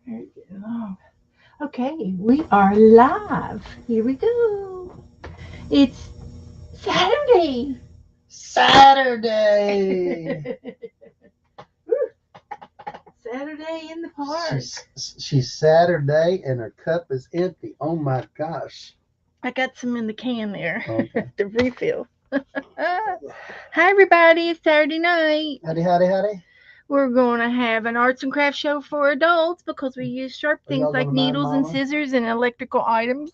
Very good. Oh, okay, we are live. Here we go. It's Saturday. Saturday. Saturday in the park. She's Saturday and her cup is empty. Oh my gosh. I got some in the can there Okay. to refill. Hi, everybody. It's Saturday night. Howdy, howdy, howdy. We're going to have an arts and crafts show for adults because we use sharp Are things y'all like gonna mind needles and Mama? scissors and electrical items.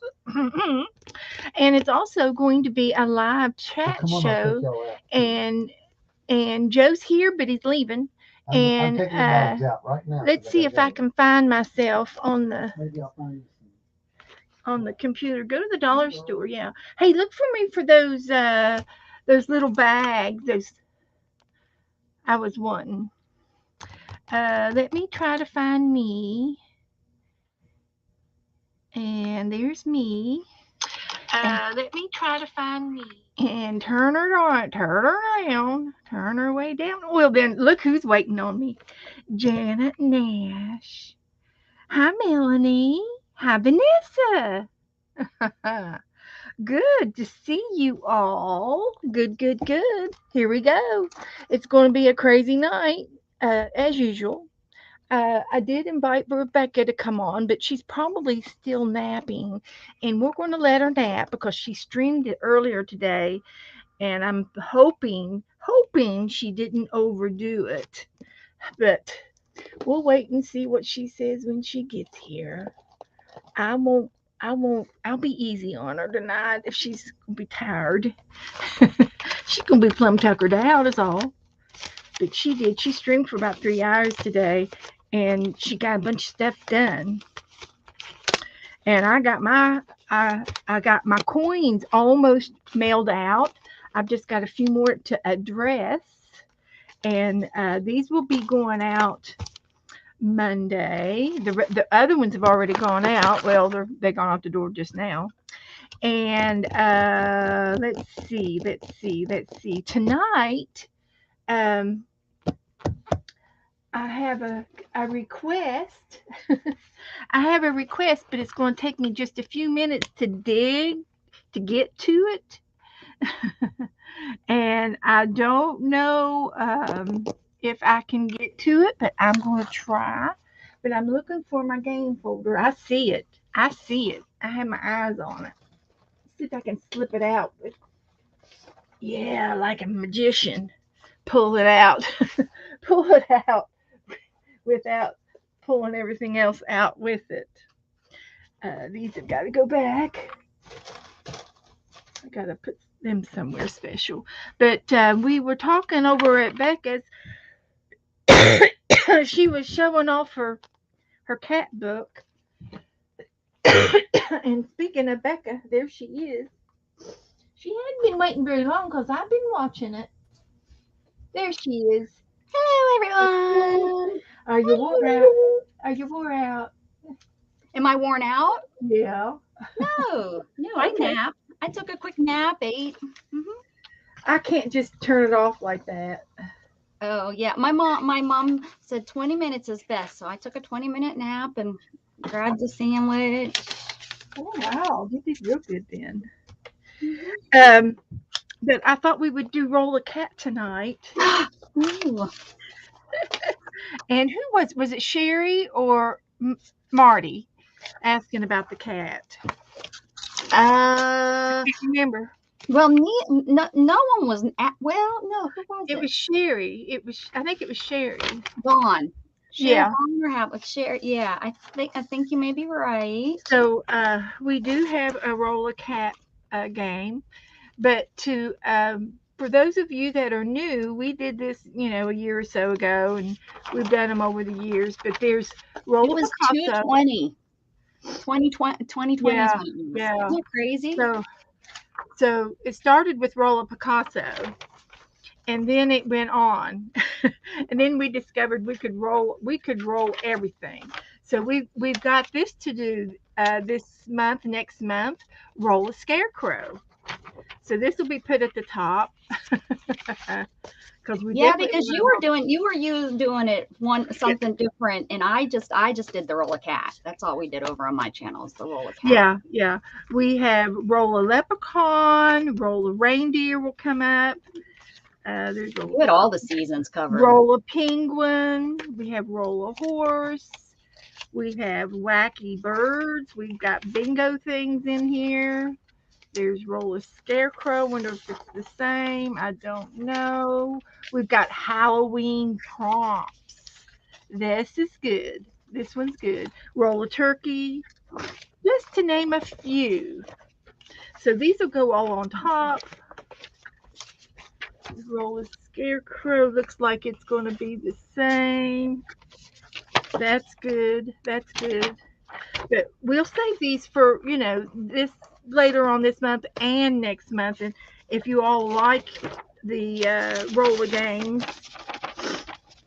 And it's also going to be a live Well, chat come on, I'll take show. y'all out. And Joe's here, but he's leaving. I'm And taking the dogs out right now let's because I see gotta if I go. can find myself Maybe I'll find you on the computer. Go to the dollar store. Yeah. Hey, look for me for those little bags. Those I was wanting. Let me try to find me. And there's me. Let me try to find me. And turn her on, turn her around, turn her way down. Well, then look who's waiting on me. Janet Nash. Hi, Melanie. Hi, Vanessa. Good to see you all. Good, good, good. Here we go. It's going to be a crazy night, as usual. I did invite Rebecca to come on, but she's probably still napping, and we're going to let her nap because she streamed it earlier today, and I'm hoping she didn't overdo it. But we'll wait and see what she says when she gets here. I won't. I'll be easy on her tonight if she's gonna be tired. She's gonna be plumb tuckered out, is all. But she did. She streamed for about 3 hours today, and she got a bunch of stuff done. And I got my coins almost mailed out. I've just got a few more to address, and these will be going out Monday. The other ones have already gone out. Well, they gone out the door just now. And let's see. Tonight, um, I have a request. I have a request, but it's going to take me just a few minutes to dig to get to it. And I don't know if I can get to it, but I'm going to try. But I'm looking for my game folder. I see it. I see it. I have my eyes on it. See if I can slip it out. Yeah, like a magician. Pull it out. Pull it out without pulling everything else out with it. These have got to go back. I got to put them somewhere special. But we were talking over at Becca's. She was showing off her cat book. And speaking of Becca, there she is. She hadn't been waiting very long because I've been watching it. There she is. Hello, everyone. Are you wore out? Are you wore out? Am I worn out? Yeah. No, I Okay. napped. I took a quick nap, ate. hmm I can't just turn it off like that. Oh yeah, my mom said 20 minutes is best, so I took a 20-minute nap and grabbed a sandwich. Oh wow, you did real good then. hmm Um, but I thought we would do roll a cat tonight. Ooh. And who was it Sherry or Marty asking about the cat? Uh, Can't remember. well, no one was at. Well, no, who was It it? was Sherry. I think it was Sherry. Vaughn. Sherry Yeah. Vaughn or how? Sherry. Yeah, I think you may be right. So we do have a roll a cat game, but to for those of you that are new, we did this, a year or so ago, and we've done them over the years. But there's It roll a was Picasso. 220. 2020 is Yeah, when it was. yeah. Isn't that crazy? So it started with roll a Picasso, and then it went on, and then we discovered we could roll everything. So we've got this to do this month, next month, roll a scarecrow. So this will be put at the top because we Yeah, definitely because want to. you doing it one Yeah, something different, and I just did the roll a cat. That's all we did over on my channel is the roll a cat. yeah, yeah. We have roll a leprechaun, roll a reindeer will come up. There's You had all the seasons covered. roll a penguin. We have roll a horse. We have wacky birds. We've got bingo things in here. There's roll a scarecrow. Wonder if it's the same. I don't know. We've got Halloween prompts. This is good. This one's good. Roll a turkey. Just to name a few. So these will go all on top. Roll a scarecrow. Looks like it's going to be the same. That's good. That's good. But we'll save these for, this later on this month and next month. And if you all like the roller games,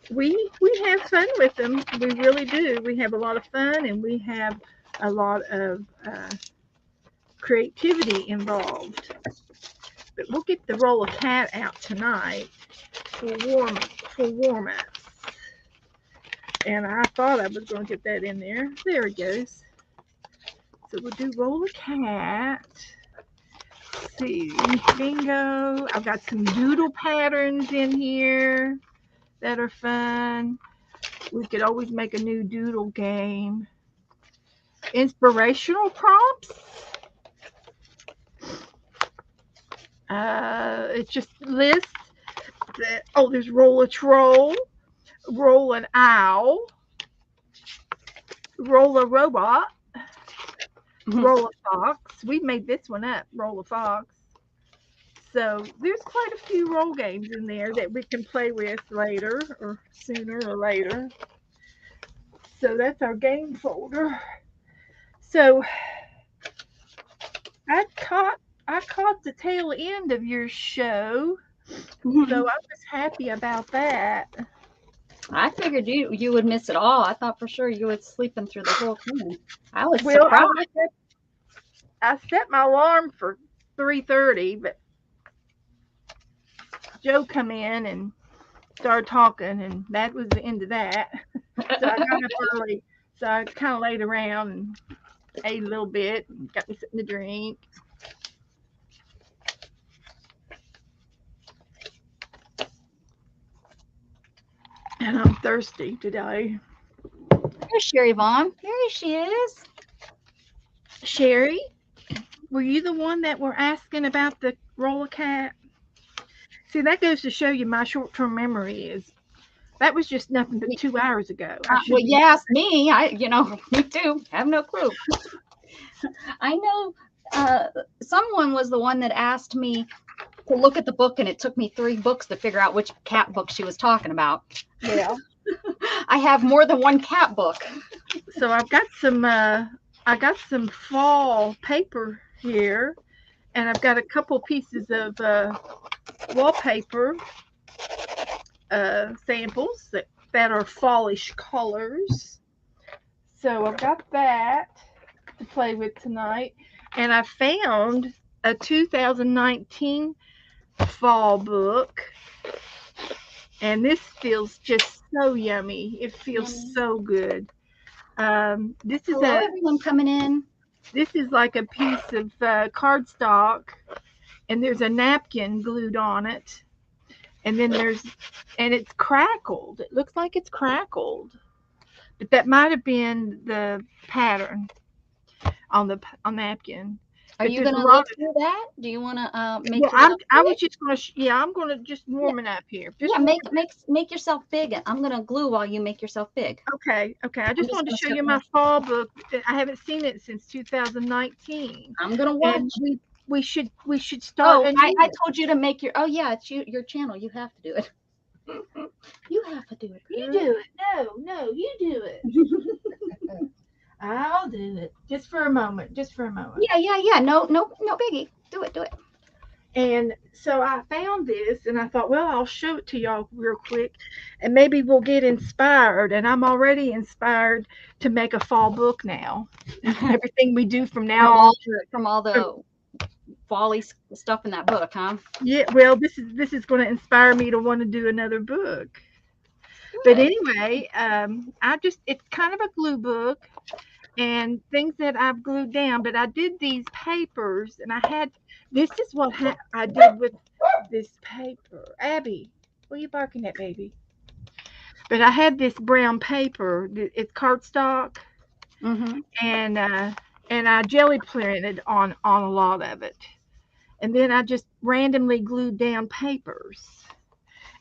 we have fun with them. We really do. We have a lot of fun and we have a lot of creativity involved. But we'll get the roller cat out tonight for warm ups. And I thought I was going to get that in there. There it goes. So we'll do roll a cat. Let's see, bingo. I've got some doodle patterns in here that are fun. We could always make a new doodle game. Inspirational prompts. It's just lists that. Oh, there's roll a troll, roll an owl, roll a robot, roll a fox. We made this one up. Roll a fox. So there's quite a few role games in there that we can play with later or sooner or later. So that's our game folder. So I caught I caught the tail end of your show, so I was happy about that. I figured you would miss it all. I thought for sure you would sleeping through the whole thing. I was Well, surprised. I set my alarm for 3:30, but Joe come in and started talking, and that was the end of that. So I got up early, so I kind of laid around and ate a little bit, and got me something to drink. And I'm thirsty today. There's Sherry Vaughn. There she is. Sherry, were you the one that were asking about the roller cat? See, that goes to show you my short-term memory is. That was just nothing but 2 hours ago. I Well, should be. you asked me. Me too. Have no clue. I know someone was the one that asked me to look at the book, and it took me 3 books to figure out which cat book she was talking about. Yeah. I have more than one cat book. So I got some fall paper here, and I've got a couple pieces of wallpaper samples that are fallish colors. So I've got that to play with tonight. And I found a 2019 fall book. And this feels just so yummy. It feels so good. Hello, everyone coming in. This is like a piece of cardstock, and there's a napkin glued on it, and and it's crackled. It looks like it's crackled, but that might have been the pattern on the napkin. Are But you there's going a to lot look of. through that? Do you want to make Well, yourself I big? was just gonna. Yeah, I'm gonna just Yeah, warming up here. yeah. Just Make yourself big. I'm going to glue while you make yourself big. okay, okay. I I'm just just wanted to going to show start. you my fall book. I haven't seen it since 2019, I'm going to and watch. we should start Oh, a I new. told you to make your. Oh yeah, it's your channel. You have to do it. You have to do it, You girl. do it. No, you do it. I'll do it. Just for a moment. Just for a moment. Yeah. No biggie. Do it. And so I found this and I thought, well, I'll show it to y'all real quick and maybe we'll get inspired. And I'm already inspired to make a fall book now. Everything we do from now on. From all the folly stuff in that book, huh? Yeah, well, this is going to inspire me to want to do another book. But Good. anyway, it's kind of a glue book and things that I've glued down. But I did these papers, and this is what I did with this paper. Abby, what are you barking at, baby? But I had this brown paper. It's cardstock, Mm-hmm. and uh, and I jelly printed on a lot of it. And then I just randomly glued down papers,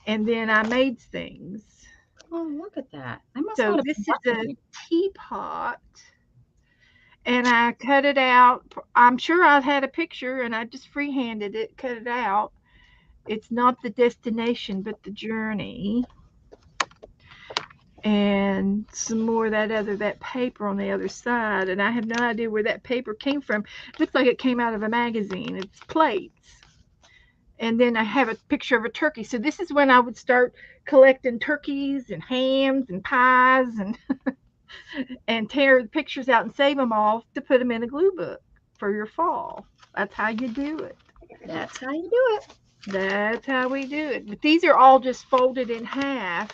and then I made things. Oh, look at that. I must So not have been this is watching a you. teapot, and I cut it out. I'm sure I had a picture, and I just freehanded it, cut it out. It's not the destination, but the journey. And some more of that paper on the other side, and I have no idea where that paper came from. It looks like it came out of a magazine. It's plates. And then I have a picture of a turkey. So this is when I would start collecting turkeys and hams and pies and tear the pictures out and save them all to put them in a glue book for your fall. That's how you do it. That's how you do it. That's how we do it. But these are all just folded in half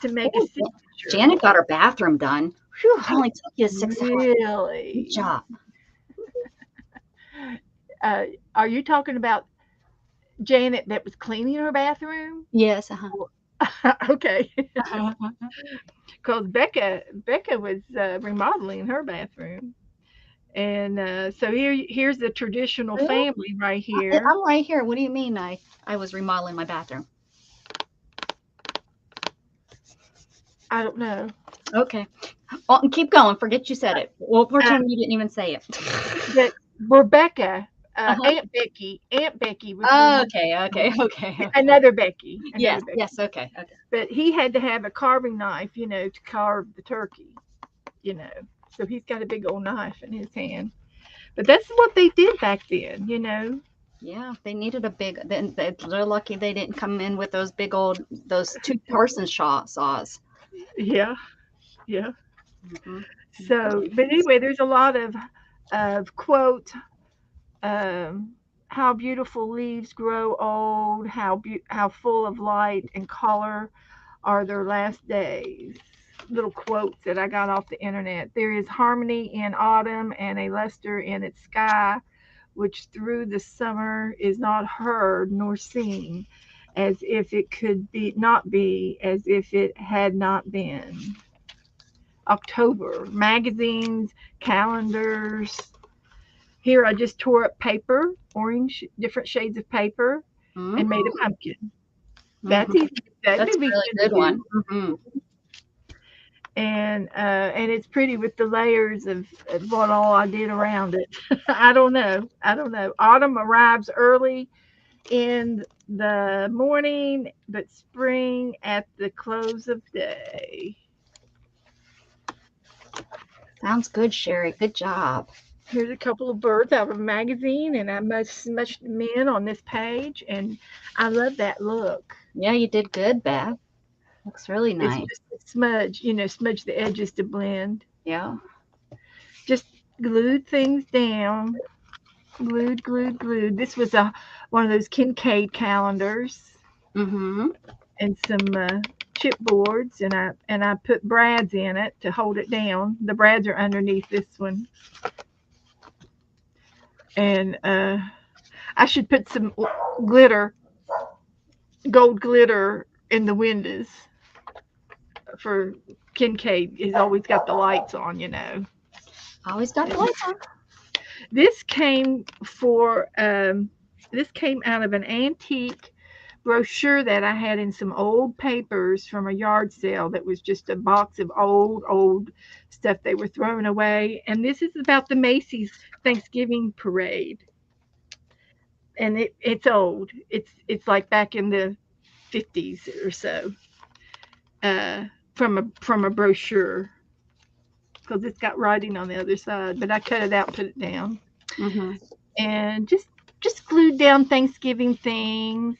to make a Oh, signature. Janet got her bathroom done. Whew, it only took you 6 hours. Good Really? job. Uh, are you talking about Janet that was cleaning her bathroom? Yes. Uh-huh. Okay, because Becca was remodeling her bathroom, and so here's the traditional Really? family right here. I'm right here. What do you mean I was remodeling my bathroom? I don't know. Okay. Well, keep going. Forget you said it. We'll Uh, pretend you didn't even say it. but Rebecca, Uh-huh. Aunt Becky was Oh, remodeling okay, okay, okay, okay. Another Yes, Becky. yes, okay, okay. But he had to have a carving knife, to carve the turkey, you know. So he's got a big old knife in his hand. But that's what they did back then. Yeah, they needed a big. Then they're lucky they didn't come in with those big old those two-person saws. Yeah, yeah. Hmm. So, but anyway, there's a lot of quote, um, how beautiful leaves grow old, how full of light and color are their last days. Little quotes that I got off the internet. There is harmony in autumn and a luster in its sky, which through the summer is not heard nor seen, as if it could be not be, as if it had not been. October magazines, calendars. Here I just tore up paper, orange, different shades of paper, and made a Hmm. pumpkin. That's Hmm. easy. That'd That's a be really easy to good one. do. Hmm. And it's pretty with the layers of what all I did around it. I don't know. I don't know. Autumn arrives early in the morning, but spring at the close of day. Sounds good, Sherry. Good job. Here's a couple of birds out of a magazine, and I smudged them in on this page, and I love that look. Yeah, you did good, Beth. Looks really It's nice. just a smudge, smudge the edges to blend. Yeah. Just glued things down, glued, glued, glued. This was a one of those Kincaid calendars Mm-hmm. and some chipboards, and I put brads in it to hold it down. The brads are underneath this one, and I should put some glitter, gold glitter in the windows for Kincaid. He's always got the lights on. Always got the lights on. This came for this came out of an antique brochure that I had in some old papers from a yard sale that was just a box of old stuff they were throwing away. And this is about the Macy's Thanksgiving parade. And it's old. It's like back in the 50s or so. Uh, from a brochure because it's got writing on the other side, but I cut it out, put it down, Mm-hmm. and just glued down Thanksgiving things.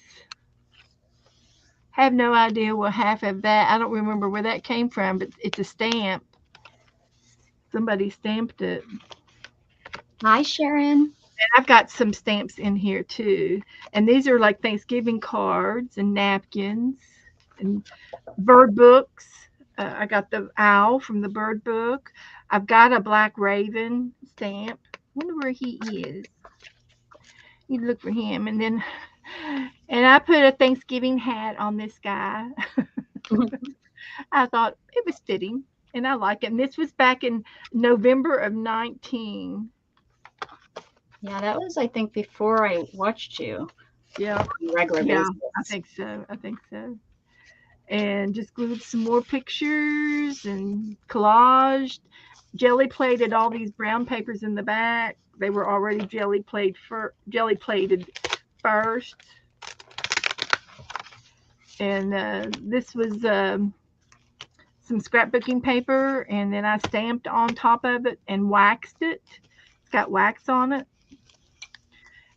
Have no idea what half of that. I don't remember where that came from, but it's a stamp. Somebody stamped it. Hi, Sharon. I've got some stamps in here too. And these are like Thanksgiving cards and napkins and bird books. I got the owl from the bird book. I've got a black raven stamp. Wonder where he is. You look for him, and then, and I put a Thanksgiving hat on this guy. I thought it was fitting, and I like it. And this was back in November of 19. Yeah, that was, I think, before I watched you Yeah, on a regular yeah, basis. I think so. I think so. And just glued some more pictures and collaged, jelly plated all these brown papers in the back. They were already jelly plated first, and this was some scrapbooking paper, and then I stamped on top of it and waxed it. It's got wax on it,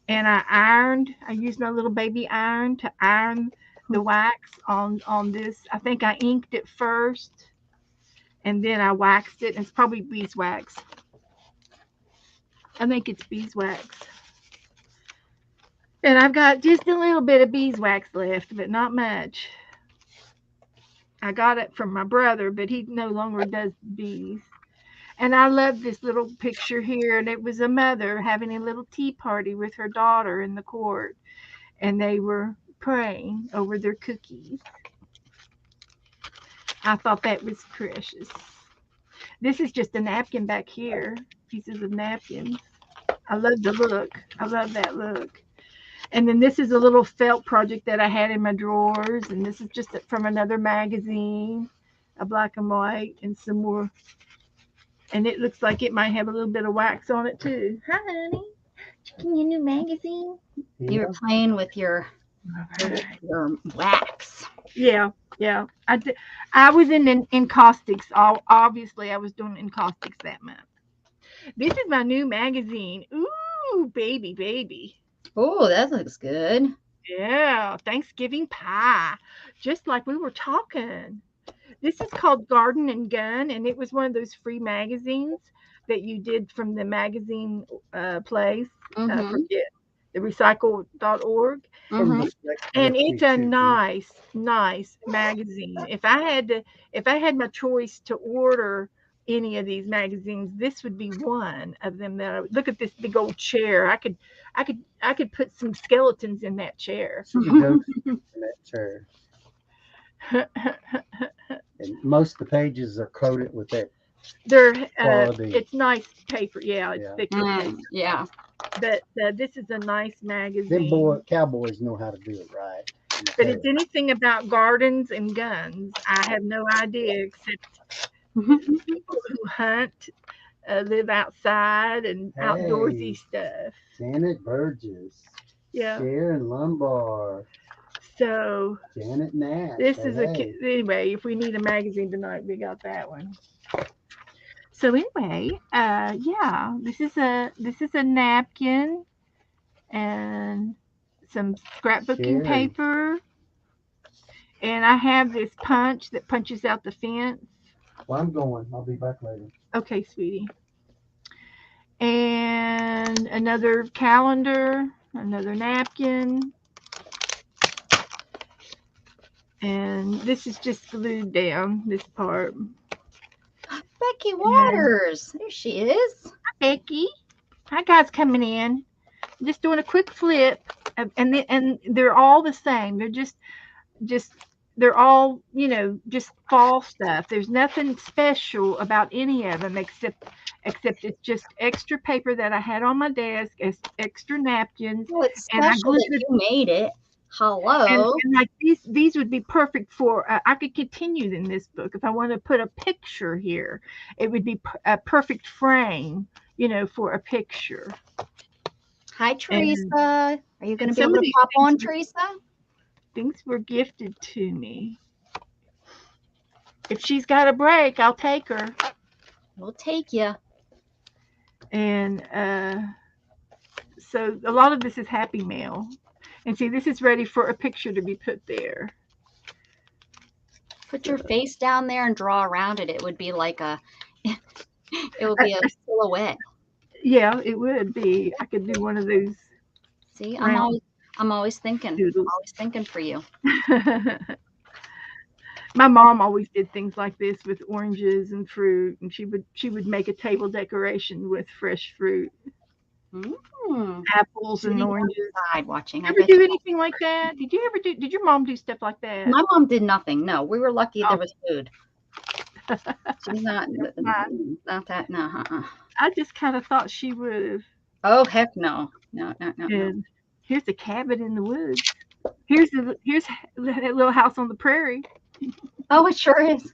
and I ironed. I used my little baby iron to iron the wax on this. I think I inked it first, and then I waxed it. And it's probably beeswax. I think it's beeswax. And I've got just a little bit of beeswax left, but not much. I got it from my brother, but he no longer does bees. And I love this little picture here. And it was a mother having a little tea party with her daughter in the court. And they were praying over their cookies. I thought that was precious. This is just a napkin back here, pieces of napkins. I love the look. I love that look. And then this is a little felt project that I had in my drawers. And this is just from another magazine, a black and white, and some more. And it looks like it might have a little bit of wax on it too. Hi, honey. Checking your new magazine? You were Yeah. playing with your All right. your wax. Yeah, yeah. I was in caustics. Obviously, I was doing encaustics that month. This is my new magazine. Ooh, baby, baby. Oh, that looks good. Yeah, Thanksgiving pie. Just like we were talking. This is called Garden and Gun, and it was one of those free magazines that you did from the magazine place. Mm-hmm. Forget the recycle.org. From Mm-hmm. the And Rescue it's a too. nice, nice magazine. If I had my choice to order any of these magazines, this would be one of them. That I would look at this big old chair. I could put some skeletons in that chair. See the ghost in that chair. And most of the pages are coated with that They're quality. it's nice paper. Yeah, it's Yeah. thicker paper. Yeah. But this is a nice Them magazine. cowboys know how to do it right. Let me But tell it's you. anything about gardens and guns. I have no idea, except people who hunt, live outside, and outdoorsy Hey, stuff. Janet Burgess, Yeah. Sharon Lumbar, So Janet Nash. this Hey, is hey. anyway. If we need a magazine tonight, we got that one. So anyway, yeah, this is a napkin and some scrapbooking Sharon. paper, and I have this punch that punches out the fence. Well, I'm going. I'll be back later. Okay, sweetie. And another calendar, another napkin, and this is just glued down, this part. Becky And Waters. There she is. Becky, hi guys coming in. Just doing a quick flip, and they're all the same. Just they're all just fall stuff. There's nothing special about any of them except it's just extra paper that I had on my desk as extra napkins, Well, it's and I special glued that it. you made it. Hello. And like these would be perfect for. I could continue in this book if I want to put a picture here. It would be a perfect frame, for a picture. Hi, And Teresa. Are you going to be some able of to these pop on, Teresa? things were gifted to me. If she's got a break, I'll take her. We'll take you. And so a lot of this is Happy Mail. And see, this is ready for a picture to be put there. Put So your face down there and draw around it. It would be like a, it would uh, be a silhouette. Yeah, it would be. I could do one of those See, round I'm always thinking. I'm doodles. always thinking for you. My mom always did things like this with oranges and fruit, and she would make a table decoration with fresh fruit, Mm. apples and Sitting oranges. outside watching. I Ever bet do you. anything like that? Did you ever do? Did your mom do stuff like that? My mom did nothing. No, we were lucky there Oh, was food. She's not never mind. not that. No. I just kind of thought she would have. Oh heck no. No, no, no, no. And here's a cabin in the woods. Here's that little house on the prairie. Oh, it sure is.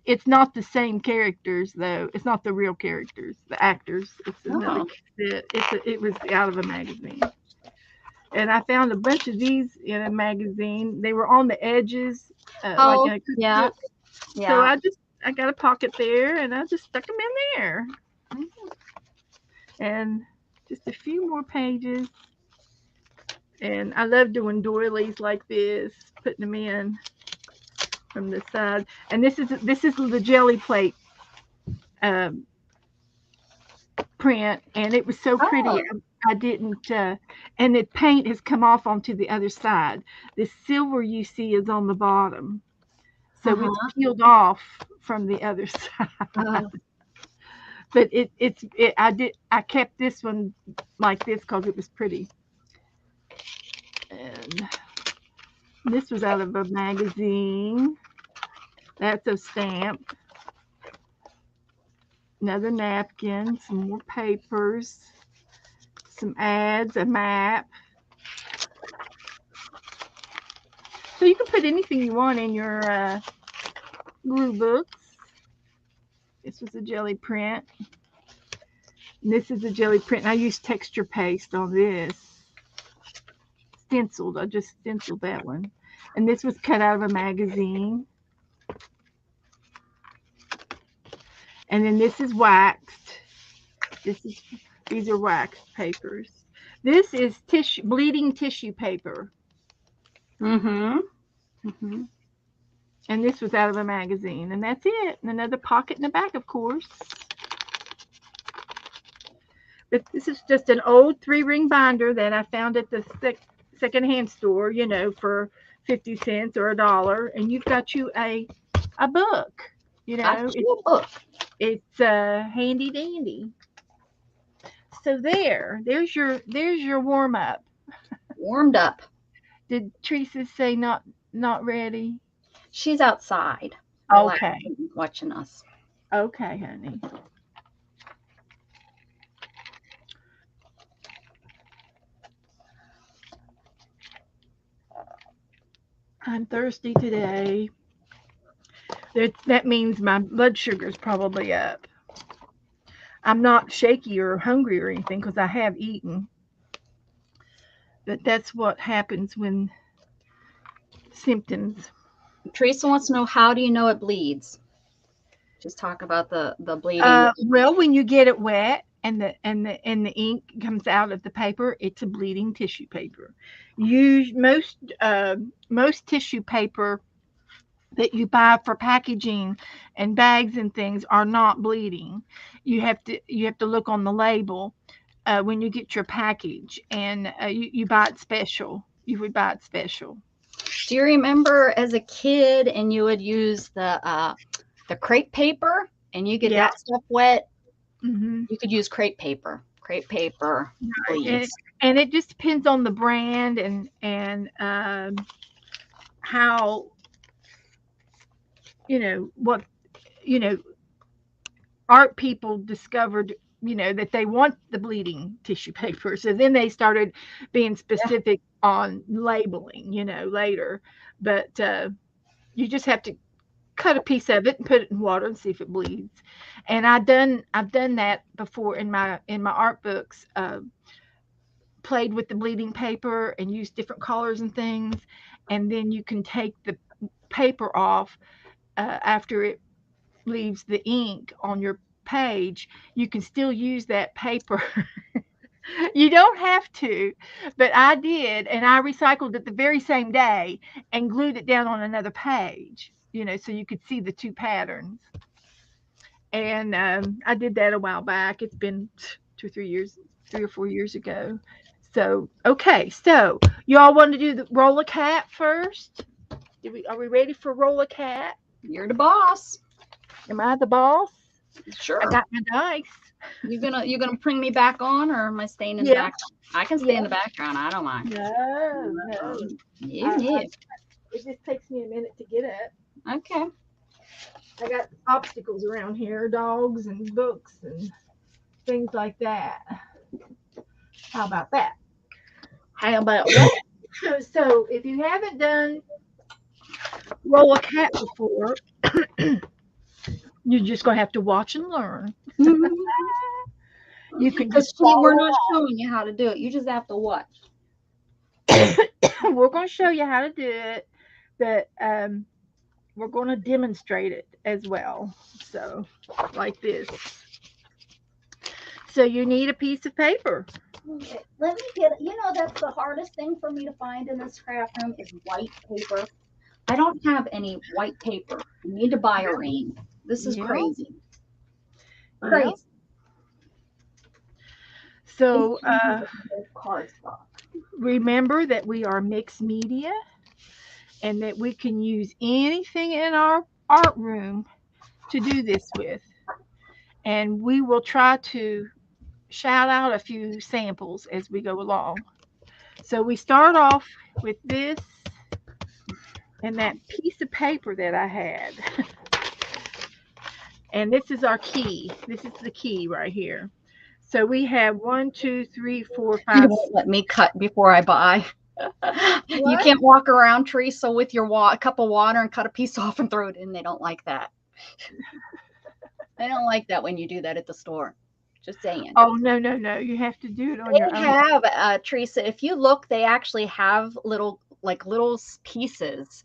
It's not the same characters though. It's not the real characters, the actors. It's another. Oh. It was out of a magazine, and I found a bunch of these in a magazine. They were on the edges, like Oh, in a yeah, cookbook. So yeah. I got a pocket there, and I just stuck them in there, and just a few more pages. And I love doing doilies like this, putting them in from the side. And this is the jelly plate um, print, and it was so pretty. Oh, I didn't, and the paint has come off onto the other side. The silver you see is on the bottom, so it's uh-huh. peeled off from the other side. Oh, But I kept this one like this because it was pretty. And this was out of a magazine. That's a stamp. Another napkin, some more papers, some ads, a map. So you can put anything you want in your glue books. This was a jelly print. And this is a jelly print. And I used texture paste on this. Stenciled. I just stenciled that one. And this was cut out of a magazine. And then this is waxed. This is these are waxed papers. This is tissue bleeding tissue paper. mm-hmm. Mm-hmm. And this was out of a magazine. And that's it. And another pocket in the back, of course. But this is just an old 3-ring binder that I found at the secondhand store, for 50 cents or $1. And you've got you a book. Got It's you a book. handy dandy. So there's your warm up. Warmed up. Did Teresa say not ready? She's outside, Okay. relaxing, watching us. Okay, honey. I'm thirsty today. That means my blood sugar's probably up. I'm not shaky or hungry or anything because I have eaten. But that's what happens when symptoms. Teresa wants to know, how do you know it bleeds? Just talk about the bleeding. Well, when you get it wet and the ink comes out of the paper, it's a bleeding tissue paper. Most tissue paper that you buy for packaging and bags and things are not bleeding. You have to look on the label when you get your package, and you buy it special. You would buy it special. Do you remember as a kid and you would use the crepe paper and you get Yeah. that stuff wet? Hmm. You could use crepe paper. Crepe paper And, bleeds. and it just depends on the brand and how what you know art people discovered that they want the bleeding tissue paper, so then they started being Yeah. specific on labeling later. But you just have to cut a piece of it and put it in water and see if it bleeds. And I've done that before in my art books. Played with the bleeding paper and used different colors and things, and then you can take the paper off after it leaves the ink on your page. You can still use that paper. You don't have to, but I did, and I recycled it the very same day and glued it down on another page, so you could see the two patterns. And I did that a while back. It's been 2 or 3 years, 3 or 4 years ago. So okay, so y'all want to do the roll a cat first? Are we ready for roll a cat? You're the boss. Am I the boss? I Sure. got my dice. You gonna bring me back on, or am I staying in the Yeah, background? I can stay yeah. in the background. I don't mind. No, no. Yeah, I, yeah. it just takes me a minute to get up. Okay. I got obstacles around here, dogs and books and things like that. How about that? How about what? So if you haven't done roll a cat before, you're just gonna have to watch and learn. You can Because just we're follow not showing you how to do it. You just have to watch. along. We're gonna show you how to do it, but we're gonna demonstrate it as well. So like this. So you need a piece of paper. Okay, let me get. That's the hardest thing for me to find in this craft room is white paper. I don't have any white paper. I need to buy a ream. This is Yeah, crazy. yeah. Crazy. So Cardstock. remember that we are mixed media and that we can use anything in our art room to do this with. And we will try to shout out a few samples as we go along. So we start off with this and that piece of paper that I had. And this is our key. This is the key right here. So we have one, two, three, four, You five. won't let me cut before I buy. You What? can't walk around, Teresa, with your cup of water and cut a piece off and throw it in. They don't like that. They don't like that when you do that at the store. Just saying. Oh, no, no, no. You have to do it on your They own. have, Teresa, if you look, they actually have little pieces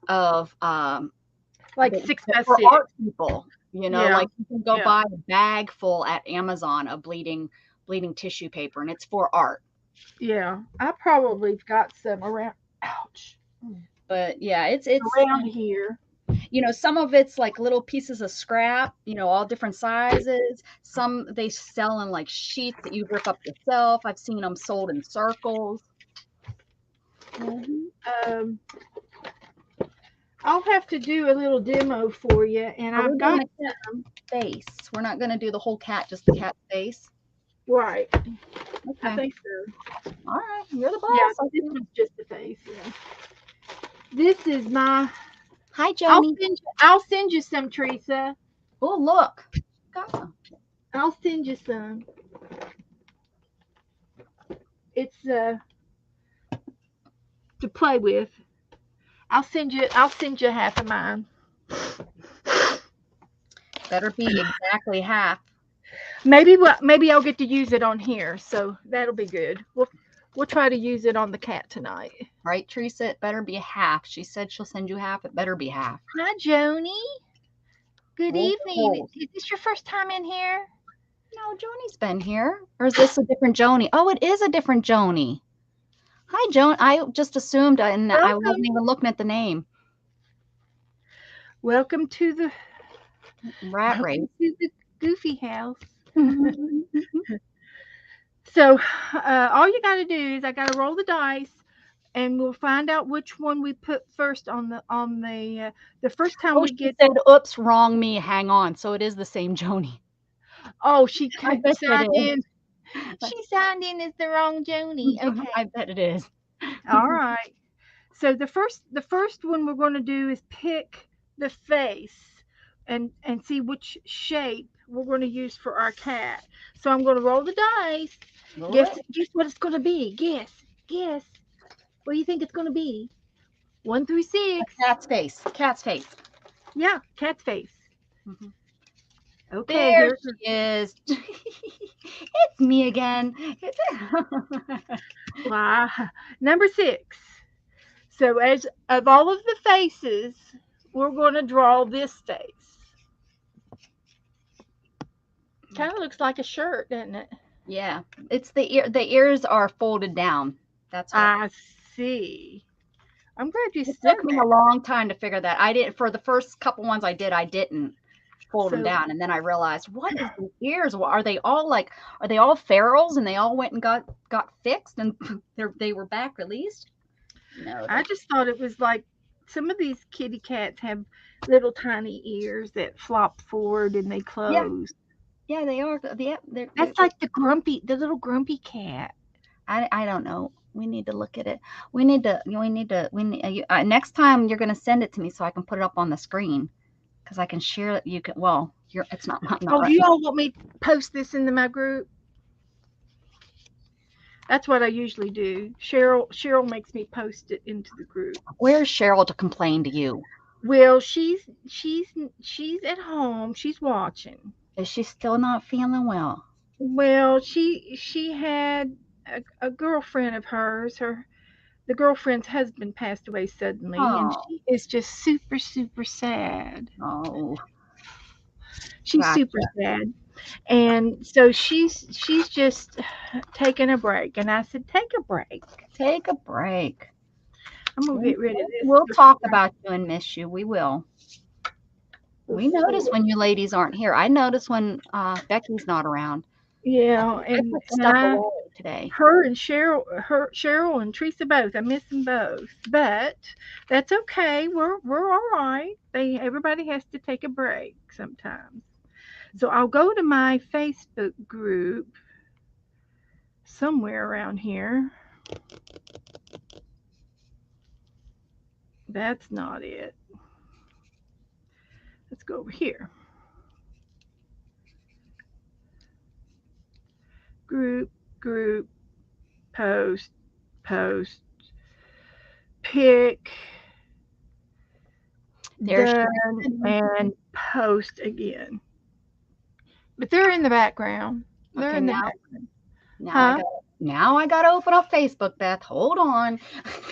of Like 6 by for 6. art people. Yeah. Like you can go Yeah. buy a bag full at Amazon of bleeding tissue paper, and it's for art. Yeah. I probably got some around. Ouch. But yeah, it's Around here. some of it's like little pieces of scrap, all different sizes. Some they sell in like sheets that you rip up yourself. I've seen them sold in circles. Hmm. Um, I'll have to do a little demo for you, and Are we I've doing got the cat face? We're not going to do the whole cat, just the cat face. right. I Okay. think so. All right. You're the Yeah, boss. this one's just the face. Yeah. This is my. Hi, I'll Joni. send you. I'll send you some, Teresa. Oh, look. Got some. I'll send you some. It's to play with. I'll send you. I'll send you half of mine. Better be exactly half. Maybe I'll get to use it on here, so that'll be good. We'll try to use it on the cat tonight. Right, Teresa? It better be half. She said she'll send you half. It better be half. Hi, Joni. Good Roll for evening. holes. Is this your first time in here? No, Joni's been here. Or is this a different Joni? Oh, it is a different Joni. Hi, Joan. I just assumed, and I Welcome. wasn't even looking at the name. Welcome to the Rat race. welcome to the Goofy House. So, all you got to do is I got to roll the dice, and we'll find out which one we put first the first time Oh, we she get. said, "Oops, wrong me. Hang on." So it is the same Joni. Oh, she I bet it signed is. in. She signed in as the wrong Joni. Okay. I bet it is. All right. So the first one we're going to do is pick the face and see which shape we're going to use for our cat. So I'm going to roll the dice. Roll Guess it. guess what it's going to be. Guess. What do you think it's going to be? 1 through 6. Cat's face. Cat's face. Yeah, cat's face. Mhm. Okay, There here's she is. It's me again. wow. Number 6. So as of all of the faces, we're going to draw this face. Kind of looks like a shirt, doesn't it? Yeah, it's the ear. The ears are folded down. That's what. I see. I'm glad you It said took me a that. long time to figure that. I didn't for the first couple ones I did. I didn't. pulled them So down, and then I realized, what is the ears? Are they all like, are they all ferals and they all went and got fixed and they were back released? No, I they just thought it was like some of these kitty cats have little tiny ears that flop forward and they yeah, close. yeah, they are. Yeah, That's like the little grumpy cat. I don't know. We need to look at it. Next time you're gonna send it to me so I can put it up on the screen because I can share it. You can. Well, you're. It's not. I'm not Oh, do right. you all want me to post this into my group? That's what I usually do. Cheryl makes me post it into the group. Where's Cheryl to complain to you? Well, she's at home. She's watching. Is she still not feeling well? Well, she had a girlfriend of hers. The girlfriend's husband passed away suddenly, and Oh, she is just super super sad. oh, She's super gotcha. sad, and so she's just taking a break. And I said, take a break. Take a break. I'm gonna We'll get rid of this we'll talk before about you and miss you. We will. We notice before. when you ladies aren't here. I notice when Becky's not around. Yeah, I and put stuff away today. her and Cheryl and Teresa both. I miss them both, but that's okay. We're all right. Everybody has to take a break sometimes. So I'll go to my Facebook group somewhere around here. That's not it. Let's go over here. Group, group, post, post, pick, There's done, and post again. But they're in the background. They're okay. in the Now, background. now I Huh? got now I got to open up Facebook, Beth. Hold on.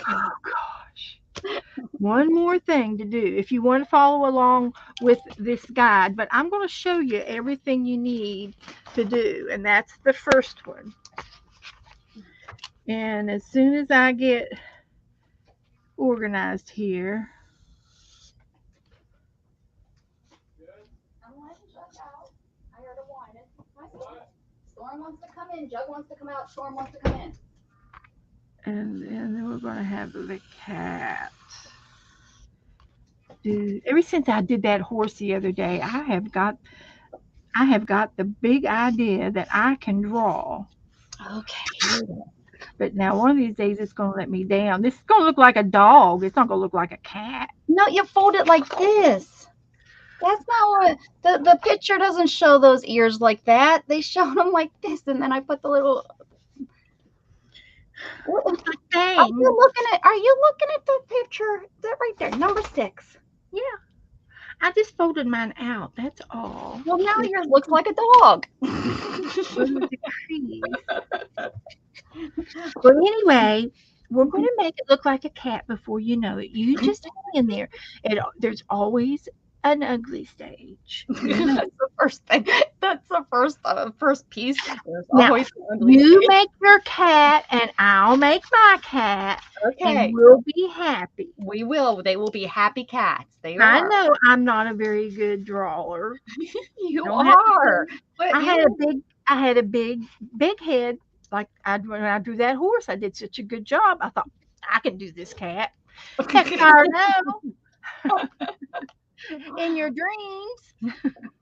Oh gosh. One more thing to do if you want to follow along with this guide, but I'm going to show you everything you need to do, and that's the first one. And as soon as I get organized here, I'm letting Jug out. I heard a whining. Storm wants to come in. Jug wants to come out. Storm wants to come in. and then we're going to have the cat. Dude, ever since I did that horse the other day, I have got the big idea that I can draw. Okay. But now one of these days it's going to let me down. This is going to look like a dog. It's not going to look like a cat. No, you fold it like this. That's not what the picture doesn't show those ears like that. They show them like this, and then I put the little. What, Dang. Are you looking at the picture? That right there, number 6. Yeah, I just folded mine out. That's all. Well, now It's yours looks like a dog. under the crease. But anyway, we're going to make it look like a cat before you know it. You just hang in there. There's always an ugly stage. You know. That's the first thing. That's the first piece. There's Now, always an ugly you stage. make your cat, and I'll make my cat, and Okay, we'll be happy. we will. They will be happy cats. They I are. know I'm not a very good drawer. You Don't have to are. say. But I had a big, I had a big head. Like when I drew that horse, I did such a good job. I thought I can do this cat. Heck, I know. In your dreams.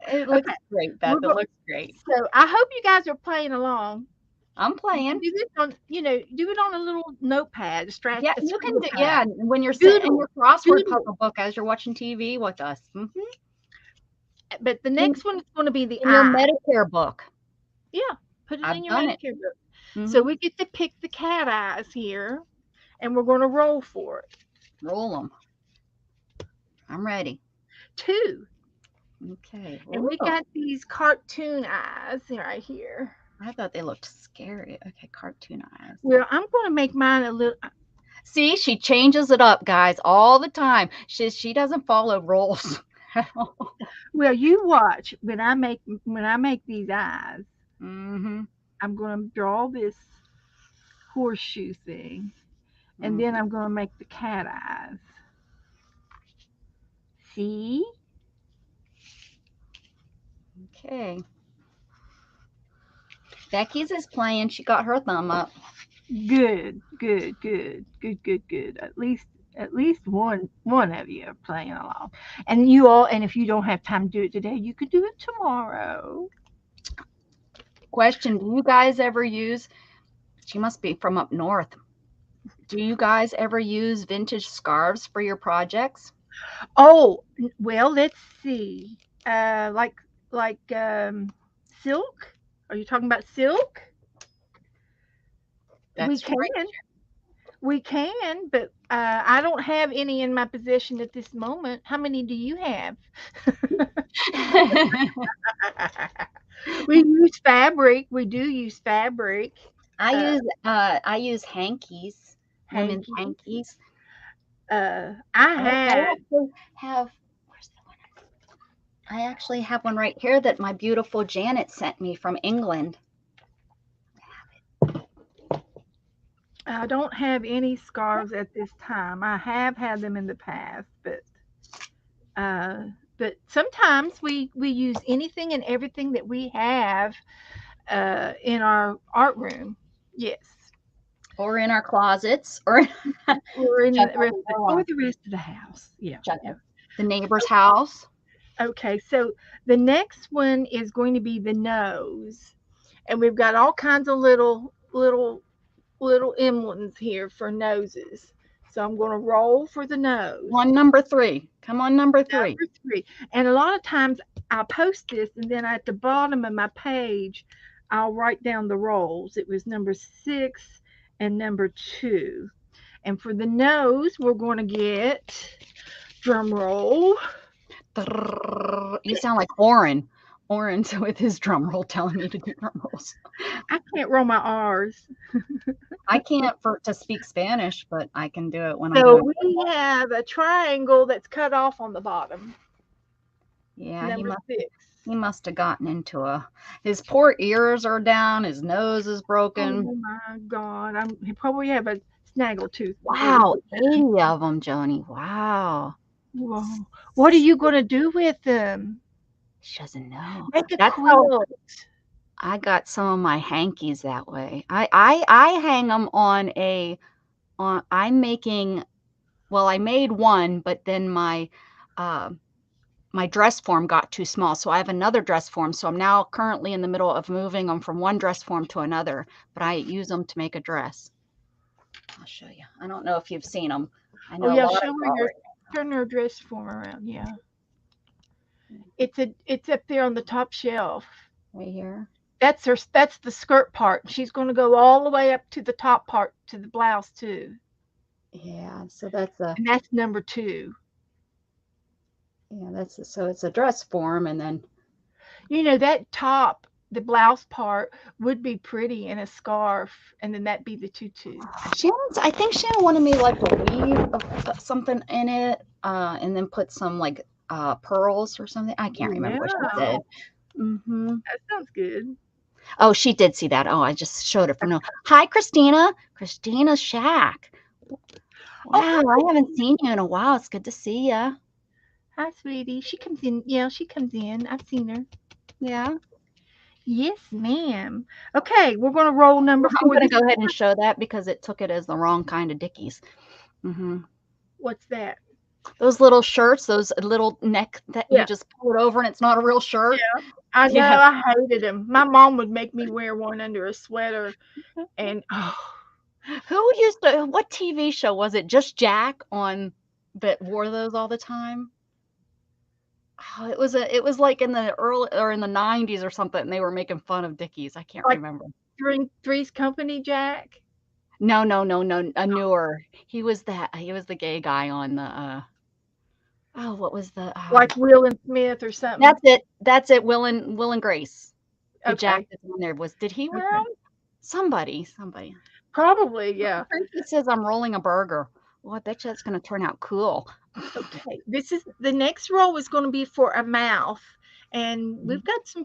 it looks Okay. great, Beth. It looks great. So I hope you guys are playing along. I'm You can playing. do this on, do it on a little notepad, Yeah, a you can. scribble Yeah, pad. when you're sitting in Doodle, your crossword doodle. puzzle book as you're watching TV with us. But the In, next one is going to be the in your eye. Medicare book. Yeah, put it in I've your done it. Medicare book. hmm So we get to pick the cat eyes here, and we're going to roll for it. Roll them. I'm ready. 2. Okay. And we Ooh, got these cartoon eyes right here. I thought they looked scary. Okay, cartoon eyes. Well, I'm going to make mine a little. See, she changes it up, guys, all the time. She doesn't follow rules. Well, you watch when I make these eyes. mm-hmm. I'm going to draw this horseshoe thing, and Mm-hmm. then I'm going to make the cat eyes. See? Okay. Becky's is playing. She got her thumb up. Good, good, good, good, good, good. At least one of you are playing along. And you all and if you don't have time to do it today, you could do it tomorrow. Question: do you guys ever use? She must be from up north. Do you guys ever use vintage scarves for your projects? Oh, well, let's see. Like silk? Are you talking about silk? We That's can. We can, but I don't have any in my possession at this moment. How many do you have? right. We use fabric. We do use fabric. Uh, I use hankies, women's hanky. hankies. I I had. actually have. Where's the one? I actually have one right here that my beautiful Janet sent me from England. I don't have any scarves at this time. I have had them in the past, uh, but sometimes we use anything and everything that we have in our art room. Yes, Or in our closets, or or in check the out rest the or one. the rest of the house. Yeah, Check yeah. out the neighbor's house. Okay, so the next one is going to be the nose, and we've got all kinds of little emblems here for noses. So I'm going to roll for the nose. One number three. Come on, number three. Number three. And a lot of times I'll post this, and then at the bottom of my page, I'll write down the rolls. It was number 6 and number 2. And for the nose, we're going to get drum roll. You sound like Oren. Oren's with his drum roll telling me to do drum rolls. I can't roll my R's. I can't for to speak Spanish, but I can do it when I'm So doing. we have a triangle that's cut off on the bottom. Yeah, Number 6. he must have gotten into a. His poor ears are down. His nose is Oh broken. my God. He probably have a snaggle tooth before he Wow, put that. 80 of them, Joni. Wow. Whoa. What are you going to do with them? She doesn't know. Make a That's how quilt. I got some of my hankies that way. I hang them on a on. I'm making. Well, I made one, but then uh, my dress form got too small, so I have another dress form. So I'm now currently in the middle of moving them from one dress form to another. But I use them to make a dress. I'll show you. I don't know if you've seen them. I Oh know a yeah, lot show of her you your already. turn her dress form around. Yeah. It's up there on the top shelf. Right here. That's the skirt part. She's going to go all the way up to the top part to the blouse too. Yeah. So that's a And that's number 2. so it's a dress form, and then You know that top, the blouse part would be pretty in a scarf, and then that'd be the tutu. I think Shannon wanted me like to weave something in it, and then put some like pearls or something. I can't remember what she Yeah, said. Hmm. that sounds good. Oh, she did see that. Oh, I just showed it for no. Hi, Christina. Christina Shack. Oh, Wow, I hi. haven't seen you in a while. It's good to see you. Hi, sweetie. She comes in. Yeah, she comes in. I've seen her. Yeah. Yes, ma'am. Okay, we're going to roll number I'm 4. gonna This go ahead and show that because it took it as the wrong kind of dickies. Hmm. what's that? Those little shirts, those little neck that you Yeah. just pull it over and it's not a real shirt. Yeah. I know. Yeah. I hated them. My mom would make me wear one under a sweater, and oh, Who used to what TV show was it? Just Jack on that wore those all the time? Oh, it was like in the early or in the 90s or something, and they were making fun of Dickies. I can't like remember. Three's Company, Jack. No, no, no, no, a newer. He was the gay guy on the oh, what was the Like Will and Smith or something. that's it. That's it. Will and Grace. The Jack Okay. that's on there was did he wear Okay. them? Somebody. Probably, yeah. He says I'm rolling a burger. Well, I bet you that's gonna turn out cool. Okay. This is the next roll is going to be for a mouth. And we've got some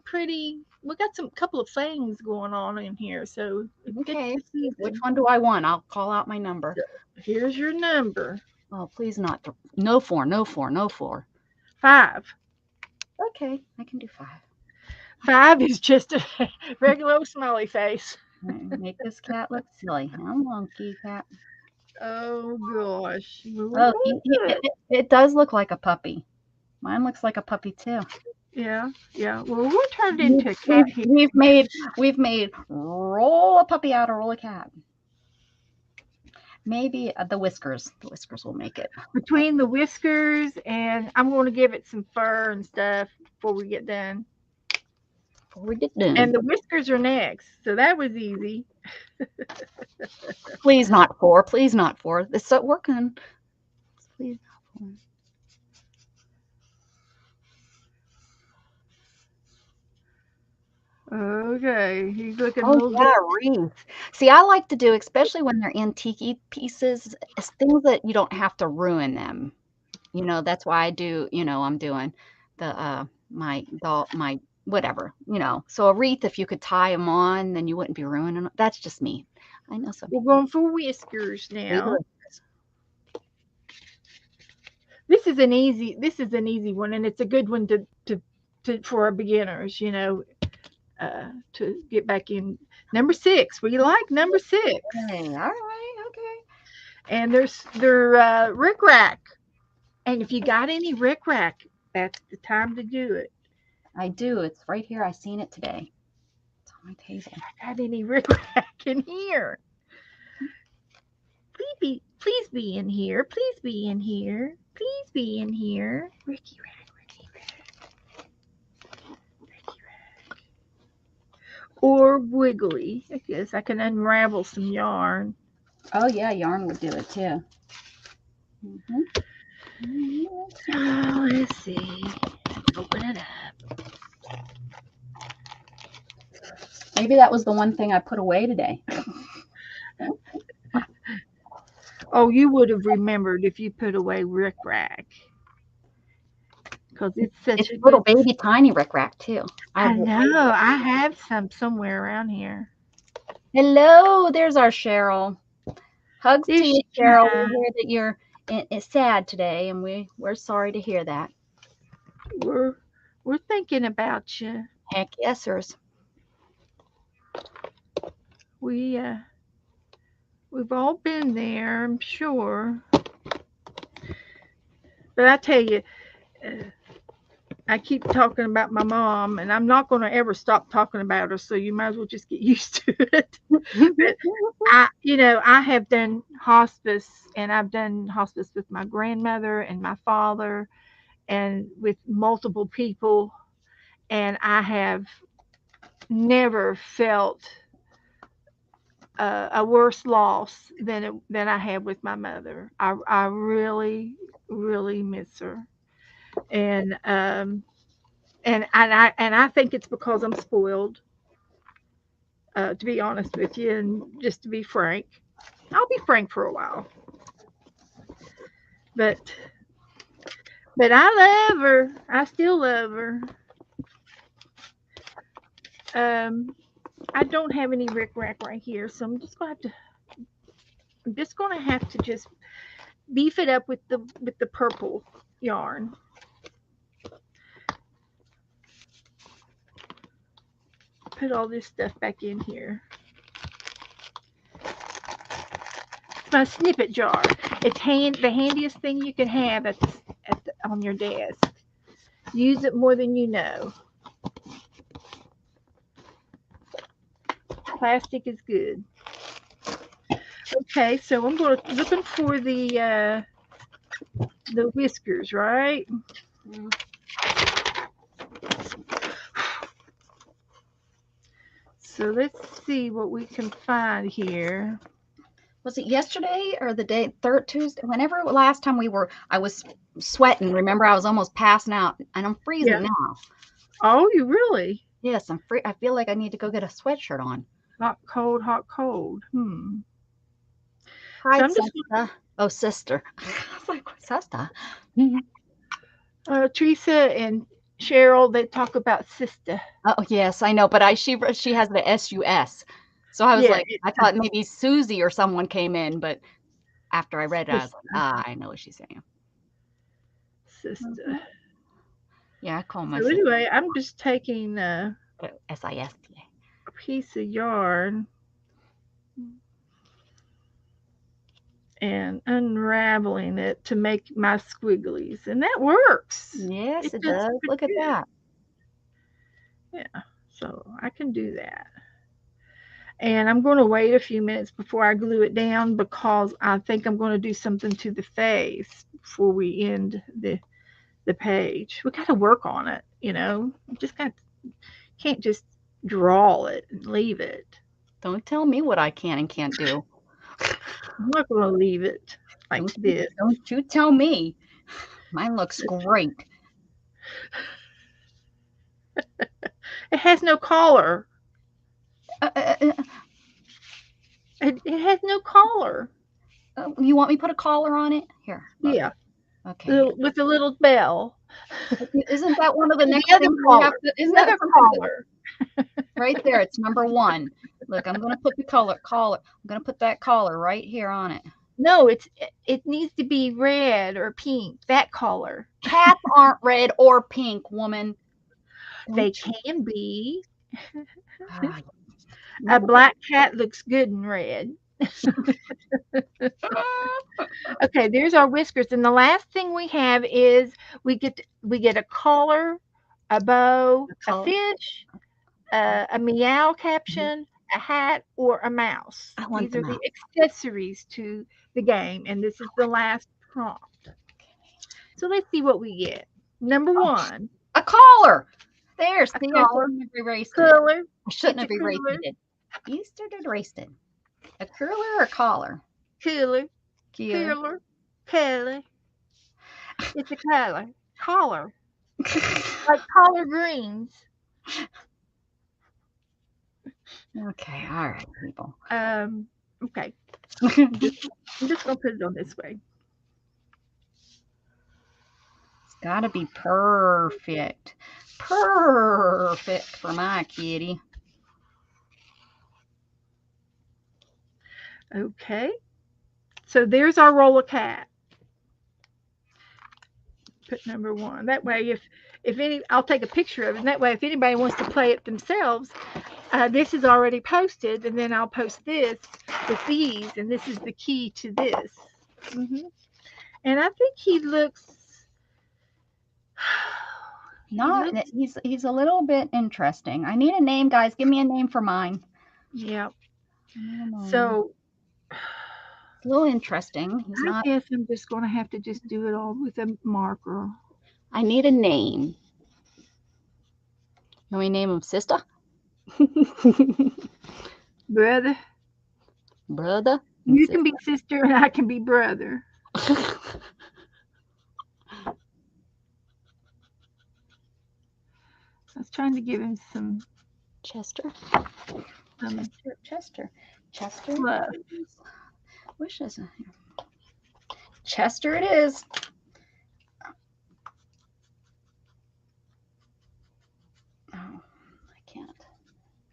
couple of things going on in here. So it's Okay. the Which season. one do I want? I'll call out my number. So here's your number. Oh, please not. No four, no four, no four. 5. Okay, I can do five. 5 is just a regular old smiley face. Make this cat look silly. How monkey cat? Oh gosh. Oh, it does look like a puppy. Mine looks like a puppy too. Yeah, yeah. Well, we're turned We've, into a cat we've, here. we've made roll a puppy out of roll a cat. Maybe the whiskers. The whiskers will make it. Between the whiskers and I'm going to give it some fur and stuff before we get done. Before we get done. And the whiskers are next, so that was easy. Please not four. Please not four. It's so working. Please not four. Okay, he's looking a Oh little yeah, good. wreaths. See, I like to do, especially when they're antique pieces, is things that you don't have to ruin them. That's why I do, I'm doing the my whatever, So a wreath, if you could tie them on, then you wouldn't be ruining 'em. That's just me. I know some We're people going for whiskers do the now. whiskers. This is an easy one, and it's a good one to for our beginners. To get back in number 6. We like number 6, Okay, all right, okay. and they're rick rack. And if you got any rick rack, that's the time to do it. I do. It's right here. I seen it today. It's on my table. Got any rick rack in here? Please be in here. Please be in here. Please be in here. Ricky rack, Ricky rack, Ricky rack. Or wiggly. I guess I can unravel some yarn. Oh yeah, yarn would do it too. Hmm. Oh, let's see. Open it up. Maybe that was the one thing I put away today. Oh, you would have remembered if you put away Rick Rack because it's such It's a little good. baby tiny Rick Rack too. I know. I have some somewhere around here. Hello, there's our Cheryl. Hugs There to you, she Cheryl. We comes. hear that you're sad today, and we're sorry to hear that. We're we're thinking about you. Heck yes, sirs. We we've all been there, I'm sure. But I tell you, uh, I keep talking about my mom, and I'm not going to ever stop talking about her. So you might as well just get used to it. But I have done hospice, and I've done hospice with my grandmother and my father, and with multiple people, and I have never felt a worse loss than I have with my mother. I really miss her, and I think it's because I'm spoiled. To be honest with you, and just to be frank, I'll be frank for a while, but I love her. I still love her. Um, I don't have any rick rack right here, so I'm just gonna have to just beef it up with the purple yarn. Put all this stuff back in here. My snippet jar. It's the handiest thing you can have on your desk. Use it more than you know. Plastic is good. Okay, so I'm looking for the whiskers, right? So let's see what we can find here. Was it yesterday or the day, third Tuesday? Whenever last time I was sweating. Remember, I was almost passing out, and I'm Yeah. freezing now. Oh, you really? Yes, I'm free. I feel like I need to go get a sweatshirt on. Hot, cold, hot, cold. Hi, So I'm just sister. Oh, sister. I was like, sister. Teresa and Cheryl. They talk about sister. Oh, yes, I know, but she has the SUS. So I was Yeah, like, I thought maybe Susie or someone came in, but after I read it, I was like, sister, I know what she's saying. sister. Mhm. Yeah, I call my So sister. anyway, I'm just taking. SISTA. a piece of yarn and unraveling it to make my squigglies. And that works. Yes, It it does does. pretty Look at good. that. Yeah. So I can do that. And I'm going to wait a few minutes before I glue it down because I think I'm going to do something to the face before we end the page. We got to work on it, you know. Just got can't just draw it and leave it. Don't tell me what I can and can't do. I'm not going to leave it like this. Don't you tell me. Mine looks great. It has no collar. Uh, uh, uh, It has no collar. you want me to put a collar on it? Here, look. Yeah, Okay. with a little bell. Isn't that one of the The next other things we have collar. to? Isn't The that other something that, collar. right there? It's number one. Look, I'm gonna put the collar. I'm gonna put that collar right here on it. No, it needs to be red or pink. That color. Cats aren't red or pink, woman. They Don't you? can be. Ah, A never. black cat looks good in red. Okay, there's our whiskers. And the last thing we have is we get a collar, a bow, The a collar. fish, a meow Mhm. caption, a hat, or a mouse. I want These the are the mouth. accessories to the game, and this is the last prompt. So let's see what we get. Number Oh, one, a collar. There. a See, I collar, shouldn't have erased it. cooler. I shouldn't It's a have erased cooler, it. You started erased it. A curler or a collar? cooler, Keeler. cooler, color. It's a collar, like collard greens. Okay, all right, people. Okay, It's I'm just I'm just gonna put it on this way. got to be perfect. Perfect for my kitty. Okay, so there's our roll of cat. Put number one. That way, if any, I'll take a picture of it. And that way, if anybody wants to play it themselves, this is already posted, and then I'll post this with these, and this is the key to this. hmm And I think he looks. He Not looks. he's a little bit interesting. I need a name, guys. Give me a name for mine. Yeah. I need a name. So It's a little interesting. He's I not. guess I'm just gonna have to just do it all with a marker. I need a name. Can we name him Sister? Brother, Brother and you can sister. be sister, and I can be brother. I was trying to give him Chester. some Chester. Chester. fluff. Which is Chester? It is. Oh, I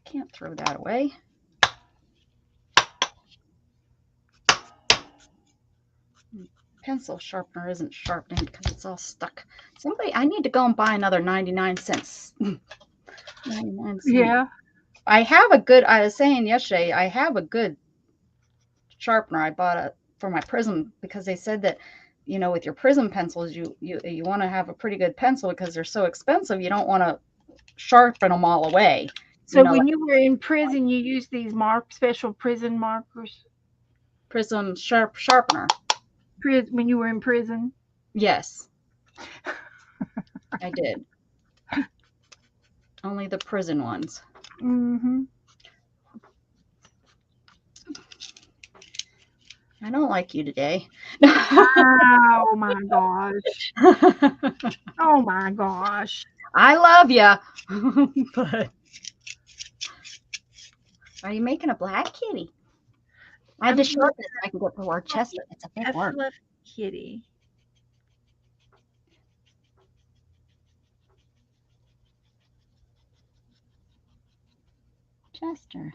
can't throw that away. Pencil sharpener isn't sharpening because it's all stuck. I need to go and buy another 99 cents. 99 cents. Yeah. I was saying yesterday, I have a good sharpener. I bought it for my prism because they said that, with your prism pencils, you want to have a pretty good pencil because they're so expensive. You don't want to sharpen them all away. So Like when you were in prison, you used these special prison markers. prism sharpener. When you were in prison. Yes, I did. Only the prison ones. Mm-hmm. I don't like you today. Oh my gosh. Oh my gosh. I love you, but are you making a black kitty? I had I'm to making sharpen it so I can get the word Chester. It's a big a word. fluff kitty. Chester.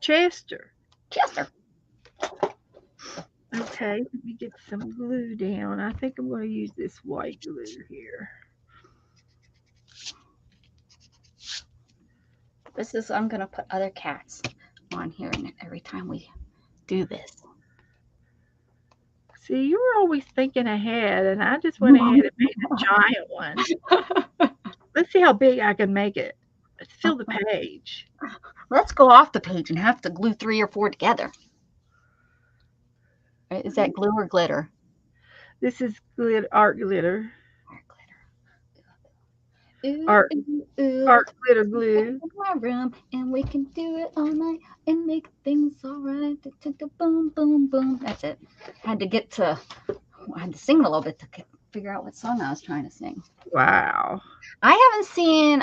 Chester. Chester. Okay, let me get some glue down. I think I'm going to use this white glue here. This is, I'm going to put other cats on here every time we do this. See, you were always thinking ahead, and I just went ahead and made a giant one. Let's see how big I can make it. Let's fill the page. Let's go off the page and have to glue 3 or 4 together. Is that glue or glitter? This is art glitter. Ooh, Art ooh, ooh. art glitter glue. In my room, and we can do it all night and make things all right. Boom, boom, boom. That's it. Had to get to, I had to sing a little bit to figure out what song I was trying to sing. Wow. I haven't seen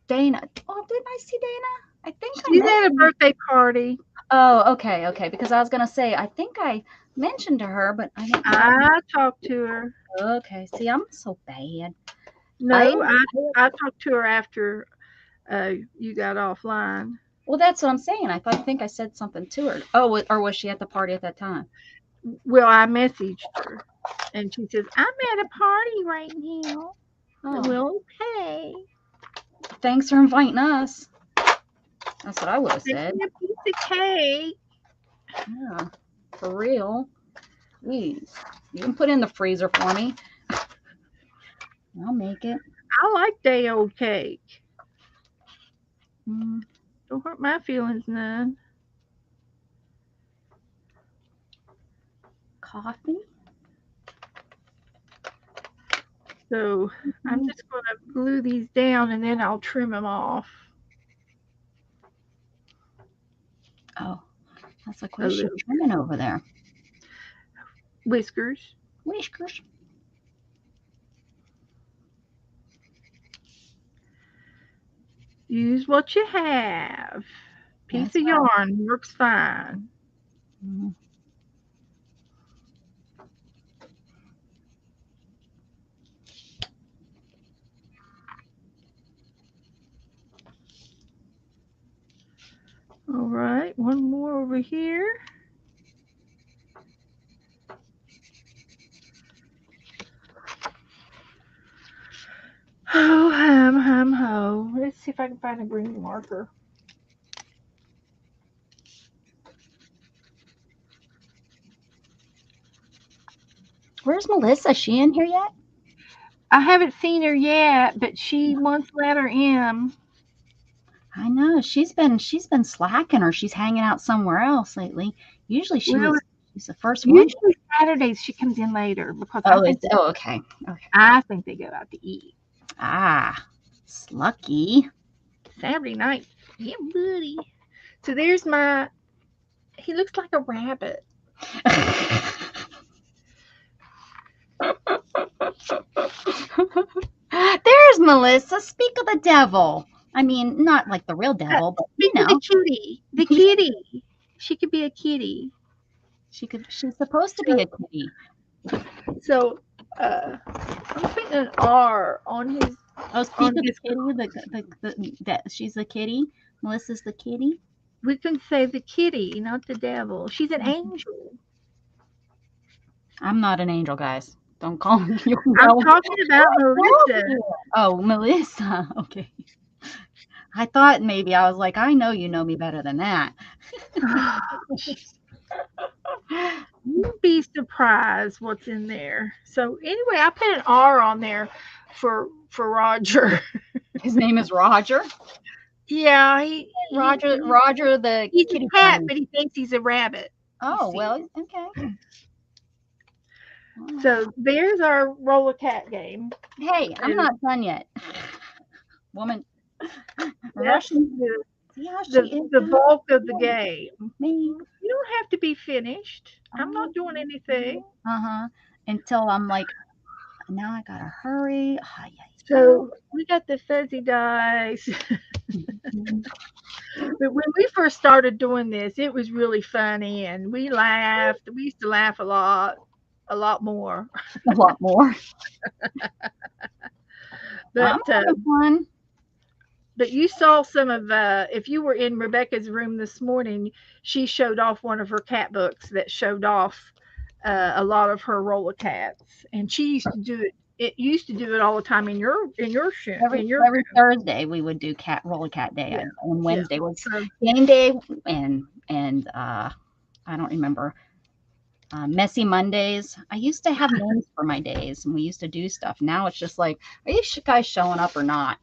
Dana. Oh, didn't I see Dana? I think I She's at a mentioned. birthday party. Oh, okay, okay. Because I was gonna say, I think I mentioned to her, but I didn't know. I talked to her. Okay, see, I'm so bad. I No, I talked to her after you got offline. Well, that's what I'm saying. I think I said something to her. Oh, or was she at the party at that time? Well, I messaged her, and she says, "I'm at a party right now." Oh, Well, okay. thanks for inviting us. That's what I would have Make said. me a piece of cake. Yeah, for real. Please, you can put it in the freezer for me. I'll make it. I like day old cake. Mm, Don't hurt my feelings none. coffee. So I'm Mhm. just going to glue these down and then I'll trim them off Oh, that's like, what a is she little. trimming over there? Whiskers. Whiskers. Use what you have. Piece That's of right. yarn works fine. Mhm. All right, one more over here. Oh, ho. Let's see if I can find a green marker. Where's Melissa? Is she in here yet? I haven't seen her yet, but she wants letter M. I know she's been slacking, or she's hanging out somewhere else lately. Usually Well, she's the first one. usually Saturdays she comes in later because Oh, okay. Okay. I think they go out to eat. Ah, it's lucky. Saturday night. Yeah, buddy. So there's my. He looks like a rabbit. There's Melissa. Speak of the devil. I mean, not like the real devil, but you Speak of the know, kitty. The kitty. She could be a kitty. she's supposed to be a kitty. So, I'm putting an R Oh, speak on of the his. kitty. That she's the kitty. Melissa's the kitty. We can say the kitty, not the devil. She's an angel. I'm not an angel, guys. Don't call me. You I'm know. talking about Melissa. Oh, Melissa. Okay. I thought maybe I was like, I know you know me better than that. You'd be surprised what's in there. So anyway, I put an R on there for Roger. His name is Roger. Yeah, Roger the he's kitty a cat, bunny. but he thinks he's a rabbit. You Oh, see. well, okay. So there's our roller cat game. Hey, I'm And not done yet. Woman, that's Russian. See how she is the now? bulk of the game. Me. You don't have to be finished. I'm not doing anything. Uh-huh. Until I'm like, now I gotta hurry. Ah, yeah. So we got the fuzzy dice. Mhm. But when we first started doing this, it was really funny and we laughed. We used to laugh a lot more. A lot more. I'm But having fun. you saw some of if you were in Rebecca's room this morning, she showed off one of her cat books that showed off a lot of her roller cats, and she used to do it it used to do it all the time in your Every in your every Thursday we would do roller cat day, yeah, and yeah. Wednesday was So game day, and I don't remember. Messy Mondays. I used to have names for my days, and we used to do stuff. Now it's just like, are you guys showing up or not?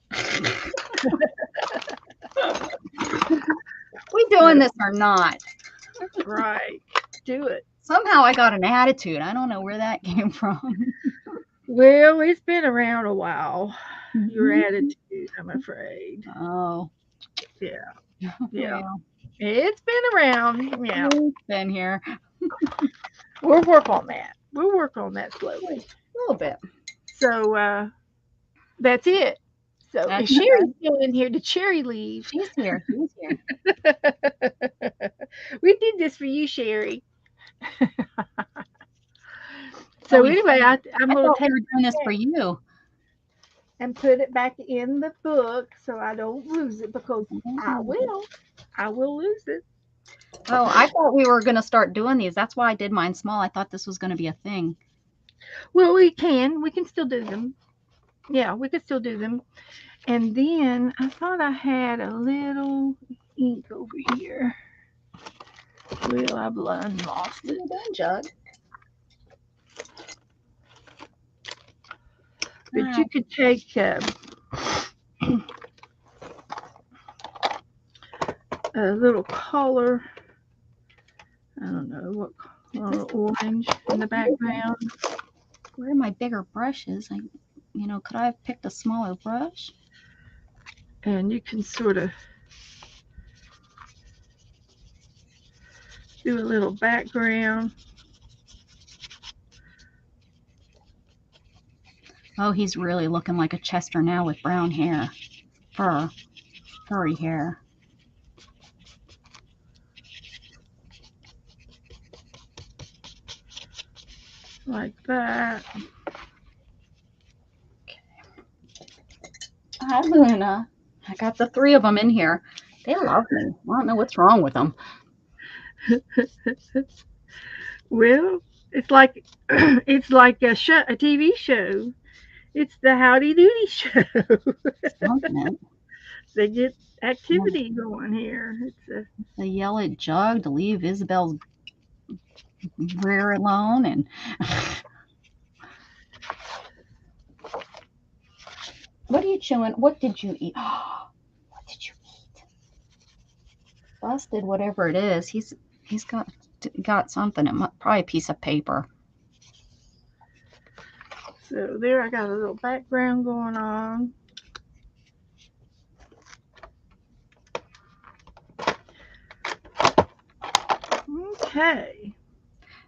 We doing this or not? right, do it. Somehow I got an attitude. I don't know where that came from. Well, it's been around a while. Your Mhm. attitude, I'm afraid. Oh, Yeah, yeah. well, It's been around. Yeah, it's been here we'll work on that. We'll work on that a slowly. little bit. So that's it. So That's is Sherry okay. still in here? Did Sherry leave? She's here. She's here. We did this for you, Sherry. Oh, So anyway, I'm I going to thought we take were doing this it for you. and put it back in the book so I don't lose it because I Oh, will. I will lose it. I thought we were gonna start doing these. That's why I did mine small. I thought this was gonna be a thing. Well, we can. We can still do them. Yeah, we can still do them. And then I thought I had a little ink over here. Well, I've lost What are it. you doing, Jug? But Ah, you could take a little color. I don't know what this, color, orange in the background. where are my bigger brushes? Could I have picked a smaller brush? And you can sort of do a little background. Oh, he's really looking like a Chester now with brown hair, furry hair. Like that. Hi, Luna. I got the three of them in here. They love me. I don't know what's wrong with them. Well, it's like it's like a TV show. It's the Howdy Doody show. Something. They get activity going here. It's a They yell at Jug to leave Isabel's rear alone, and what are you chewing? What did you eat? What did you eat? Busted, whatever it is. He's got something. Probably a piece of paper. so there. I got a little background going on. Okay.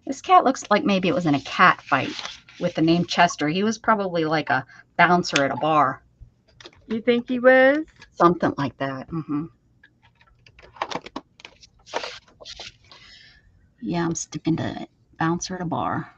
This cat looks like maybe it was in a cat fight with the name Chester. He was probably like a bouncer at a bar, You think he was? something like that. Yeah, I'm sticking to it. Bouncer at a bar.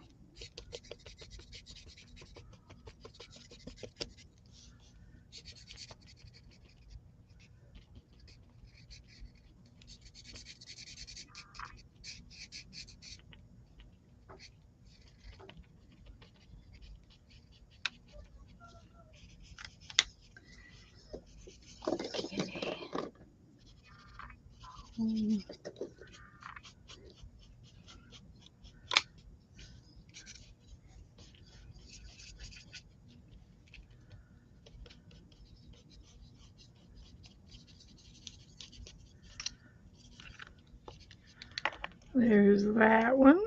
There's that one.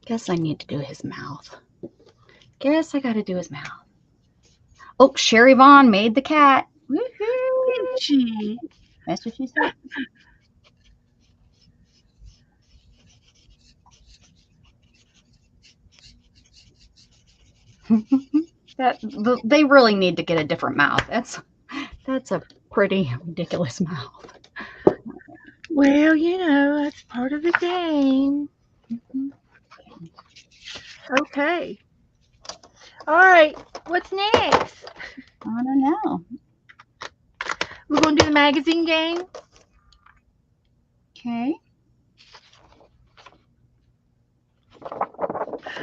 Guess I need to do his mouth. Guess I got to do his mouth. Oh, Sherry Vaughn made the cat. Did Woohoo! she? That's what she said. They really need to get a different mouth. That's a pretty ridiculous mouth. Well, that's part of the game. Okay. All right. What's next? I don't know. We're going to do the magazine game. Okay.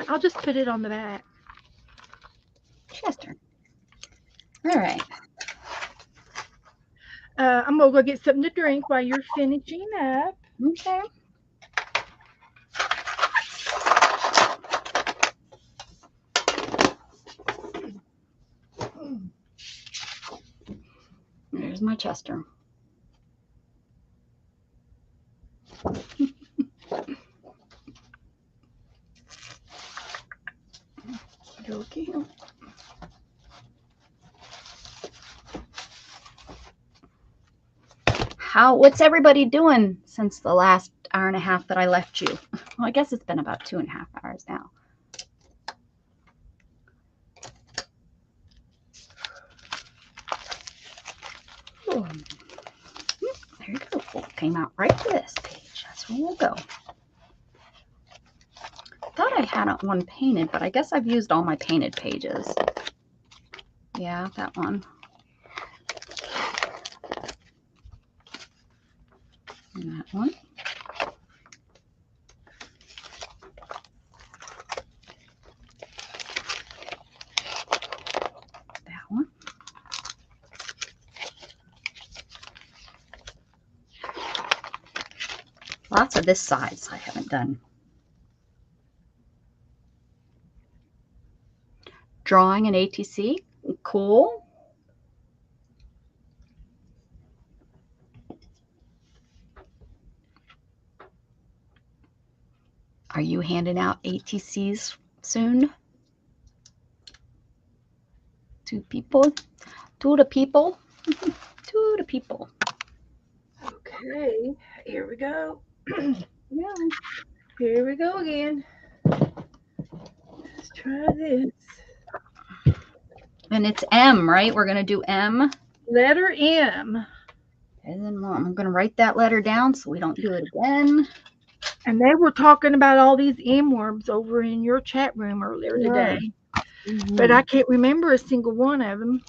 I'll just put it on the back. Chester. All right. I'm gonna go get something to drink while you're finishing up. Okay. There's my Chester. Okay. What's everybody doing since the last hour and a half that I left you? Well, I guess it's been about 2.5 hours now. Oh. There you go. Oh, came out right to this page. That's where we'll go. Thought I had one painted, but I guess I've used all my painted pages. Yeah, that one. And that one. That one. Lots of this size I haven't done. Drawing an ATC. Cool. Are you handing out ATCs soon? To people? To the people? To the people. Okay, here we go. Yeah. Here we go again. Let's try this. And it's M, right? We're going to do M. Letter M. And then I'm going to write that letter down so we don't do it again. And they were talking about all these M worms over in your chat room earlier today. Mm-hmm. But I can't remember a single one of them.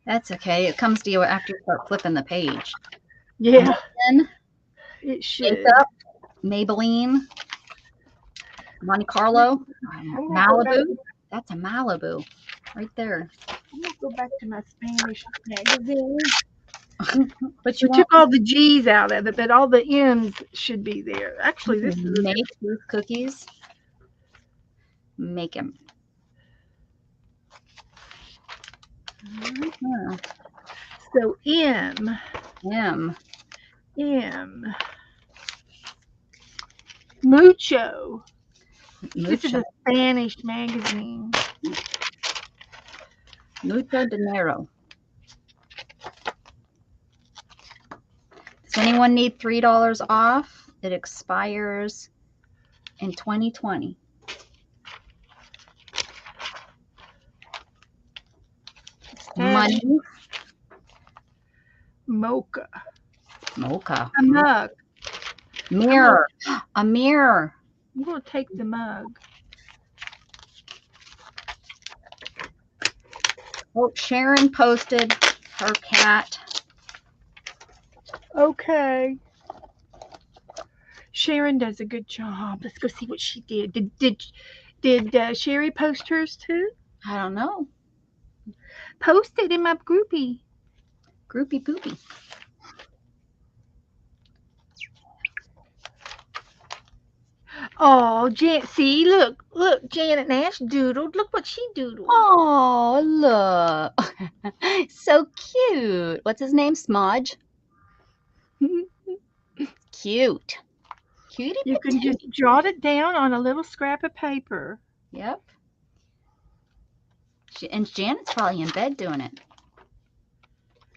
That's okay. It comes to you after you start flipping the page. Yeah, Then it should. Makeup, Maybelline, Monte Carlo, Malibu. That's a Malibu right there. I'm going to go back to my Spanish magazine. But We took all the G's out of it, but all the M's should be there. Actually, this is make these cookies. Make them. So M. M. Mucho. This is a Spanish magazine. Mucho dinero. Does anyone need $3 off? It expires in 2020. Money. Mocha. Mocha. A mug. Mirror. A mirror. I'm going to take the mug. Oh, Sharon posted her cat. Okay. Sharon does a good job. Let's go see what she did. Did Sherry post hers too? I don't know. Post it in my groupie. Groupie poopy. Oh, see, look, Janet Nash doodled. Look what she doodled. Oh, look. So cute. What's his name? Smudge? Cute. Cutie You can just jot it down on a little scrap of paper. Yep. And Janet's probably in bed doing it.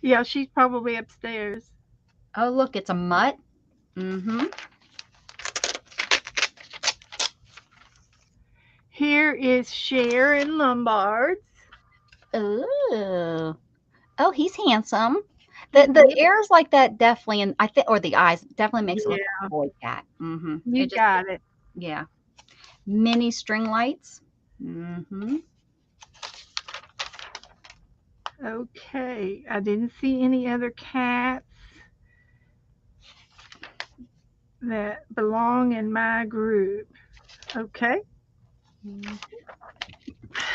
Yeah, she's probably upstairs. Oh, look, it's a mutt. Mm-hmm. Here is Sharon Lombard's. Oh. Oh, he's handsome. The ears like that definitely, and I think, or the eyes definitely makes it look like a boy cat. Mm-hmm. You got it. Yeah. Mini string lights. Mm-hmm. Okay. I didn't see any other cats. that belong in my group. Okay. Mhm.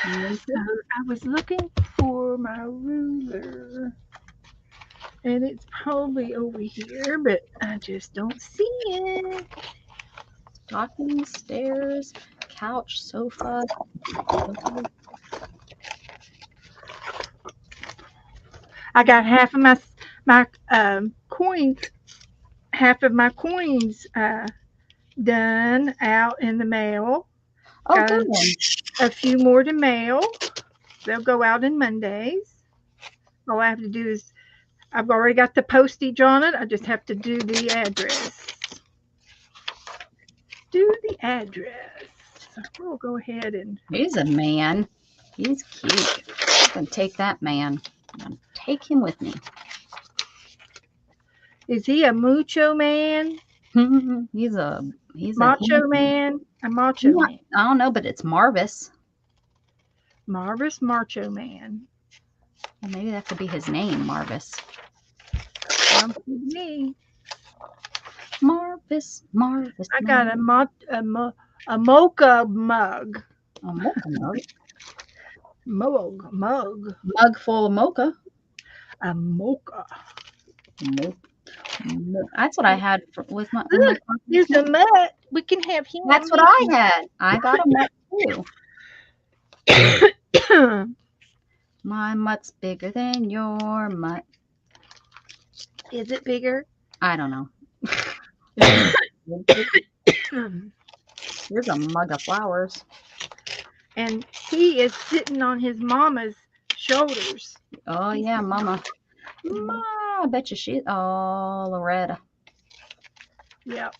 So I was looking for my ruler, and it's probably over here, but I just don't see it. Stocking, stairs, couch, sofa. I got half of my coins, half of my coins done out in the mail. Oh, Got good. a few more to mail. They'll go out on Mondays. All I have to do is I've already got the postage on it. I just have to do the address. Do the address. We'll go ahead and. He's a man. He's cute. I'm gonna take that man. I'm gonna take him with me. Is he a mucho man? he's a he's a Macho he. man? A macho man. I don't know, but it's Marvis. Marvis Macho Man. Well, maybe that could be his name, Marvis. Sounds good to me. Marvis, Marvis, I got Marvis. a mocha mug. A mocha mug. Mug. Mug full of mocha. A mocha. Nope. Nope. That's what I had with my in my Look, coffee this there's a morning. mutt. We can have That's what I had. I got a mutt too. him. My mutt's bigger than your mutt. Is it bigger? I don't know. Here's a mug of flowers. And he is sitting on his mama's shoulders. Oh yeah, Mama. Ma, I bet you she's all Loretta. Yep.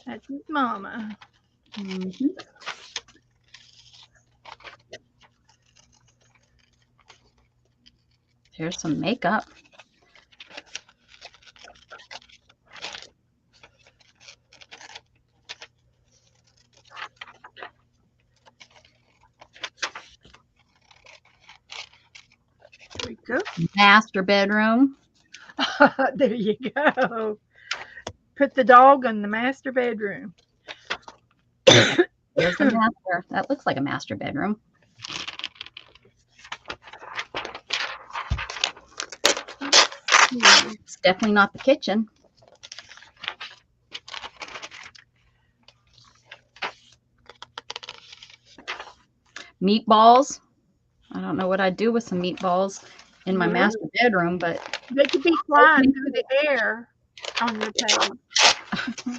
That's his mama. Mm-hmm. Here's some makeup. There we go. Master bedroom. There you go. Put the dog in the master bedroom. There's the master. That looks like a master bedroom. It's definitely not the kitchen. Meatballs. I don't know what I'd do with some meatballs in my Well, master bedroom, but they could be flying through the air on your page.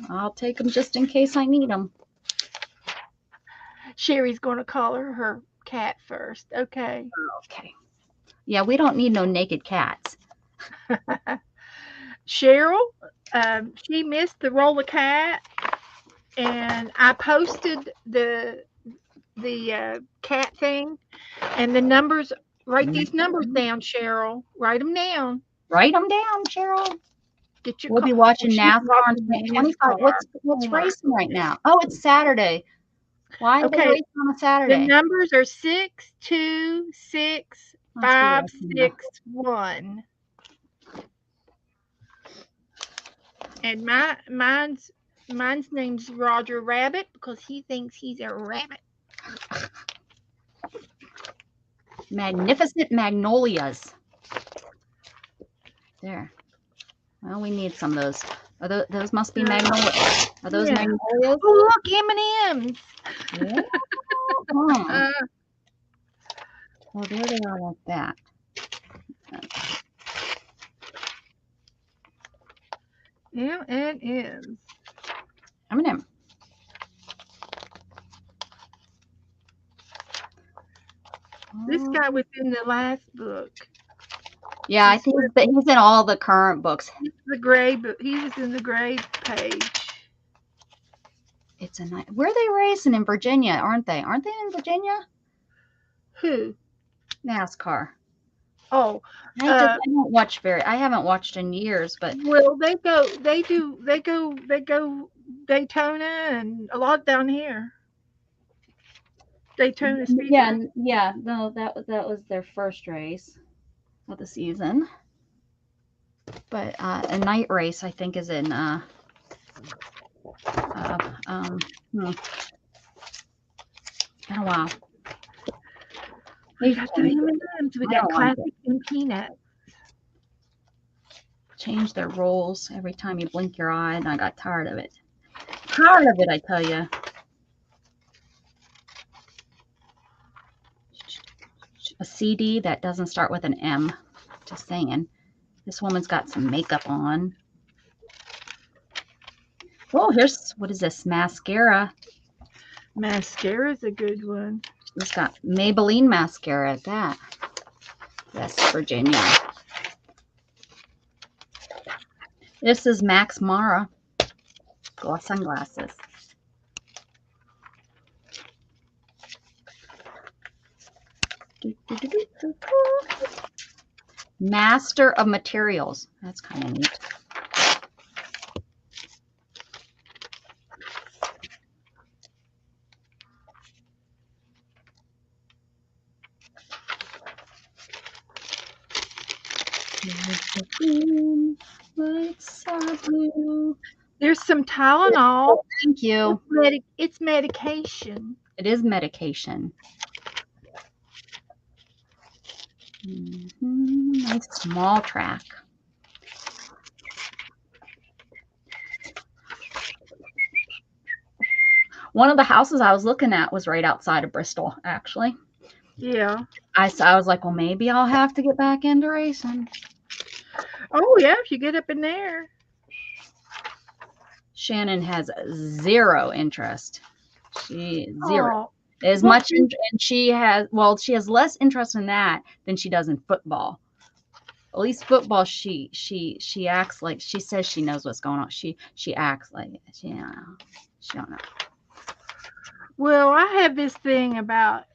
I'll take them just in case I need them. Sherry's going to color her cat first. Okay. Okay. Yeah, we don't need no naked cats. Cheryl, she missed the roll of cat, and I posted the cat thing and the numbers. Write these numbers down, Cheryl. Write them down. Write them down, Cheryl. Get your We'll car. be watching She's NASCAR on watching 2025. NASCAR. What's Oh my. racing right now? Oh, it's Saturday. Why are they Okay. racing on a The Saturday? numbers are 6, 2, 6, Must be 5, racing. 6, 1. And mine's name's Roger Rabbit because he thinks he's a rabbit. Magnificent magnolias. There. Well, we need some of those. Are those must be magnolias. Are those Yeah. magnolias? Oh, look, M&M's. Yeah. Uh, Well, there they are like that. M&M's. M&M. This guy was in the last book. Yeah, I think he's in all the current books. The gray book. He was in the gray page. It's a nice. Where are they racing in Virginia? Aren't they? Aren't they in Virginia? Who? NASCAR. Oh, I don't watch I haven't watched in years, but well, they go Daytona and a lot down here. Daytona Speedway. yeah, no, that was their first race of the season. But a night race, I think, is in in a while. We They got the M&Ms. We I got don't like classic and peanut. change their roles every time you blink your eye, and I got tired of it. Tired of it, I tell you. A CD that doesn't start with an M. Just saying. This woman's got some makeup on. Oh, here's, what is this? Mascara. Mascara's a good one. She's got Maybelline mascara at that. West Virginia. This is Max Mara. Sunglasses. Master of Materials. That's kind of neat. There's some Tylenol. Thank you. It's medication. It is medication. Nice small track. One of the houses I was looking at was right outside of Bristol, actually. Yeah. I was like, well, maybe I'll have to get back into racing. Oh, yeah, if you get up in there. Shannon has zero interest. Zero. Oh, As much, and she has less interest in that than she does in football. At least football, she acts like she says she knows what's going on. She acts like she don't know. well, I have this thing about,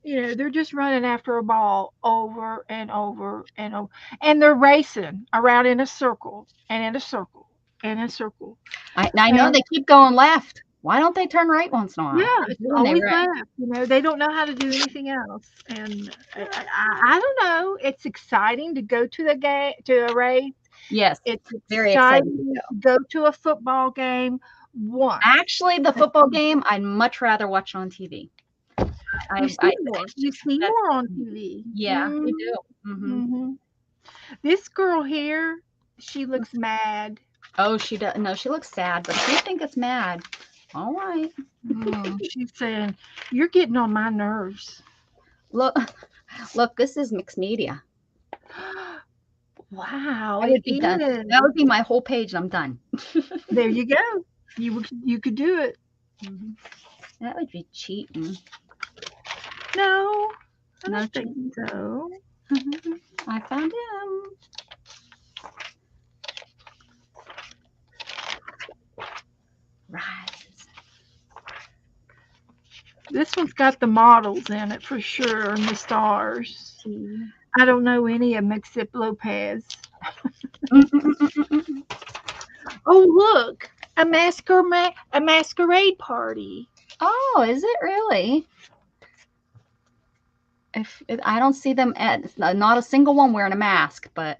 they're just running after a ball over and over and over, and they're racing around in a circle and in a circle and in a circle. I know they keep going left. Why don't they turn right once in a while? Yeah, it's always left. They don't know how to do anything else, and I don't know. It's exciting to go to the game, to a race. Yes, It's very exciting to go to a football game. Once. Actually, the football game I'd much rather watch on TV. You see more on TV. Yeah, you do. Mm-hmm. This girl here, she looks mad. Oh, she does. No, she looks sad, but if you think it's mad, all right. She's saying, "You're getting on my nerves." Look, this is mixed media. Wow, That would be done. That would be my whole page, and I'm done. There you go. You could do it. That would be cheating. No, I don't think so. I found him. Rise. This one's got the models in it for sure, and the stars. I don't know any of them except Lopez. Oh, look, a masquerade party. Oh, is it really? If I don't see them not a single one wearing a mask, but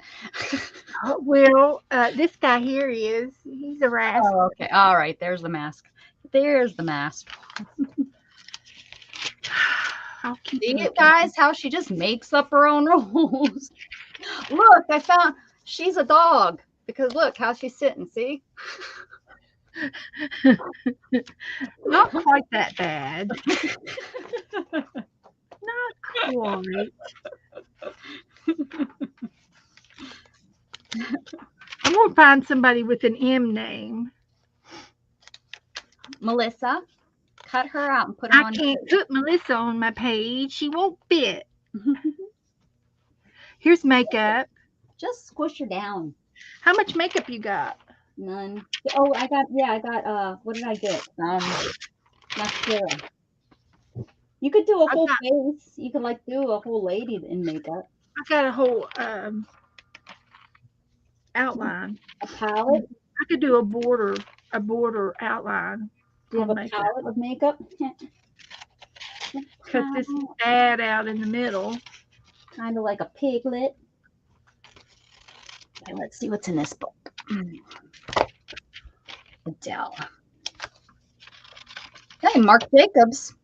well, this guy here is. He's a rascal. Oh, okay. All right. There's the mask. There's the mask. See it, guys? How she just makes up her own rules. Look, I found she's a dog because look how she's sitting. See? Not quite that bad. Not quite. I'm gonna find somebody with an M name. Melissa, cut her out and put her on. I can't put Melissa on my page. She won't fit. Here's makeup. Just squish her down. How much makeup you got? None. Oh, I got what did I get? Mascara. You could do a whole face. You could like do a whole lady in makeup. I got a whole outline. A palette? I could do a border outline. Do you have a palette of makeup? Cut this ad out in the middle. Kind of like a piglet. Okay, let's see what's in this book. Adele. Hey, Mark Jacobs.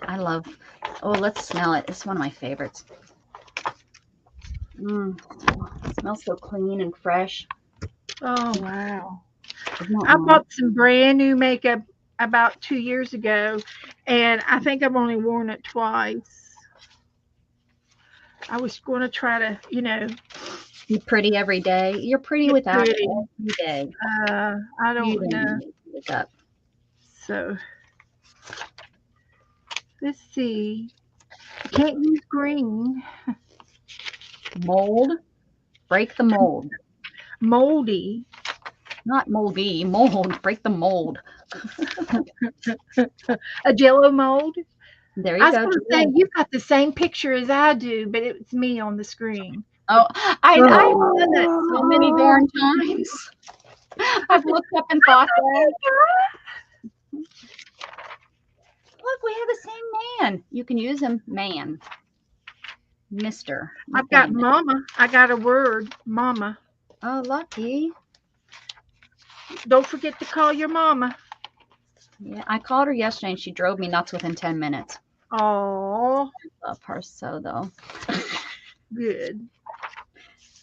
I love. Oh, let's smell it. It's one of my favorites. It smells so clean and fresh. Oh, wow. Isn't that I nice? bought some brand new makeup about 2 years ago, and I think I've only worn it twice. I was going to try to, Be pretty every day. You're pretty get without it pretty. every day. I You don't don't know. need to wake up. So let's see. I can't use green. Mold. Break the mold. Moldy. Not moldy. Mold. Break the mold. A Jello mold. There I you was go. going to say you've got the same picture as I do, but it's me on the screen. Oh, I've done that so many Oh, darn times. I've looked up and thought that. Look, we have the same man. You can use him, man. Mister. I've got Nickname. Mama. I got a word, Mama. Oh, lucky. Don't forget to call your Mama. Yeah, I called her yesterday and she drove me nuts within 10 minutes. Oh, Love her so, though. good.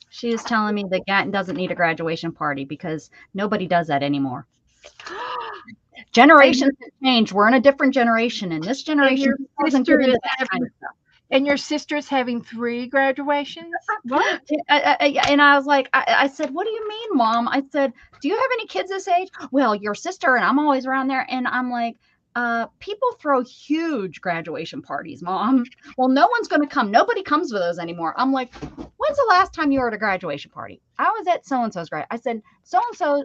She was telling me that Gatton doesn't need a graduation party because nobody does that anymore. And Generations have changed. We're in a different generation, and this and generation your doesn't sister get is into that kind having of stuff. and your sister's having 3 graduations. What? And I was like, I said, what do you mean, Mom? I said, do you have any kids this age? Well, your sister, and I'm always around there. And I'm like, people throw huge graduation parties, Mom. Well, no one's going to come. Nobody comes with those anymore. I'm like, when's the last time you were at a graduation party? I was at so-and-so's grad. I said, so-and-so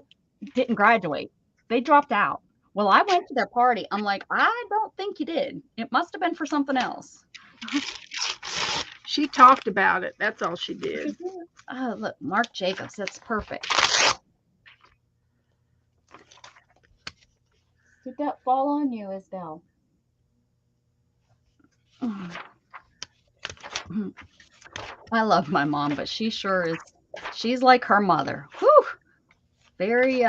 didn't graduate. They dropped out. Well, I went to their party. I'm like, I don't think you did. It must have been for something else. She talked about it. That's all she did. Oh, look, Marc Jacobs. That's perfect. Did that fall on you, Isabel? I love my mom, but she sure is. She's like her mother. Whew. Very,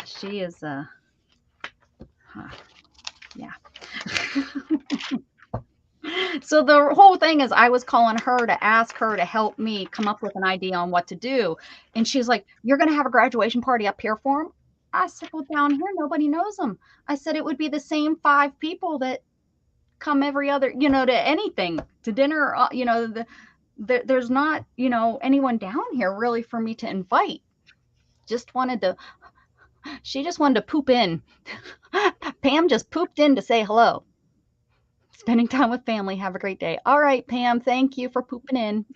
she is, yeah. So the whole thing is I was calling her to ask her to help me come up with an idea on what to do. And she's like, you're going to have a graduation party up here for him? I said, well, down here, nobody knows them. I said, it would be the same 5 people that come every other, to anything, to dinner, there's not, anyone down here really for me to invite. She just wanted to poop in. Pam just pooped in to say hello. Spending time with family. Have a great day. All right, Pam. Thank you for pooping in.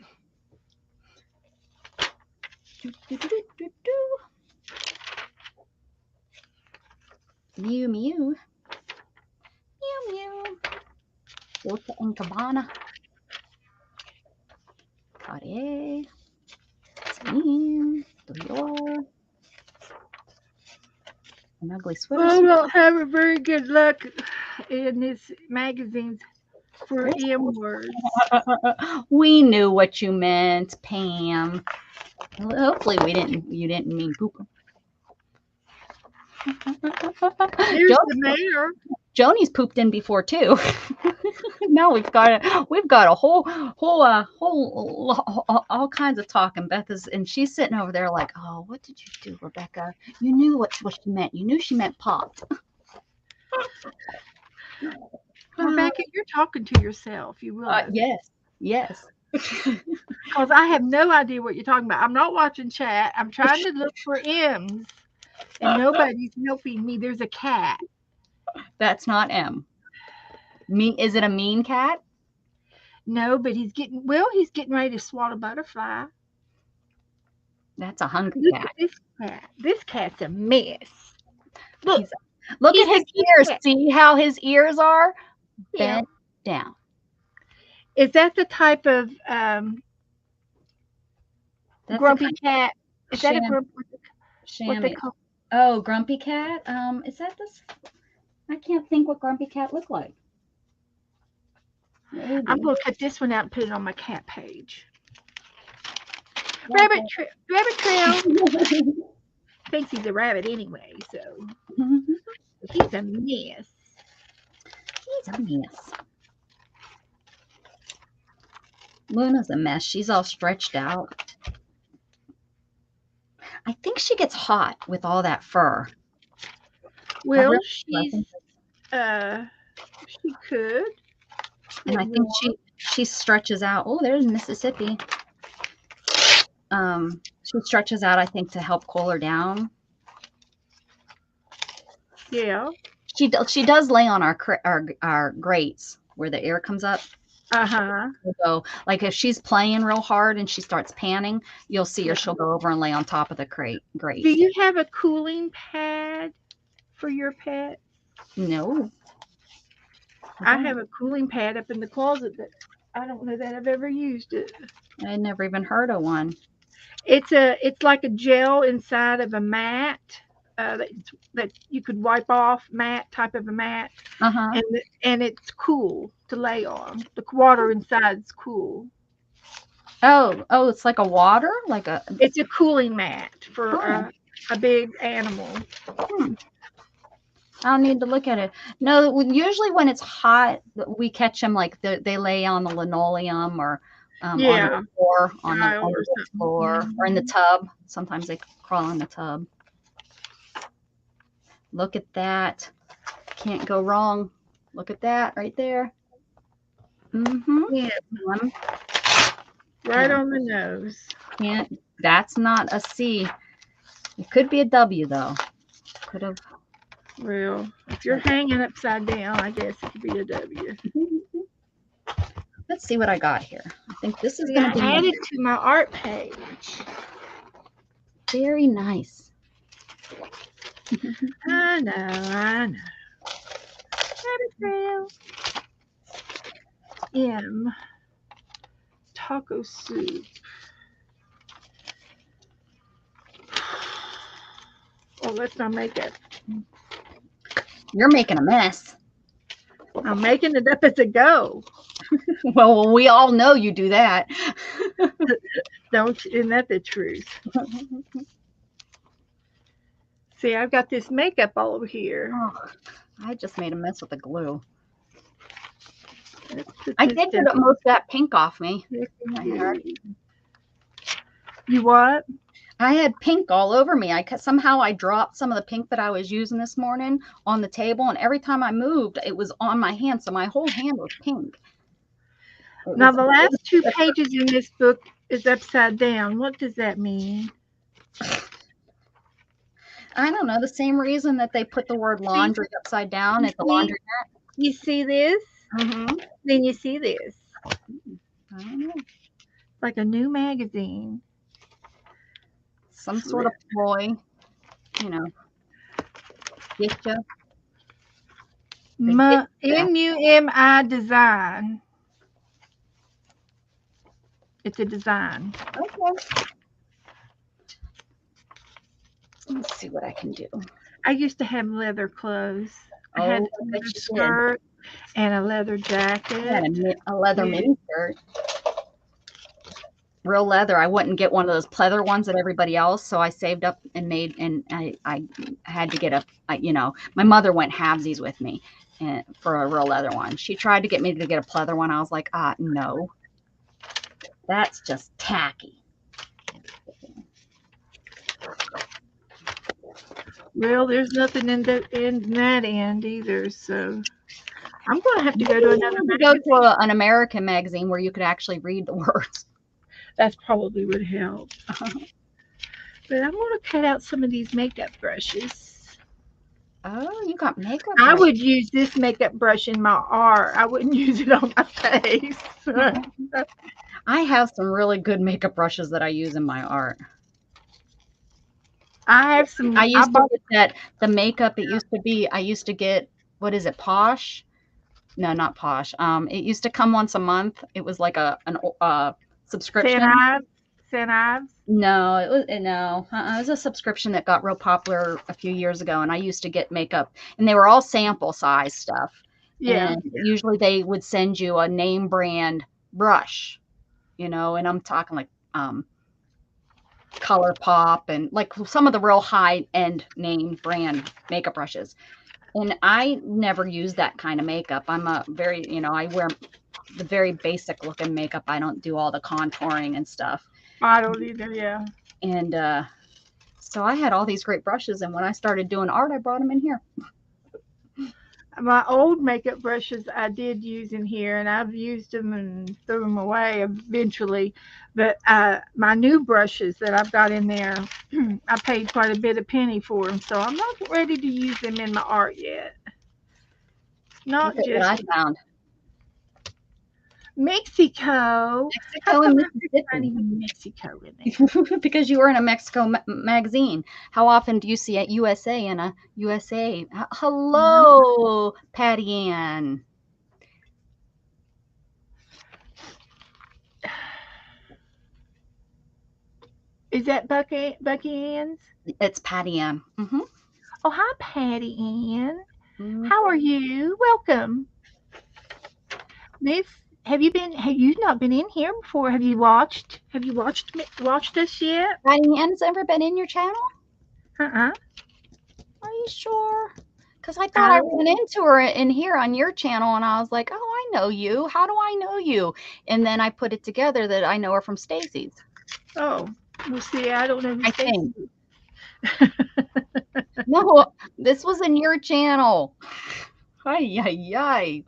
Mew, mew. Mew, mew. Dolce & Gabbana. Cartier. Celine. Dior. An ugly sweater. I don't have a very good luck in these magazines for M words. We knew what you meant, Pam. Hopefully you didn't mean poop. There's the mayor. Joni's pooped in before too. Now we've got a whole all kinds of talking. And she's sitting over there like, oh, what did you do, Rebecca? You knew what she meant. You knew she meant popped. Rebecca, you're talking to yourself. You realize? Yes. Because I have no idea what you're talking about. I'm not watching chat. I'm trying to look for M's, and nobody's helping me. There's a cat. That's not M. Is it a mean cat? No, but he's getting ready to swat a butterfly. That's a hungry Look cat. at this cat. This cat's a mess. Look at his ears. Cat. See how his ears are bent down. Is that the type of grumpy cat? Is that a grumpy? What they call? Oh, grumpy cat. Is that this? I can't think what grumpy cat look like. I'm Maybe. going to cut this one out and put it on my cat page. Like Rabbit Trail thinks he's a rabbit anyway, so that. he's a mess. He's a mess. Luna's a mess. She's all stretched out. I think she gets hot with all that fur. I Well, really do. I think, uh, she could and get I think warm. she stretches out. Oh, there's Mississippi. She stretches out, I think, to help cool her down. Yeah. She does lay on our grates where the air comes up. Uh-huh. So, like if she's playing real hard and she starts panning, you'll see her. Yeah. She'll go over and lay on top of the Do grate. you have a cooling pad for your pet? No, I I don't. have a cooling pad up in the closet, but I don't know that I've ever used it. I never even heard of one. It's like a gel inside of a mat that you could wipe off, mat type of a mat, Uh huh. and it's cool to lay on. The water inside's cool. Oh, it's like a water, like a. It's a cooling mat for Oh, a big animal. hmm. I'll need to look at it. No, usually when it's hot, we catch them like they lay on the linoleum or on the Yeah, floor, tile on or the wood floor, something. or in the tub. Sometimes they crawl in the tub. Look at that. Can't go wrong. Look at that right there. Mm-hmm. Yeah, right Yeah. on the nose. Can't. That's not a C. It could be a W though. Could have. Well, if you're hanging upside down, I guess it could be a W. Let's see what I got here. I think this is See, going I to be added to my art page. very nice. I know, I know. Rabbit trail. M. Taco soup. Oh, let's not make it. You're making a mess. I'm making it up as I go. Well, we all know you do that. Isn't that the truth? See, I've got this makeup all over here. Oh, I just made a mess with the glue. Let's put I this did down. get most of that pink off me. You what? I had pink all over me. Somehow I dropped some of the pink that I was using this morning on the table, and every time I moved, it was on my hand, so my whole hand was pink. Now, the last two pages in this book is upside down. What does that mean? I don't know. The same reason that they put the word laundry upside down at the laundry. You see this? Mm-hmm. Then you see this. I don't know. Like a new magazine. Some sort of ploy, you know, get you. MUMI design. It's a design. Okay. Let's see what I can do. I used to have leather clothes. I Oh, had I a bet leather you did. skirt and a leather I had jacket. a leather mini skirt. Real leather. I wouldn't get one of those pleather ones that everybody else. So I saved up and made, and I had to get my mother went halvesies with me for a real leather one. She tried to get me to get a pleather one. I was like, no, that's just tacky. Well, there's nothing in that end either. So I'm going to have to go to another magazine. Go to an American magazine where you could actually read the words. That probably would help. But I'm going to cut out some of these makeup brushes. Oh, you got makeup. I would use this makeup brush in my art. I wouldn't use it on my face. I have some really good makeup brushes that I use in my art. I have some. I used to get the makeup. It used to be. I used to get, what is it? Posh? No, not Posh. It used to come once a month. It was like a subscription. St. Ives? No, it was no. It was a subscription that got real popular a few years ago, and I used to get makeup, and they were all sample size stuff. Yeah. and usually they would send you a name brand brush, and I'm talking like Color Pop and like some of the real high end name brand makeup brushes. And I never use that kind of makeup. I'm a very, I wear the very basic looking makeup. I don't do all the contouring and stuff. I don't either. Yeah. And so I had all these great brushes. And when I started doing art, I brought them in here. My old makeup brushes I did use in here, and I've used them and threw them away eventually. But my new brushes that I've got in there, I paid quite a bit of penny for them, so I'm not ready to use them in my art yet. Look Not at what just I found. Mexico. How Mexico come and I couldn't find Mississippi. even Mexico in there? Because you were in a Mexico magazine. How often do you see a USA in a USA? Hello, Patty Ann. Is that Bucky Ann's? It's Patty Ann. Oh, hi, Patty Ann. Mm-hmm. How are you? Welcome. Miss, have you not been in here before? Have you watched us yet? Patty Ann's ever been in your channel? Uh-uh. Are you sure? Because I I thought I don't ran into her in here on your channel, and I was like, "Oh, I know you. How do I know you?" And then I put it together that I know her from Stacy's. Oh, well, see, I don't know who I Stacy think. is. No, this was in your channel. Ay, ay, ay.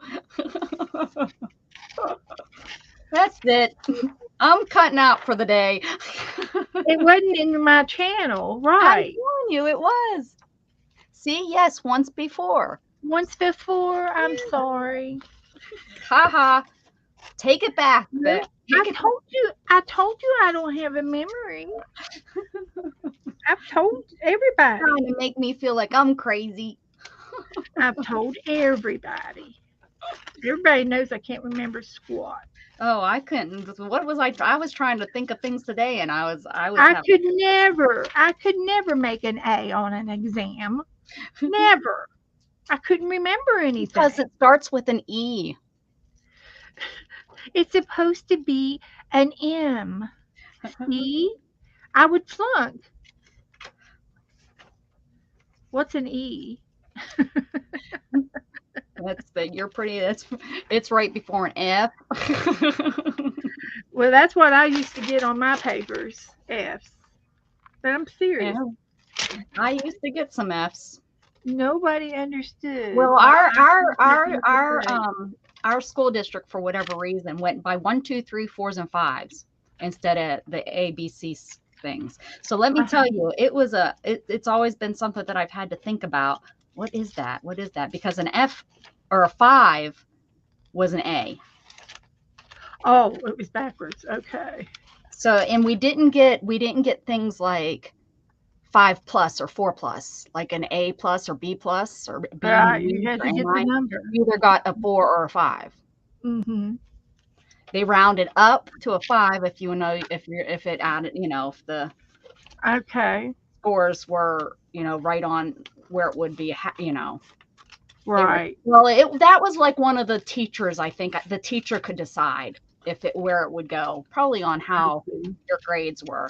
That's it. I'm cutting out for the day. It wasn't in my channel, I'm right? telling you, it was. See, yes, once before. Once before. I'm sorry. Ha ha. Take it back, No, Beck. Take it back. I told you I don't have a memory. I've told everybody. Trying to make me feel like I'm crazy. I've told everybody. Everybody knows I can't remember squat. Oh, I couldn't. What was I? I was trying to think of things today, and I was I having I could never make an A on an exam. Never. I couldn't remember because anything. it starts with an E. It's supposed to be an M. See? I would flunk. What's an E? That's the you're pretty. That's it's right before an F. Well, that's what I used to get on my papers, F's. But I'm serious. Yeah, I used to get some Fs. Nobody understood Well, why our I our couldn't our get a our grade. our school district for whatever reason went by one, two, three, fours, and fives instead of the ABC things. So let me tell you, it's always been something that I've had to think about. What is that? What is that? Because an F or a five was an A. Oh, it was backwards. Okay. So and we didn't get things like 5 plus or 4 plus, like an A plus or B plus or B You minus had or to A get the minus. number. You either got a four or a five. Mm-hmm. They rounded up to a five if you know if it added, if the Okay. scores were, right on where it would be, they were Right. well, that was like one of the teachers, I think the teacher could decide if it where it would go, probably on I how see. your grades were.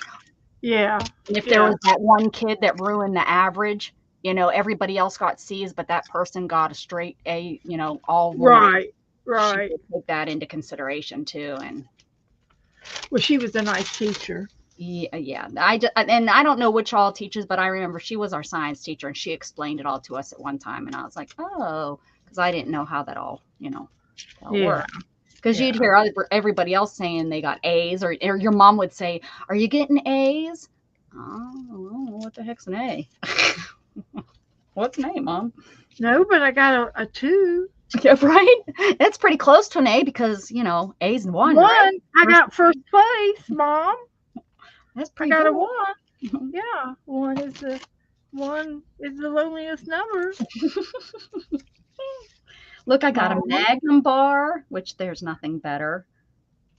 Yeah. And if there Yeah. was that one kid that ruined the average, everybody else got C's, but that person got a straight A, all woman, Right. she Right. would take that into consideration too. And Well, she was a nice teacher. yeah, yeah. And I don't know which all teachers, but I remember she was our science teacher, and she explained it all to us at one time, and I was like, oh, because I didn't know how that all Yeah. worked. Because you'd Yeah. hear everybody else saying they got A's, or your mom would say, "Are you getting A's?" Oh, what the heck's an A? What's an A, mom? No, but I got a two. Yeah, right. That's pretty close to an A because A's and one, right? One. I First, got first place, Mom. that's I pretty got a good. one. Yeah. One is the loneliest number, Look, I got a Mom. Magnum bar, which there's nothing better.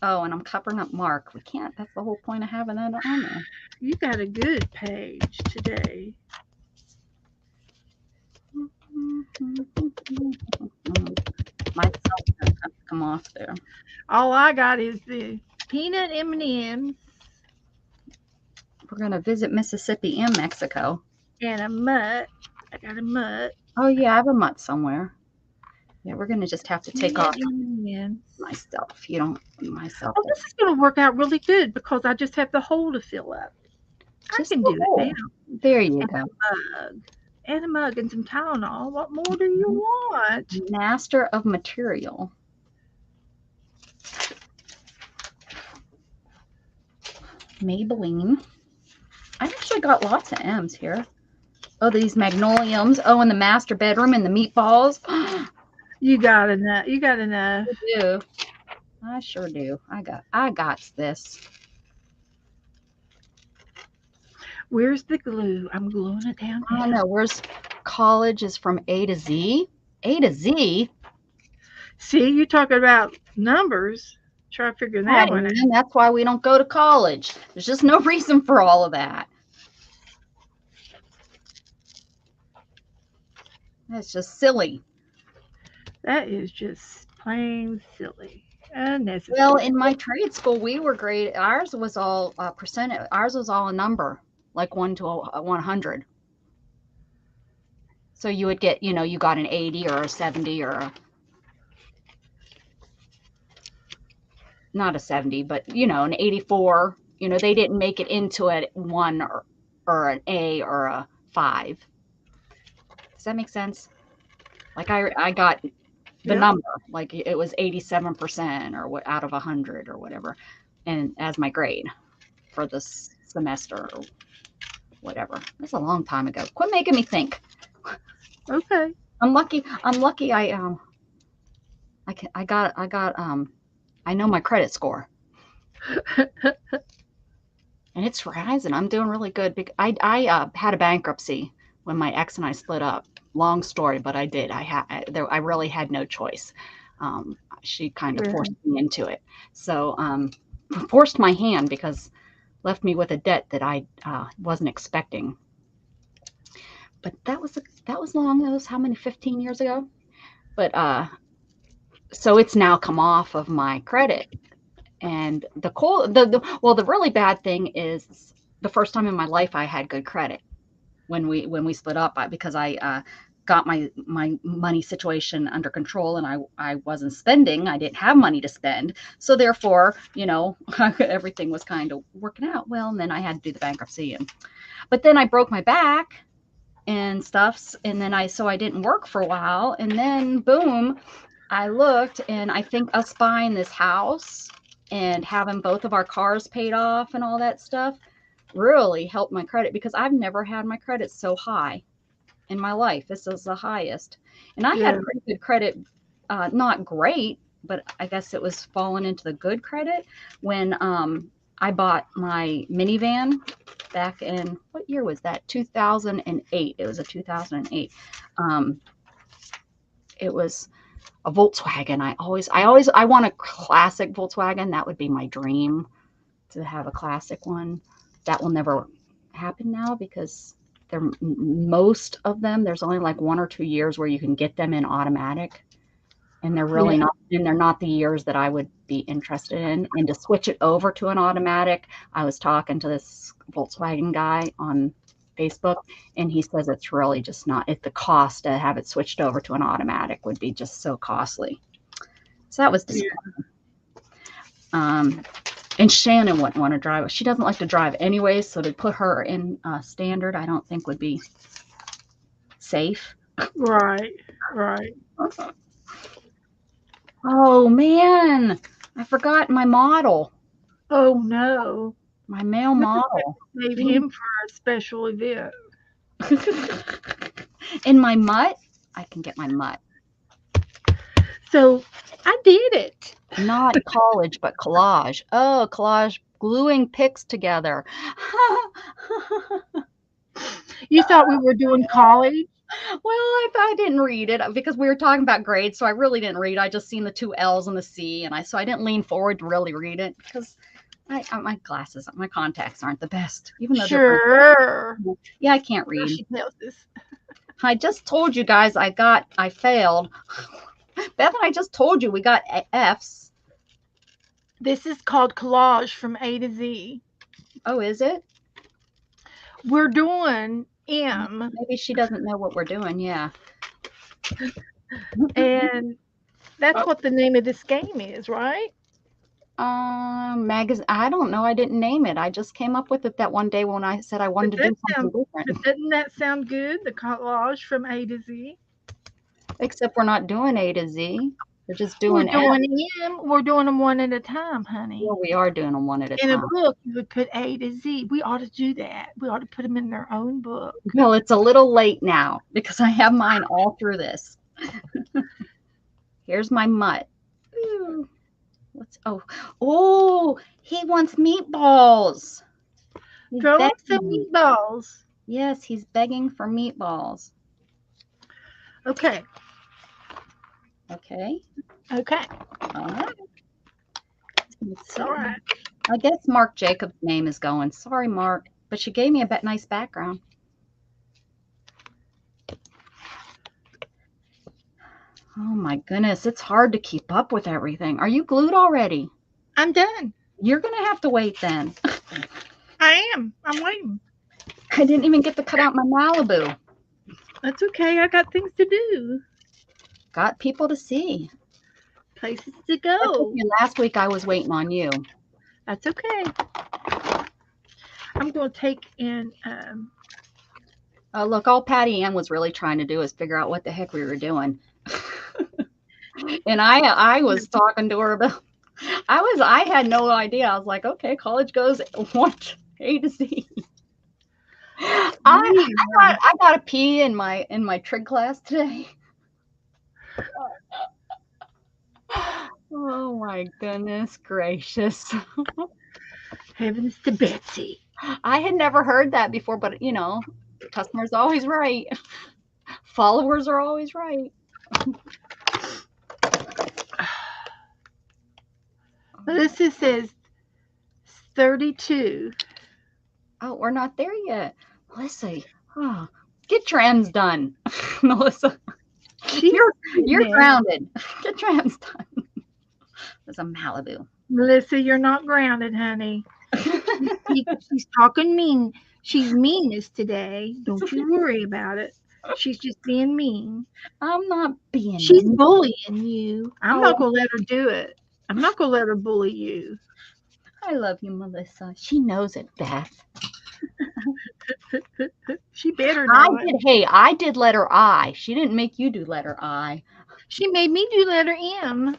Oh, and I'm covering up Mark. We can't. That's the whole point of having that on there. You got a good page today. My cell's gonna have to come off there. All I got is the peanut M&Ms We're gonna visit Mississippi and Mexico. and a mutt. I got a mutt. Oh yeah, I have a mutt somewhere. Yeah, we're gonna just have to take Peanut off M&Ms. my stuff. You don't myself. Oh, this is going to work out really good because I just have the hole to fill up. I Just can the do it hole. now. There you And go. a mug and some Tylenol. What more do you want? Master of material. Maybelline. I actually got lots of M's here. Oh, these magnoliums. Oh, and the master bedroom and the meatballs. You got enough. You got enough. I do. I sure do. I got this. Where's the glue? I'm gluing it down I don't now. know. Where's college is from A to Z? A to Z? See, you're talking about numbers. Try figuring that Right, one out. man. That's why we don't go to college. There's just no reason for all of that. That's just silly. That is just plain silly. Unnecessary. Well, in my trade school, we were great. Ours was all percentage. Ours was all a number, like 1 to 100. So you would get, you got an 80 or a 70 or not a 70, but an 84. They didn't make it into a 1 or an A or a 5. Does that make sense? Like I got the Yep. number, like it was 87% or what out of 100 or whatever, and as my grade for this semester or whatever. That's a long time ago. Quit making me think. Okay. I'm lucky. I know my credit score, and it's rising. I'm doing really good. I had a bankruptcy when my ex and I split up. Long story, but I did. I really had no choice. She kind of Yeah. forced me into it. So forced my hand because left me with a debt that I wasn't expecting. But that was long. That was how many? 15 years ago. But so it's now come off of my credit. And the really bad thing is the first time in my life I had good credit when we split up because I got my money situation under control, and I wasn't spending. I didn't have money to spend, so therefore everything was kind of working out well. And then I had to do the bankruptcy, but then I broke my back and stuff, and then I didn't work for a while, and then boom, I looked, and I think us buying this house and having both of our cars paid off and all that stuff really helped my credit because I've never had my credit so high in my life. This is the highest. And I Yeah. had pretty good credit, not great, but I guess it was falling into the good credit when I bought my minivan back in, what year was that? 2008. It was a 2008. Um, it was a Volkswagen. I want a classic Volkswagen. That would be my dream to have a classic one. That will never happen now because most of them, there's only like 1 or 2 years where you can get them in automatic, and they're Yeah. really not, and they're not the years that I would be interested in. And to switch it over to an automatic, I was talking to this Volkswagen guy on Facebook, and he says it's really just not, if the cost to have it switched over to an automatic would be just so costly. So that was Yeah. disappointing. And Shannon wouldn't want to drive. She doesn't like to drive anyway, so to put her in standard, I don't think would be safe. Right. Right. Oh man, I forgot my model, Oh no. my male We just model. save him for a special event. In my mutt, I can get my mutt. So I did it. Not college, but collage. Oh, collage, gluing pics together. You thought we were doing college? Well, I didn't read it because we were talking about grades, so I really didn't read. I just seen the 2 L's and the C, and I didn't lean forward to really read it because my glasses, my contacts aren't the best, even though Sure. yeah, I can't There read. she tells us. I just told you guys I failed. Beth and I just told you we got F's. This is called collage from A to Z. Oh, is it? We're doing M, Maybe she doesn't know what we're doing. Yeah. and that's what the name of this game is, right? Magazine. I don't know. I didn't name it. I just came up with it that one day when I said I But wanted to that do something sounds, but different. doesn't that sound good? The collage from A to Z. Except we're not doing A to Z. We're just We're doing F. doing M. We're doing them one at a time, honey. Well, we are doing them one at a In a time. book, you would put A to Z. We ought to do that. We ought to put them in their own book. Well, it's a little late now because I have mine all through this. Here's my mutt. Ooh, oh, he wants meatballs. He's Throw them some begging. meatballs. Yes, he's begging for meatballs. Okay. Okay. Okay. All right. Let's see. All right. I guess Mark Jacobs' name is going. Sorry, Mark, but she gave me a nice background. Oh my goodness, it's hard to keep up with everything. Are you glued already? I'm done. You're gonna have to wait then. I am. I'm waiting. I didn't even get to cut out my Malibu. That's okay. I got things to do. Got people to see. Places to I told go. you last week I was waiting on you. That's okay. I'm going to take in. Look, all Patty Ann was really trying to do is figure out what the heck we were doing. And I was talking to her about. I had no idea. I was like, okay, college goes one A to Z. I got a P in my trig class today. Oh my goodness gracious. Heavens to Betsy. I had never heard that before, but customer's always right. Followers are always right. Melissa says 32. Oh, we're not there yet. Melissa, get trams done. Melissa, you're grounded. Get trams done. There's a Malibu. Melissa, you're not grounded, honey. She's talking mean. She's meanness today. Don't you worry about it. She's just being mean. I'm not being She's mean. bullying you. I'm not going to let her do it. I'm not going to let her bully you. I love you, Melissa. She knows it, Beth. She better know it. I did letter I. She didn't make you do letter I. She made me do letter M.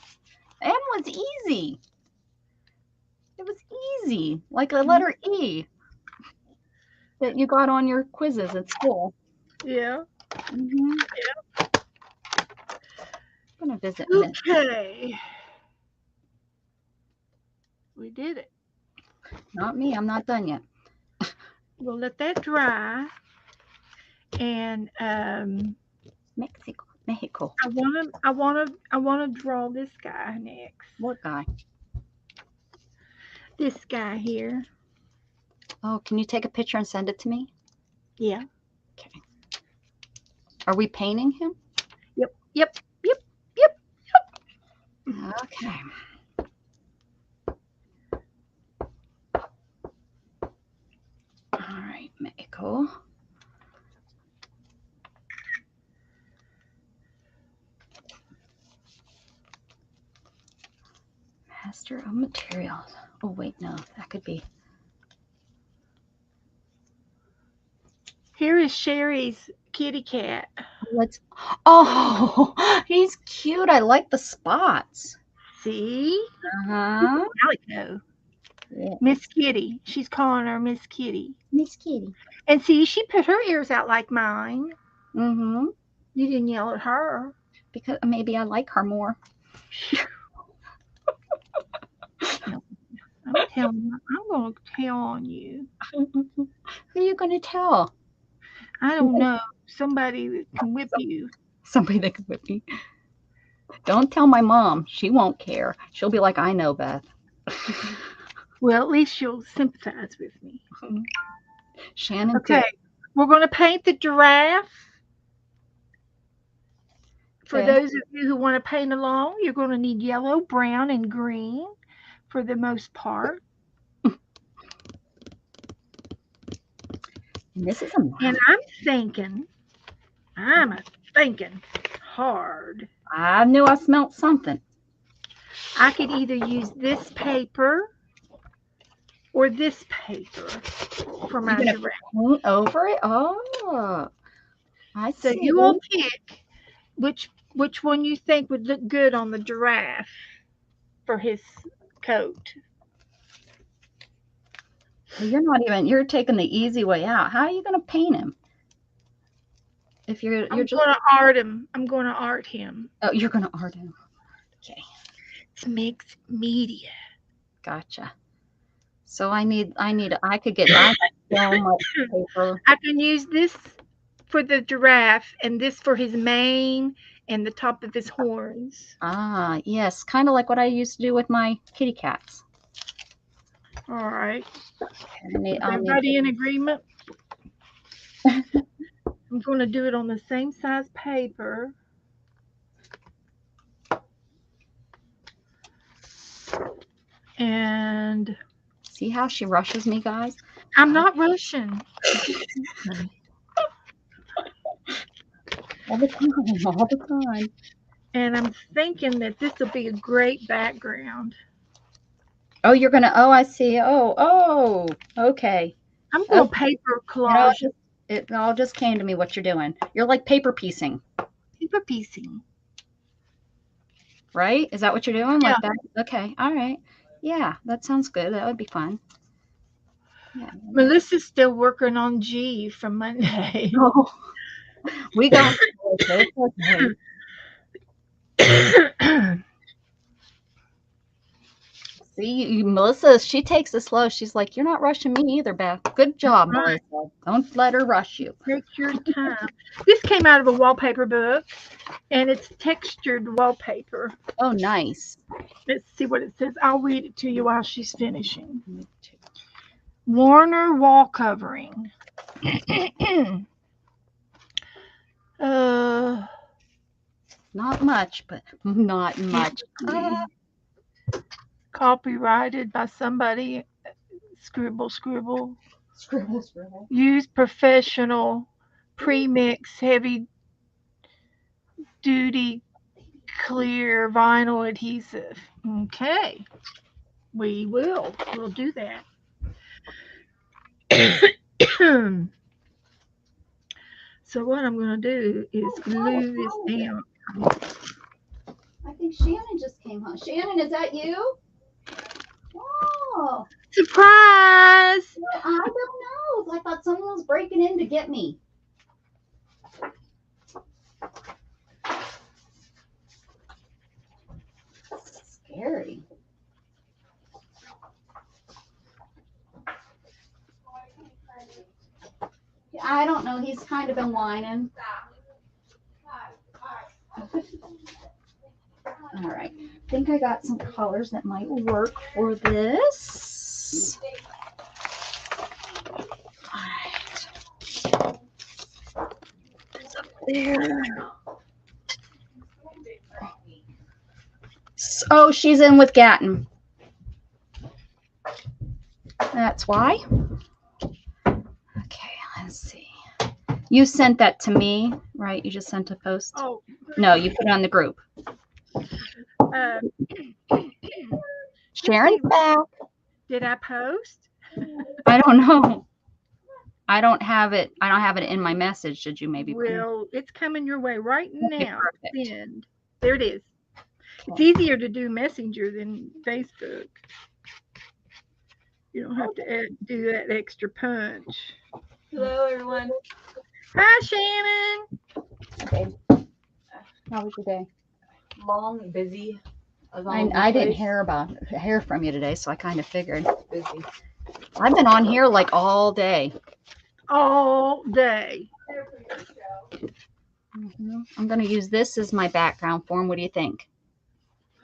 M was easy. It was easy, like a letter E that you got on your quizzes at school. Yeah. Mm-hmm. Yeah. I'm gonna visit. Okay. We did it. Not me. I'm not done yet. We'll let that dry. And Mexico. I wanna draw this guy next. What guy? This guy here. Oh, can you take a picture and send it to me? Yeah. Okay. Are we painting him? Yep. Okay. All right, Mexico. Master of materials. Oh, wait, no, that could be. Here is Sherry's kitty cat. Oh, he's cute. I like the spots. See? Uh-huh. Calico. Yeah. Miss Kitty. She's calling her Miss Kitty. Miss Kitty. And see, she put her ears out like mine. Mm-hmm. You didn't yell at her. Because maybe I like her more. I'm going to tell on you. Who are you going to tell? I don't know. Somebody that can whip you. Somebody that can whip me. Don't tell my mom. She won't care. She'll be like, I know, Beth. Well, at least she'll sympathize with me. Shannon. Okay. We're going to paint the giraffe. For those of you who want to paint along, you're going to need yellow, brown, and green for the most part. And this is a map. And I'm thinking hard. I knew I smelt something. I could either use this paper or this paper for my You're gonna giraffe. paint over it? Oh, I So see. you all pick which one you think would look good on the giraffe for his coat. You're taking the easy way out. How are you going to paint him? If you're I'm just going to art him. I'm going to art him. Oh, you're going to art him. Okay. It's mixed media. Gotcha. So I could get so much paper. I can use this for the giraffe and this for his mane and the top of his horns. Ah, yes, kind of like what I used to do with my kitty cats. All right. Is Everybody in agreement? I'm going to do it on the same size paper. And see how she rushes me, guys? I'm not rushing. All the time. And I'm thinking that this will be a great background. Oh, I see. Oh, okay. I'm going paper collage. It all just came to me what you're doing. You're like paper piecing. Paper piecing. Right? Is that what you're doing? Yeah. Like that? Okay. All right. Yeah, that sounds good. That would be fun. Yeah. Melissa's still working on G from Monday. Oh, we got it. Okay. See, Melissa, she takes it slow. She's like, you're not rushing me either, Beth. Good job, right. Melissa. Don't let her rush you. Take your time. This came out of a wallpaper book, and it's textured wallpaper. Oh, nice. Let's see what it says. I'll read it to you while she's finishing. Warner wall covering. Not much, but not much. Copyrighted by somebody. Scribble. Scribble. Use professional pre-mix heavy duty clear vinyl adhesive. Okay. We'll do that. So what I'm going to do is glue this down. I think Shannon just came home. Shannon, is that you? Oh. Surprise! I don't know. I thought someone was breaking in to get me. Scary. I don't know. He's kind of been whining. All right. I think I got some colors that might work for this. All right. There. Oh, she's in with Gatton. That's why. Okay, let's see. You sent that to me, right? You just sent a post? Oh. No, you put it on the group. Sharon's back. Did I post? I don't know. I don't have it. I don't have it in my message. Did you maybe? Well, it's coming your way right now. Perfect. Send. There it is. It's easier to do Messenger than Facebook. You don't have to do that extra punch. Hello, everyone. Hi, Shannon. Okay. How was your day? Long and busy. I didn't hear from you today, so I kind of figured. Busy. I've been on here like all day. All day. I'm going to use this as my background form. What do you think?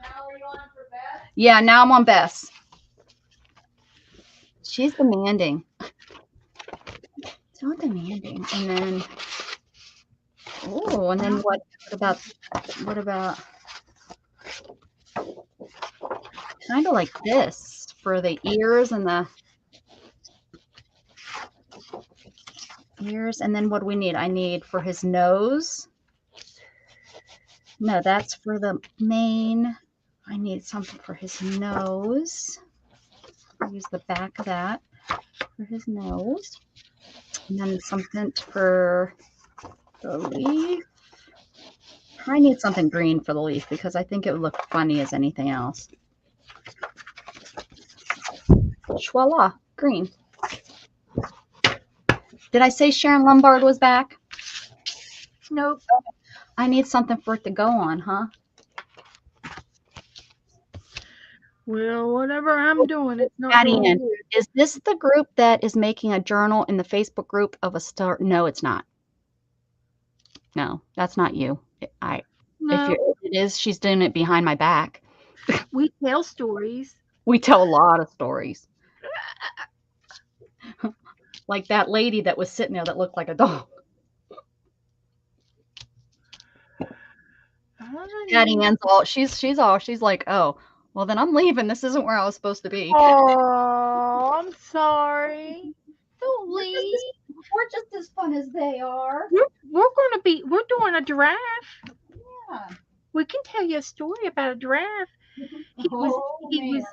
Now are you on for Beth? Yeah, now I'm on Beth's. She's demanding. So demanding. And then Oh, and then what about kind of like this for the ears and the ears, and then what do we need? I need for his nose. No, that's for the mane. I need something for his nose. I'll use the back of that for his nose. And then something for the leaf. I need something green for the leaf because I think it would look funny as anything else. Voila, green. Did I say Sharon Lombard was back? Nope. I need something for it to go on, huh? Well, whatever I'm doing, it's not Patty going Ann, good. is this the group that is making a journal in the Facebook group of a star? No, it's not. No, that's not you. If No, it is, she's doing it behind my back. we tell stories. We tell a lot of stories. Like that lady that was sitting there that looked like a dog. Patty Ann's all she's like, oh, well then I'm leaving. This isn't where I was supposed to be. Oh, I'm sorry. Don't We're just leave. as, we're just as fun as they are. We're doing a giraffe. Yeah. We can tell you a story about a giraffe. He was he was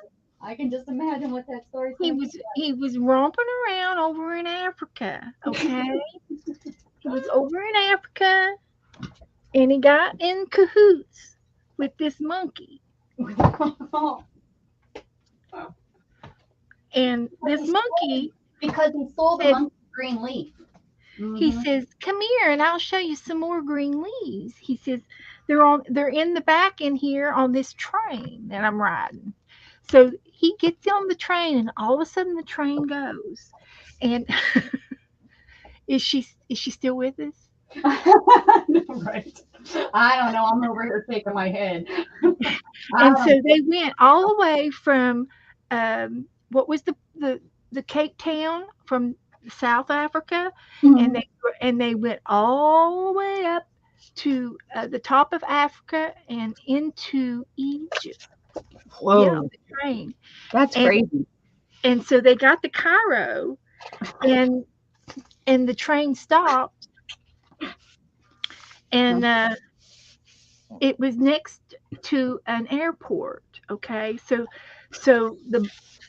I can just imagine what that story's he gonna be. was he was romping around over in Africa. Okay, he was over in Africa, and he got in cahoots with this monkey. And this monkey Because he stole the said, monkey's green leaf. he says, "Come here, and I'll show you some more green leaves." He says, they're in the back in here on this train that I'm riding." So he gets on the train, and all of a sudden the train goes. And is she still with us? Right. I don't know. I'm over here shaking my head. And so they went all the way from what was the Cape Town from South Africa, and they went all the way up to the top of Africa and into Egypt. Whoa. Yeah, the train. That's And crazy. and so they got to Cairo, and the train stopped, and it was next to an airport. Okay, so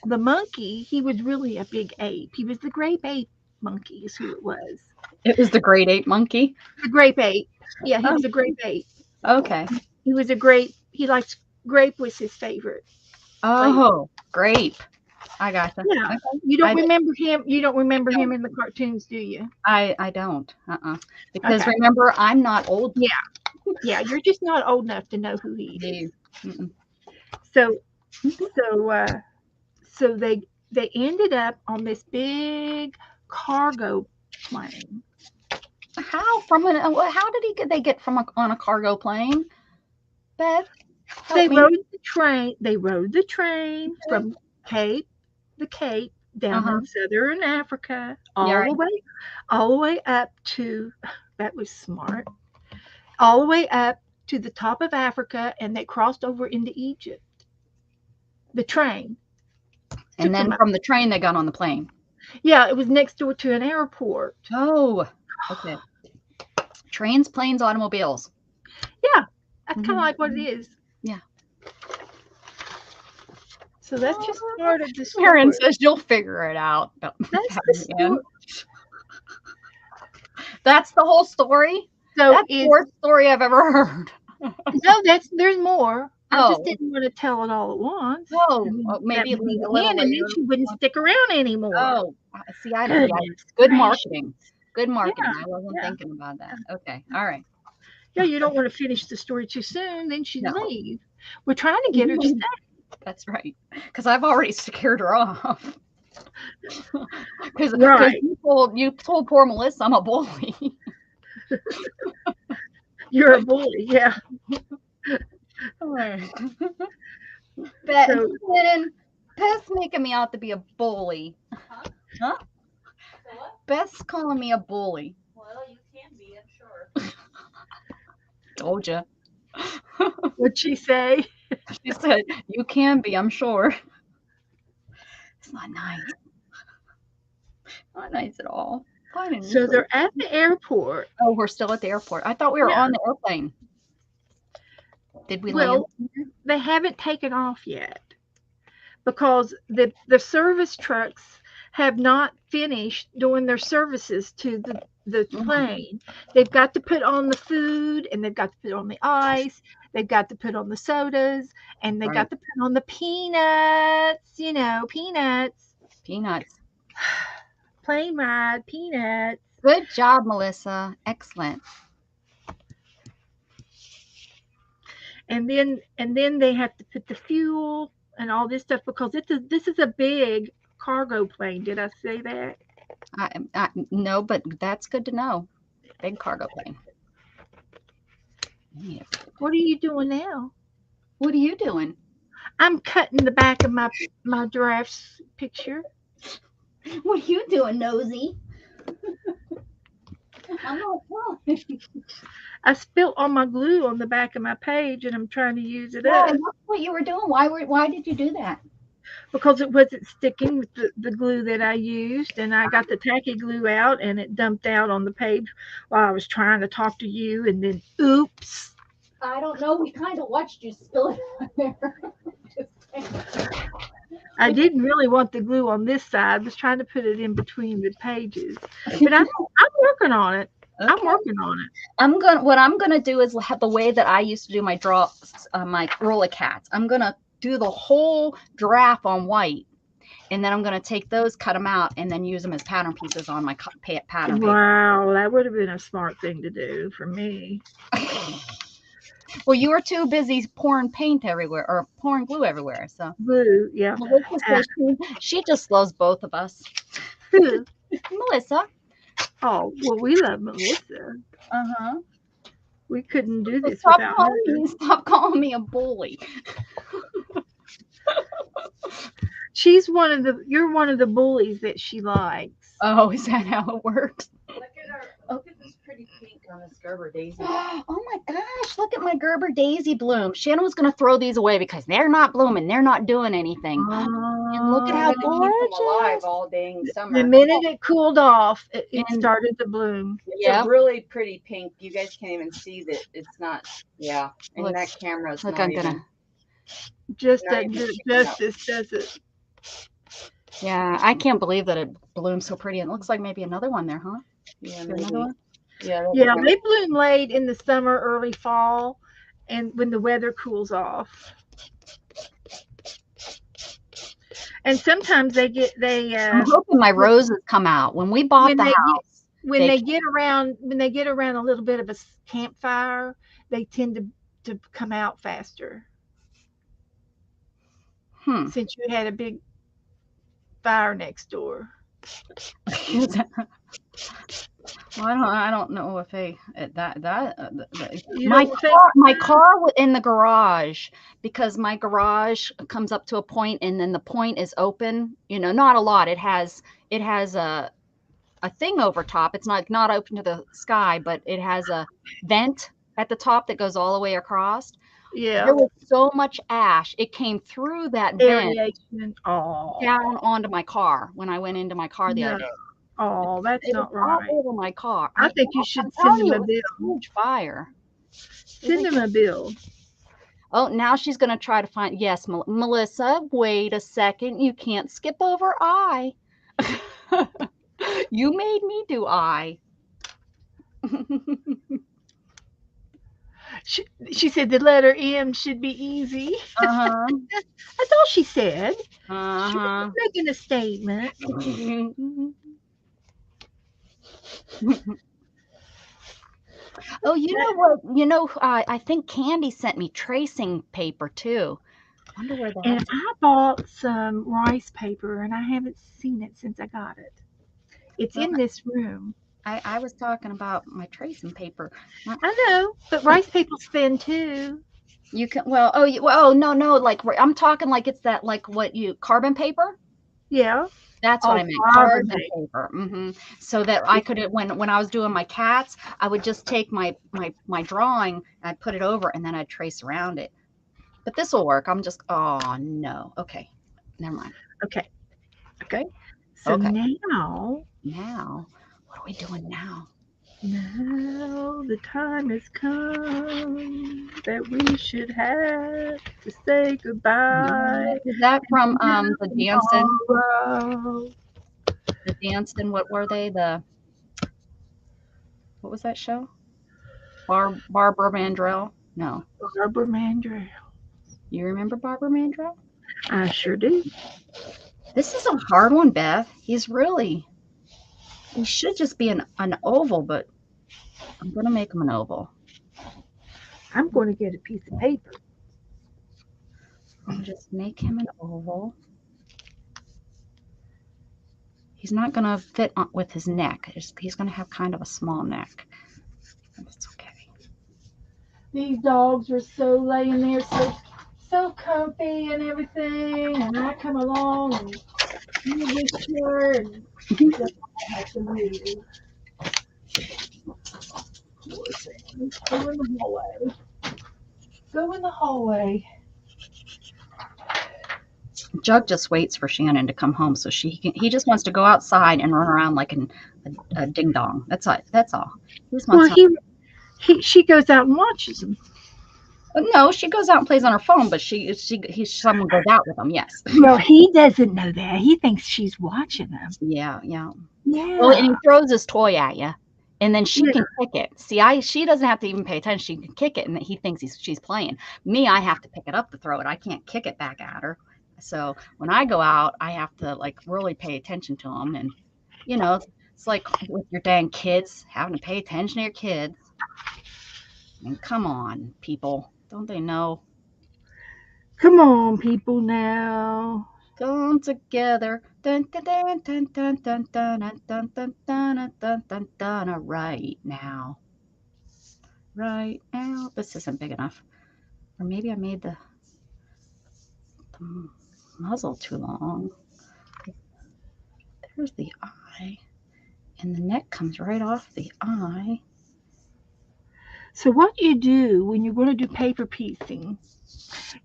the monkey, he was really a big ape. He was the grape ape monkey, is who it was. It was the great ape monkey. The grape ape. Yeah, he Oh, was a grape ape. okay. He was a grape. He likes grape was his favorite flavor. Oh, grape. I gotcha. Yeah, Okay. you don't I, remember him. You don't remember don't. him in the cartoons, do you? I don't. Because Okay. remember, I'm not old. Yeah, yeah. You're just not old enough to know who he Yeah. is. Mm-mm. So so they ended up on this big cargo plane. How did they get from on a cargo plane? Beth, They help me. rode the train. They rode the train from the Cape down Uh-huh. in southern Africa, Yeah, right. all the way up to, that was smart, all the way up to the top of Africa, and they crossed over into Egypt. The train And took then them up. from the train, they got on the plane. Yeah, it was next door to an airport. Oh, okay. Trains, planes, automobiles. Yeah, that's kind Mhm. of like what it is. Yeah. So that's just part of the Sharon story. says you'll figure it out. That's the story. That's the whole story. So That's the worst story I've ever heard. no, there's more. I just Oh, didn't want to tell it all at once. oh, I mean, that maybe would be a the little end, and then later. she wouldn't stick around anymore. Oh, see, yeah, Goodness good gracious. marketing. Good marketing. Yeah, I wasn't yeah, thinking about that. Okay, all right. yeah. You don't want to finish the story too soon, then she'd No, leave. We're trying to get her to stay. that's right. Because I've already scared her off. Because Right. you told poor Melissa I'm a bully. You're a bully. Yeah. So Beth's making me out to be a bully. Huh? So what? Beth's calling me a bully. Well, you can be, I'm sure. Told you. What'd she say? She said, "You can be, I'm sure." It's not nice. Not nice at all. Fine and So neutral. they're at the airport. Oh, we're still at the airport. I thought we were Yeah. on the airplane. Did we land? Well, they haven't taken off yet because the service trucks have not finished doing their services to the Mhm. plane. They've got to put on the food and they've got to put on the ice. They've got to put on the sodas and they Right. got to put on the peanuts, peanuts. Peanuts. Plane ride, peanuts. Good job, Melissa. Excellent. And then they have to put the fuel and all this stuff because this is a big cargo plane. Did I say that? No, but that's good to know. Big cargo plane. Yeah. What are you doing now? What are you doing? I'm cutting the back of my giraffe's picture. What are you doing, nosy? I'm not fine. I spilt all my glue on the back of my page and I'm trying to use it Yeah, up and that's what you were doing. Why did you do that? because it wasn't sticking with the glue that I used and I got the tacky glue out and it dumped out on the page while I was trying to talk to you and then oops. I don't know. We kind of watched you spill it on there. I didn't really want the glue on this side. I was trying to put it in between the pages. But I'm working on it. I'm Okay. working on it. What I'm gonna do is have the way that I used to do my my roller cats. I'm gonna do the whole giraffe on white, and then I'm gonna take those, cut them out, and then use them as pattern pieces on my pattern paper. Wow, that would have been a smart thing to do for me. Well, you were too busy pouring paint everywhere or pouring glue everywhere. So Glue, yeah. Melissa says she just loves both of us. Who? Melissa. Oh, well, we love Melissa. Uh-huh. We couldn't do So this without her. stop calling me a bully. You're one of the bullies that she likes. Oh, is that how it works? Look at this pretty pink on this Gerber daisy. Oh my gosh, look at my Gerber daisy bloom. Shannon was going to throw these away because they're not blooming. They're not doing anything. And look at how I'm gonna keep them alive gorgeous. all dang The summer. minute it cooled off, it And- started to bloom. It's Yeah. a really pretty pink. You guys can't even see that it's not. Yeah, and Look- that camera's Look, not I'm even. going to. Just Not that even picking justice does it. Yeah, I can't believe that it blooms so pretty. It looks like maybe another one there, huh? Yeah, Is there maybe. another one? Yeah. Yeah, they bloom late in the summer, early fall, and when the weather cools off. And sometimes they I'm hoping my roses come out. When we bought when the they house, when they get around a little bit of a campfire, they tend to come out faster. Since you had a big fire next door. Well, I don't know if You my don't think my car in the garage, because my garage comes up to a point and then the point is open. Not a lot. It has a thing over top. It's not open to the sky, but it has a vent at the top that goes all the way across. Yeah. There was so much ash. It came through that vent Aeration. Oh. down onto my car when I went into my car the other day. Oh, that's It not was all right. over my car. I think you should I'm send telling them you, a it was a bill. huge fire. Send them a bill. Oh, now she's going to try to find. Yes, Melissa, wait a second. You can't skip over I. You made me do I. She said the letter M should be easy. Uh-huh. That's all she said. She Uh-huh. was making a statement. Oh, you know what? I think Candy sent me tracing paper too. Wonder where that And is. I bought some rice paper and I haven't seen it since I got it. It's in this room. I was talking about my tracing paper. I know, but rice paper's thin too. You can no, like I'm talking like it's that like what you carbon paper? Yeah. That's what Oh, I meant, Barbara carbon Day. paper. So that I could, when I was doing my cats, I would just take my drawing and I'd put it over and then I'd trace around it. But this will work. I'm just, oh no. Okay. Never mind. Okay. Okay. So Okay. now, Now, what are we doing now? now the time has come that we should have to say goodbye. Is that from the dancing? Tomorrow. The dancing, what were they? What was that show? Barbara Mandrell? No. Barbara Mandrell. You remember Barbara Mandrell? I sure do. This is a hard one, Beth. He should just be an oval, but I'm going to make him an oval. I'm going to get a piece of paper. I'll just make him an oval. He's not going to fit with his neck. He's going to have kind of a small neck. That's okay. These dogs are so laying there, so comfy and everything, and I come along and you whisper and just have to leave. Poor thing. Go in the hallway. Go in the hallway. Jug just waits for Shannon to come home, so he just wants to go outside and run around like a ding dong. That's all. That's all. He just Well, wants. she goes out and watches them. No, she goes out and plays on her phone, but someone goes out with him. Yes. Well, he doesn't know that. He thinks she's watching them. Yeah, yeah. Well, and Yeah. he throws his toy at you, and then she Yeah. can kick it. See, she doesn't have to even pay attention. She can kick it, and he thinks she's playing. Me, I have to pick it up to throw it. I can't kick it back at her. So when I go out, I have to like really pay attention to them, and it's like with your dang kids having to pay attention to your kids. And come on, people, don't they know? Come on, people now. Come together. Dun, dun, dun, dun, dun, dun, dun, dun, dun, dun, dun, dun, dun, dun, right now. Right now. This isn't big enough. Or maybe I made the muzzle too long. There's the eye. And the neck comes right off the eye. So what you do when you're going to do paper piecing,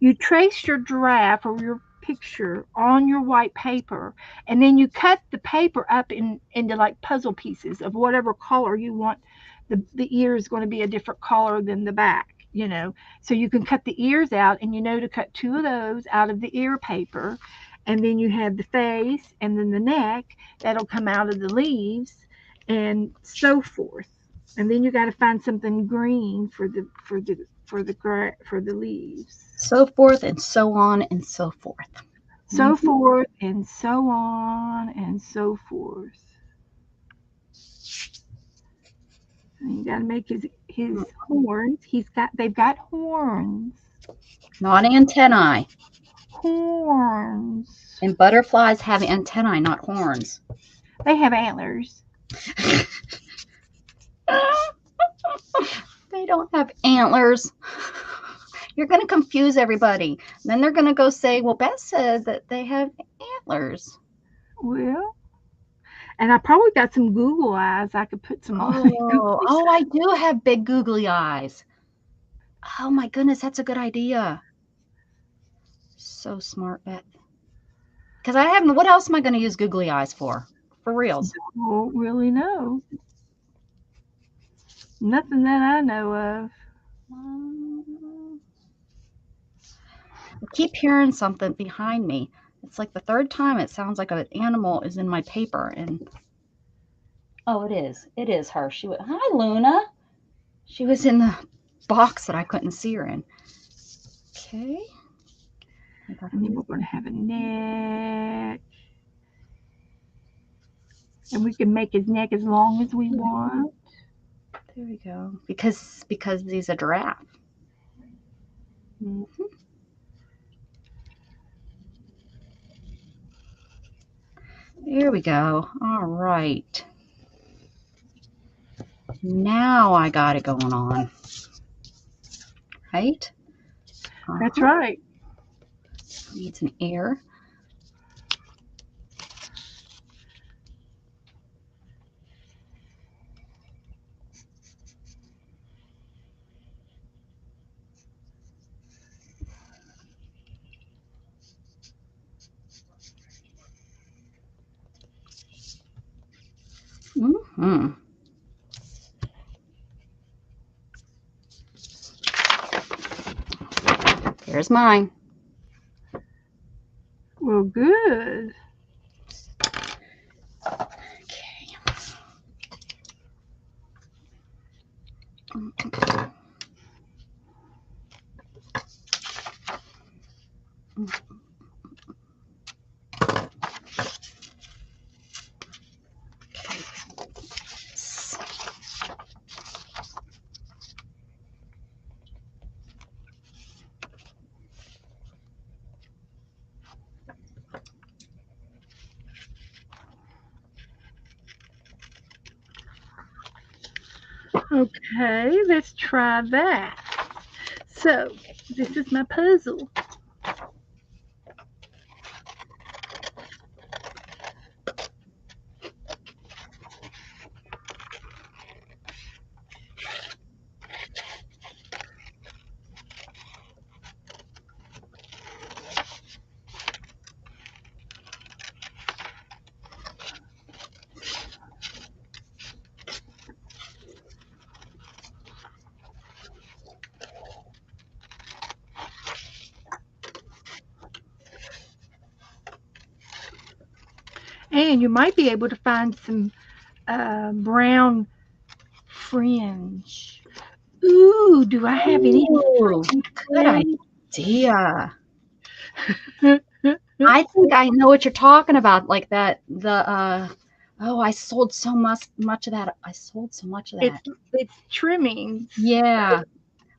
you trace your giraffe or your picture on your white paper, and then you cut the paper up into like puzzle pieces of whatever color you want. The ear is going to be a different color than the back. So you can cut the ears out, and you know to cut two of those out of the ear paper, and then you have the face and then the neck that'll come out of the leaves, and so forth. And then you got to find something green for the leaves. So forth and so on and so forth. So forth and so on and so forth. And you got to make his horns. They've got horns. Not antennae. Horns. And butterflies have antennae, not horns. They have antlers. They don't have antlers. You're going to confuse everybody. Then they're going to go say, well, Beth said that they have antlers. Well, and I probably got some Google eyes. I could put some on. Oh, I do have big googly eyes. Oh my goodness, that's a good idea. So smart, Beth. Because I haven't, what else am I going to use googly eyes for? For reals. I don't really know. Nothing that I know of. I keep hearing something behind me. It's like the third time it sounds like an animal is in my paper. And oh, it is. It is her. She went, hi, Luna. She was in the box that I couldn't see her in. Okay. And then we're going to have a neck. And we can make his neck as long as we want. There we go. Because he's a giraffe. Mm-hmm. There we go. All right. Now I got it going on. Right? That's right. Needs an ear. Mm-hmm. Here's mine. Well, good. Okay. Okay, let's try that. So, this is my puzzle. And you might be able to find some brown fringe. Ooh, do I have any Ooh, good fringe? idea. I think I know what you're talking about. Like that, oh, I sold so much of that. I sold so much of that. It's trimmings. Yeah,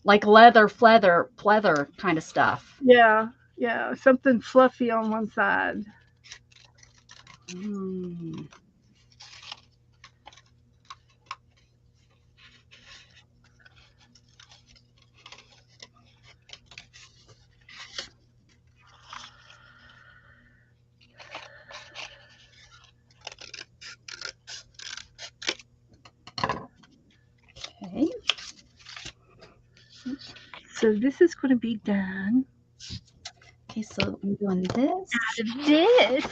like leather, pleather kind of stuff. Yeah, yeah, something fluffy on one side. Mm. Okay. So this is going to be done Okay, so I'm doing this. out of this,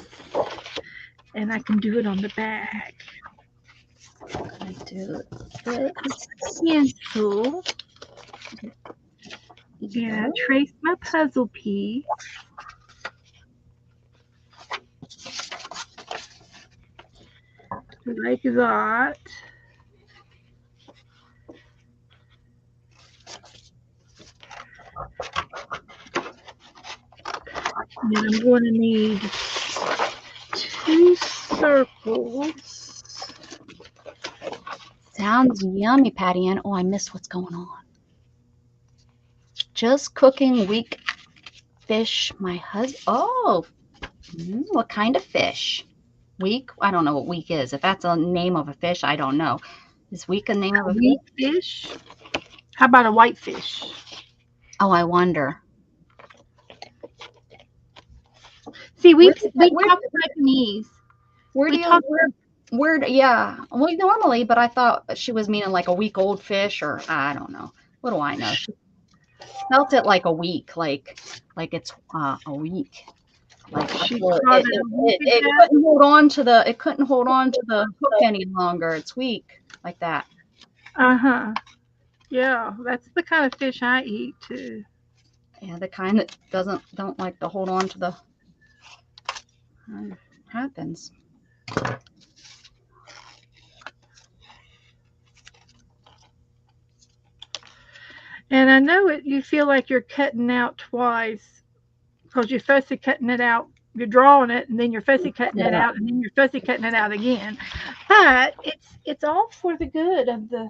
and I can do it on the back. I'm gonna do this. Pencil, and I Here. trace my puzzle piece like that. And then I'm going to need 2 circles. Sounds yummy, Patty Ann. Oh, I missed what's going on. Just cooking weak fish. My husband. Oh, what kind of fish? Weak? I don't know what weak is. If that's a name of a fish, I don't know. Is weak a name of A a weak fish? fish. How about a white fish? Oh, I wonder. See, we Where, we where, talk Japanese. where do We you, talk. yeah. Well, normally, but I thought she was meaning like a week old fish or I don't know. What do I know? She felt it like a week, like it's a week. Like She well, caught it a week it ago. couldn't hold on to the hook any longer. It's weak like that. Uh-huh. Yeah, that's the kind of fish I eat too. Yeah, the kind that don't like to hold on to the happens. And I know it. You feel like you're cutting out twice because you're fussy cutting it out. You're drawing it, and then you're fussy cutting it Yeah. out, and then you're fussy cutting it out again. But it's all for the good of the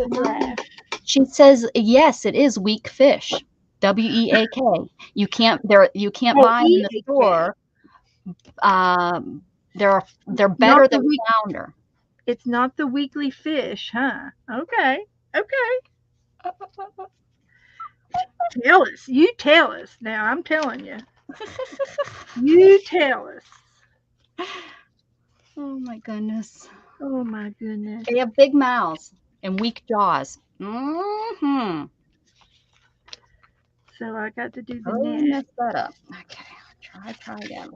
draft. She says yes, it is weak fish. WEAK. You can't Oh, buy them in the EAK. store. Um, they're Not better the than week. flounder. It's not the weekly fish, huh? Okay. Okay. Tell us. You tell us. Now I'm telling you. You tell us. Oh my goodness. Oh my goodness. They have big mouths and weak jaws. Mm-hmm. So I got to do the Oh, neck. mess that up. Okay, try again.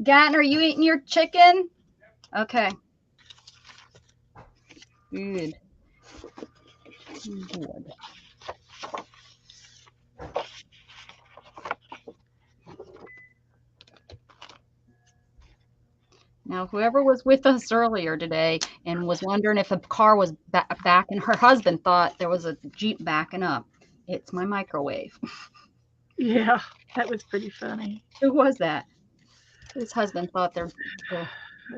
Gatton, are you eating your chicken? Okay. Good. Good. Now, whoever was with us earlier today and was wondering if a car was back and her husband thought there was a Jeep backing up, it's my microwave. Yeah, that was pretty funny. Who was that? His husband thought there. I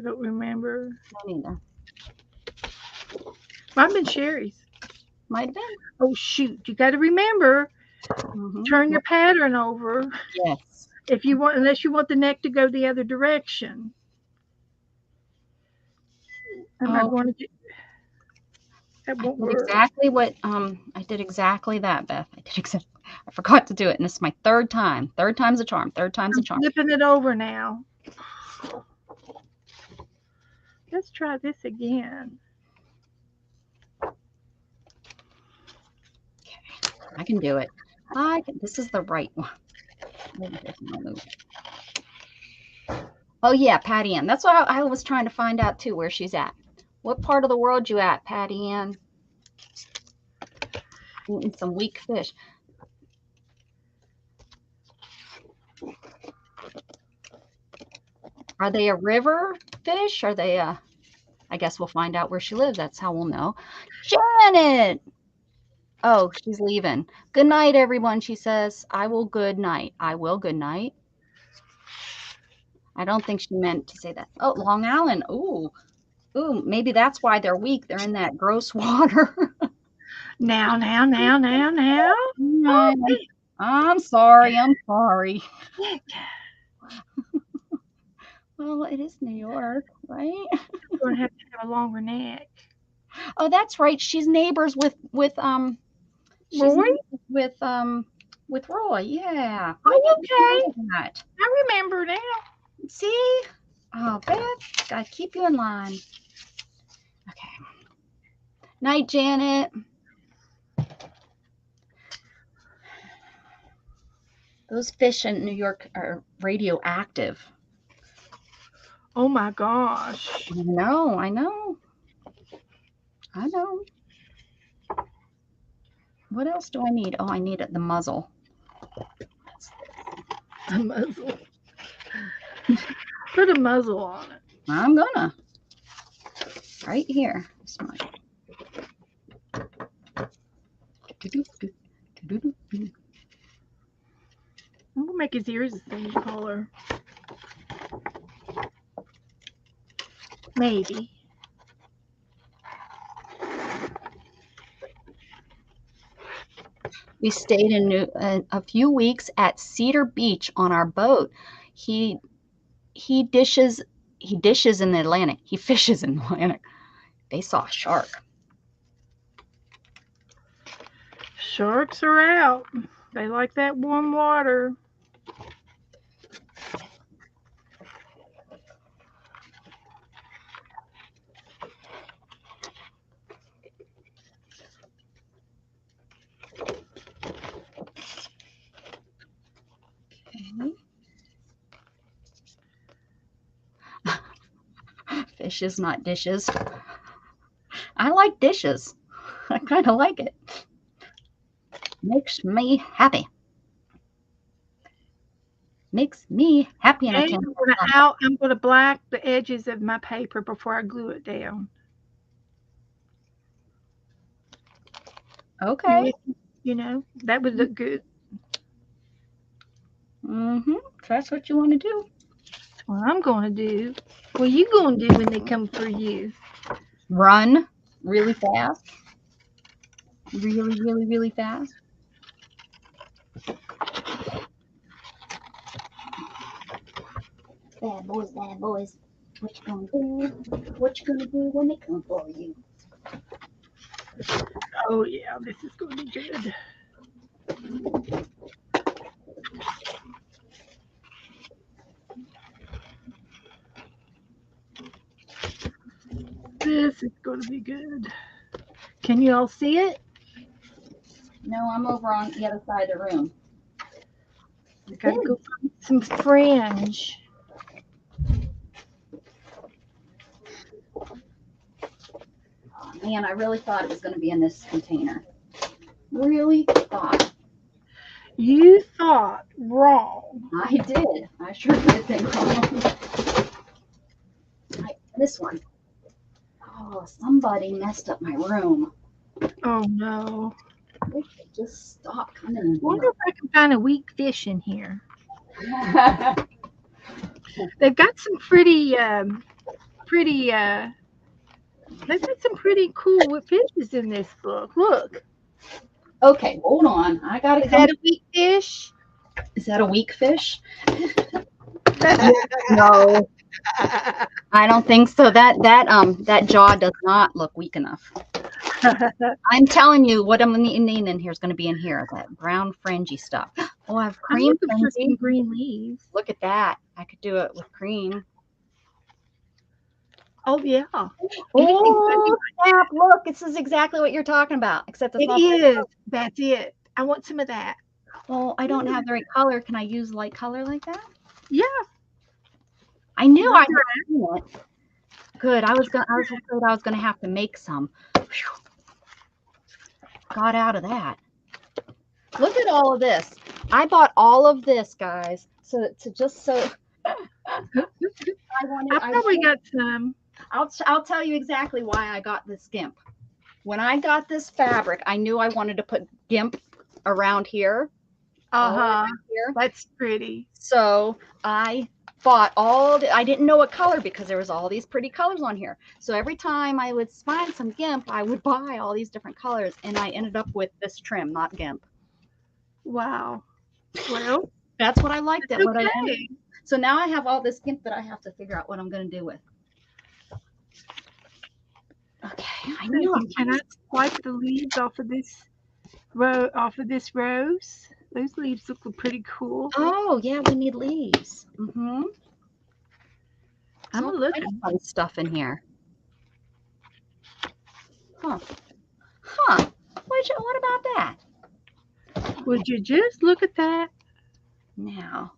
don't remember. Me neither. Might have been Sherry's. Might have been. Oh shoot! You got to remember, turn your pattern over Yes. if you want, unless you want the neck to go the other direction. Am I going to do? That won't did work. exactly what I did exactly that, Beth. I forgot to do it, and this is my third time. Third time's a charm. Third time's a charm. Flipping it over now. Let's try this again. Okay, I can do it. This is the right one. Oh yeah, Patty Ann. That's what I was trying to find out too, where she's at. What part of the world you at, Patty Ann? Eating some weak fish. Are they a river fish? Are they a? I guess we'll find out where she lives. That's how we'll know. Janet. Oh, she's leaving. Good night, everyone, she says. I will good night. I will good night. I don't think she meant to say that. Oh, Long Island. Ooh. Ooh, maybe that's why they're weak. They're in that gross water. Now. I'm sorry. Well, it is New York, right? You're going to have a longer neck. Oh, that's right. She's neighbors with she's Roy? with Roy. Yeah. Oh, okay. That. I remember now. See? Oh, Beth, gotta keep you in line. Okay. Night, Janet. Those fish in New York are radioactive. Oh my gosh. I know. What else do I need? Oh, I need the muzzle. A muzzle. Put a muzzle on it. I'm gonna. Right here. Smart. I'm gonna make his ears the same color. Maybe. We stayed in a few weeks at Cedar Beach on our boat. He dishes in the Atlantic. He fishes in the Atlantic. They saw a shark. Sharks are out. They like that warm water. Fishes, not dishes. I like dishes. I kind of like it. Makes me happy. Makes me happy, and I can't. I'm gonna black the edges of my paper before I glue it down. Okay. You know, that would look good. If that's what you want to do. That's what I'm gonna do. What are you gonna do when they come for you? Run really fast. Really, really, really fast. Bad boys, bad boys. What you gonna do? What you gonna do when they come for you? Oh yeah, this is gonna be good. This is gonna be good. Can you all see it? No, I'm over on the other side of the room. I gotta go find some fringe. Man, I really thought it was going to be in this container. Really thought. You thought wrong. I did. I sure did think wrong. This one. Oh, somebody messed up my room. Oh no. They should just stop coming in Wonder if I can find a weak fish in here. here. They've got some pretty they've got some pretty cool fishes in this book. Look. Okay, hold on. I gotta Is come. that a weak fish? Is that a weak fish? No, I don't think so. That jaw does not look weak enough. I'm telling you, what I'm needing in here is going to be in here. That brown fringy stuff. Oh, I have I'm cream looking for fringy. some green leaves. Look at that. I could do it with cream. Oh yeah. Oh, snap. Look, this is exactly what you're talking about, except it's It not. is. That's it. I want some of that. Well, I don't have the right color. Can I use light color like that? Yeah. I knew I Look had seen it. Good. I was afraid I was gonna have to make some. Whew. Got out of that. Look at all of this. I bought all of this, guys. So I probably got some. I'll tell you exactly why I got this GIMP. When I got this fabric, I knew I wanted to put GIMP around here. Uh-huh. Here. That's pretty. So I bought I didn't know what color because there was all these pretty colors on here. So every time I would find some GIMP, I would buy all these different colors, and I ended up with this trim, not GIMP. Wow. Well, that's what I liked. Okay. So now I have all this GIMP that I have to figure out what I'm going to do with. Okay, I knew I cannot wipe the leaves off of this rose. Those leaves look pretty cool. Oh yeah, we need leaves. Mm-hmm. I'm looking fun stuff in here. Huh. Huh. What about that? Would you just look at that? Now,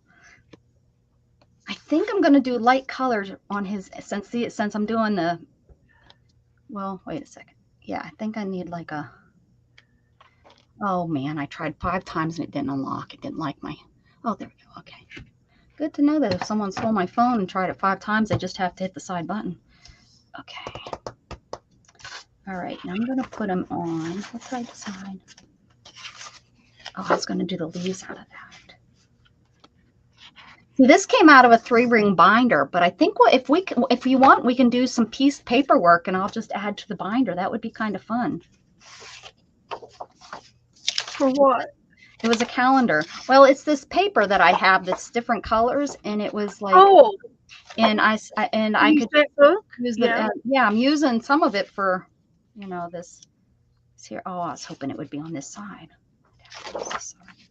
I think I'm going to do light colors on his, since I'm doing the, well, wait a second. Yeah, I think I need like a, oh man, I tried 5 times and it didn't unlock. It didn't like my, oh, there we go. Okay. Good to know that if someone stole my phone and tried it 5 times, they just have to hit the side button. Okay. All right, now I'm going to put them on. What did I decide? Oh, I was going to do the leaves out of that. See, this came out of a 3-ring binder, but I think if you want, we can do some piece paperwork and I'll just add to the binder. That would be kind of fun. For what? It was a calendar. Well, it's this paper that I have that's different colors, and it was like, oh, and I could that book. Use the, yeah, I'm using some of it for, this here. Oh, I was hoping it would be on this side.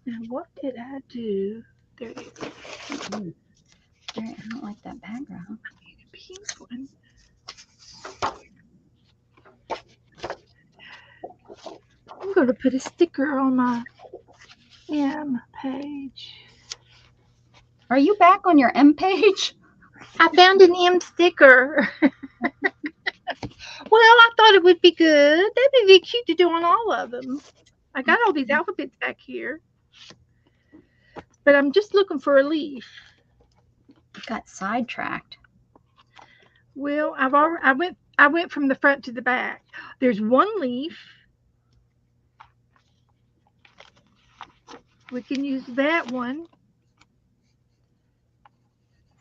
Now, what did I do? There it is. I don't like that background. I need a pink one. I'm going to put a sticker on my M page. Are you back on your M page? I found an M sticker. Well, I thought it would be good. That'd be cute to do on all of them. I got all these alphabets back here. But I'm just looking for a leaf. Got sidetracked. Well, I went from the front to the back. There's one leaf. We can use that one.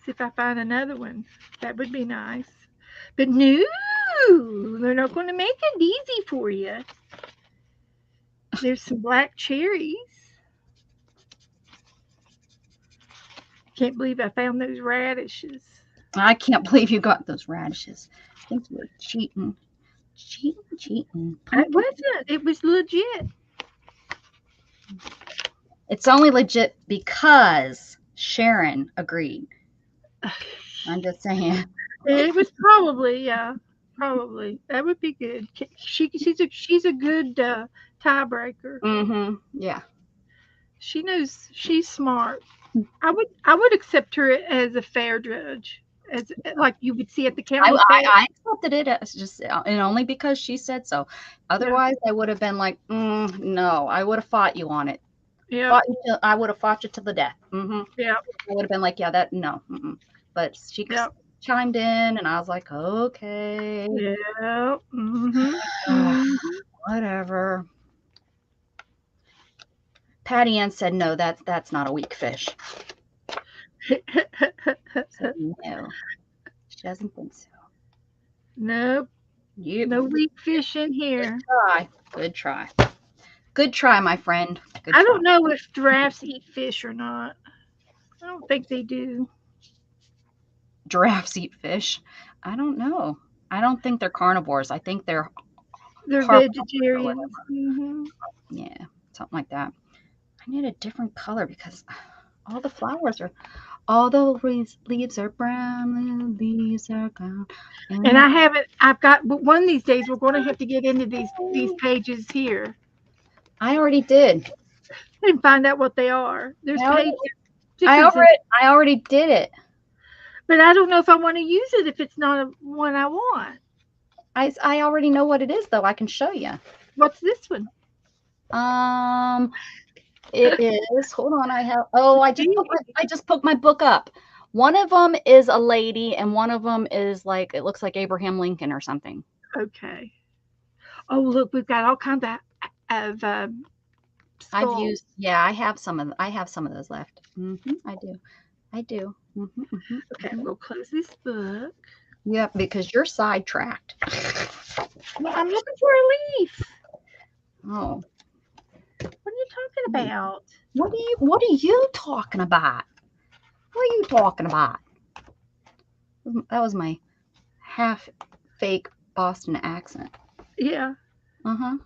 See if I find another one. That would be nice. But no, they're not going to make it easy for you. There's some black cherries. Can't believe I found those radishes. I can't believe you got those radishes. I think you were cheating. Cheating. It wasn't. It was legit. It's only legit because Sharon agreed. I'm just saying. It was probably, yeah. Probably. That would be good. She's a good tiebreaker. Mm-hmm. Yeah. She knows, she's smart. I would accept her as a fair judge. as like you would see at the I, county fair? I, I accepted it as just, and only because she said so. Yeah. Otherwise, I would have been like, no, I would have fought you on it. Yeah. I would have fought you to the death. Yeah. I would have been like, yeah, that no. But she Yeah. chimed in, and I was like, okay, Yeah. Mm-hmm. uh, Mm-hmm. whatever. Patty Ann said, no, that's not a weak fish. Said no, she doesn't think so. Nope. You No weak fish in good here. try, good try, good try, my friend. Good I try. don't know if giraffes eat fish or not. I don't think they do. Giraffes eat fish. I don't know. I don't think they're carnivores. I think they're They're herbivores or whatever. vegetarians. Hmm. Yeah, something like that. I need a different color because all the flowers are, all the leaves are brown, the leaves are brown. And And I haven't. I've got. But one of these days, we're going to have to get into these pages here I already did. and find out what they are. There's I already, pages, particularly since. I already did it. But I don't know if I want to use it if it's not a one I want. I already know what it is though. I can show you. What's this one? Um, it is. Hold on. I have. Oh, I just put my book up. One of them is a lady, and one of them is like it looks like Abraham Lincoln or something. Okay. Oh, look, we've got all kinds of I've skulls. used. Yeah, I have some of those left. I do. I do. Okay, we'll close this book. Yeah, because you're sidetracked. Well, I'm looking for a leaf. Oh, What are you talking about? what are you talking about? What are you talking about? That was my half fake Boston accent. Yeah, Uh-huh.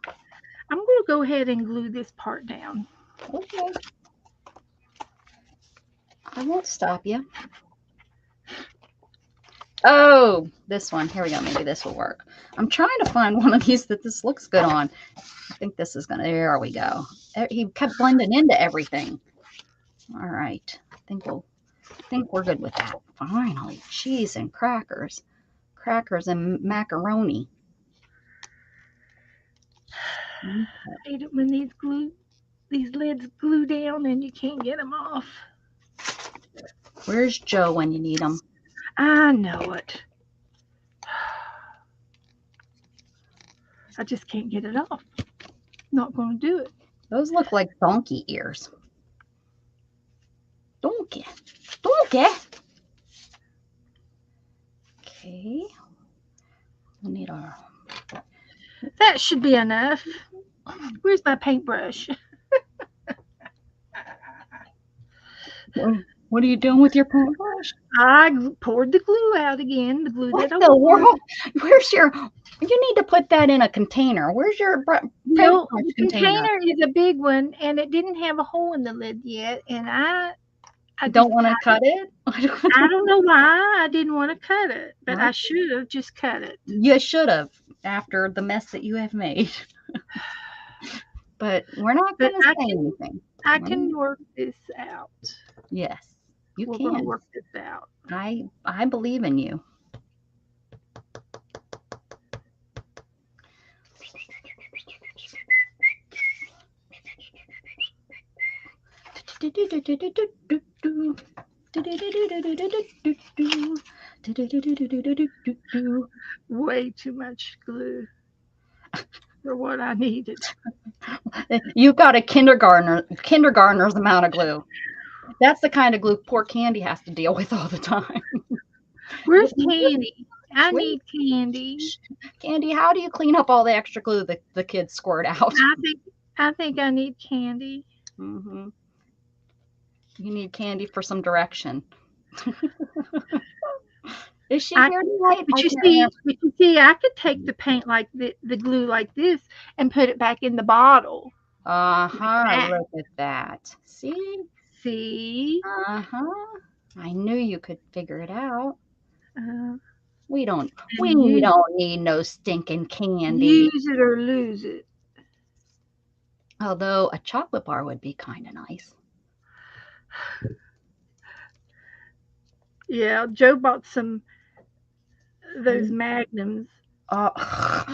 I'm going to go ahead and glue this part down. Okay. I won't stop you. Oh, this one. Here we go. Maybe this will work. I'm trying to find one of these that this looks good on. I think this is gonna. There we go. He kept blending into everything. All right. I think we're good with that. Finally, cheese and crackers and macaroni. I hate it when these lids glue down and you can't get them off. Where's Joe when you need him? I know it. I just can't get it off. Not going to do it. Those look like donkey ears. Donkey. Donkey. Okay. We need our. That should be enough. Where's my paintbrush? What are you doing with your paintbrush? I poured the glue out again. The glue What that I the want. world? Where's your? You need to put that in a container. Where's your No, paintbrush the container? container is a big one, and it didn't have a hole in the lid yet. And I Don't just, want to cut it? I don't know why I didn't want to cut it, but Huh? I should have just cut it. You should have after the mess that you have made. But we're not But going to say anything. I can work this out. Yes, you We're going to can. work this out. I believe in you. Way too much glue for what I needed. You've got a kindergartner's amount of glue. That's the kind of glue poor Candy has to deal with all the time. Where's Candy? I Where- need Candy. Candy, how do you clean up all the extra glue that the kids squirt out? I think I need Candy. You need Candy for some direction. Is she here tonight? But you see, I could take the paint like the glue like this and put it back in the bottle. Uh-huh. Look at that. See? See? Uh-huh. I knew you could figure it out. Uh, We don't use, need no stinking candy. use it or lose it. Although a chocolate bar would be kind of nice. Yeah, Joe bought some those Mm. magnums, and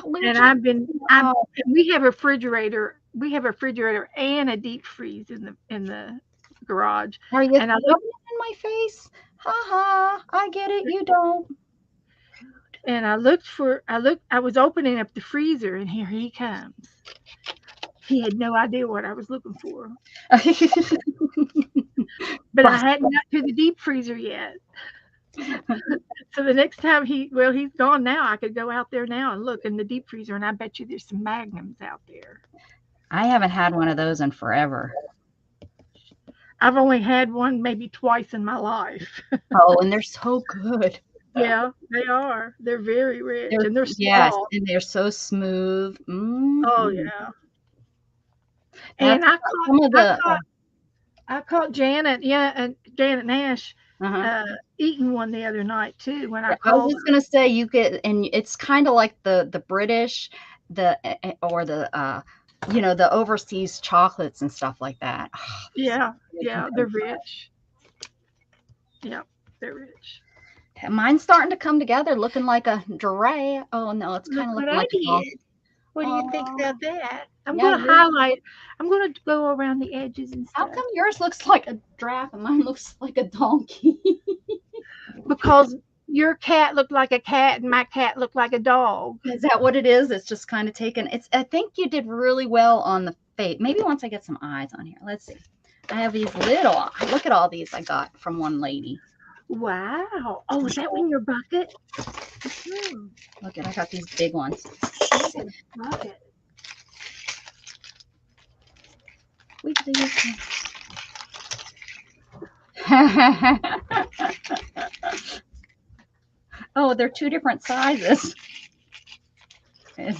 Allergic. I'm Oh, we have a refrigerator. We have a refrigerator and a deep freeze in the garage. are you And I looked rubbing it in my face? Ha ha. I get it. You don't. I was opening up the freezer, and here he comes. He had no idea what I was looking for, but I Bust. hadn't got to the deep freezer yet. So the next time he's gone now. I could go out there now and look in the deep freezer, and I bet you there's some magnums out there. I haven't had one of those in forever. I've only had one maybe twice in my life. Oh, and they're so good. Yeah, they are. They're very rich, They're and they're yes, small. and they're so smooth. Oh Mhm. yeah. That's And some of I the caught I caught Janet, yeah, and Janet Nash uh-huh. eating one the other night too when I Yeah, I was called just gonna say you get, and it's kind of like the British, or the the overseas chocolates and stuff like that. Oh, her. Yeah, really yeah, they're good. rich. Yeah, they're rich. Mine's starting to come together, looking like a giraffe. Oh no, it's Look kind of what looking I like a dog. did. What do you think Oh, about that? yeah, yours. I'm gonna go around the edges and How stuff come yours looks like a giraffe and mine looks like a donkey? because your cat looked like a cat and my cat looked like a dog. Is that what it is? It's just kind of taken. It's. I think you did really well on the face. Maybe once I get some eyes on here. Let's see. I have these little. Look at all these I got from one lady. Wow. Oh, is that in your bucket? Hmm. Look at. I got these big ones. Look at the bucket. Wiggly. Oh, they're two different sizes. I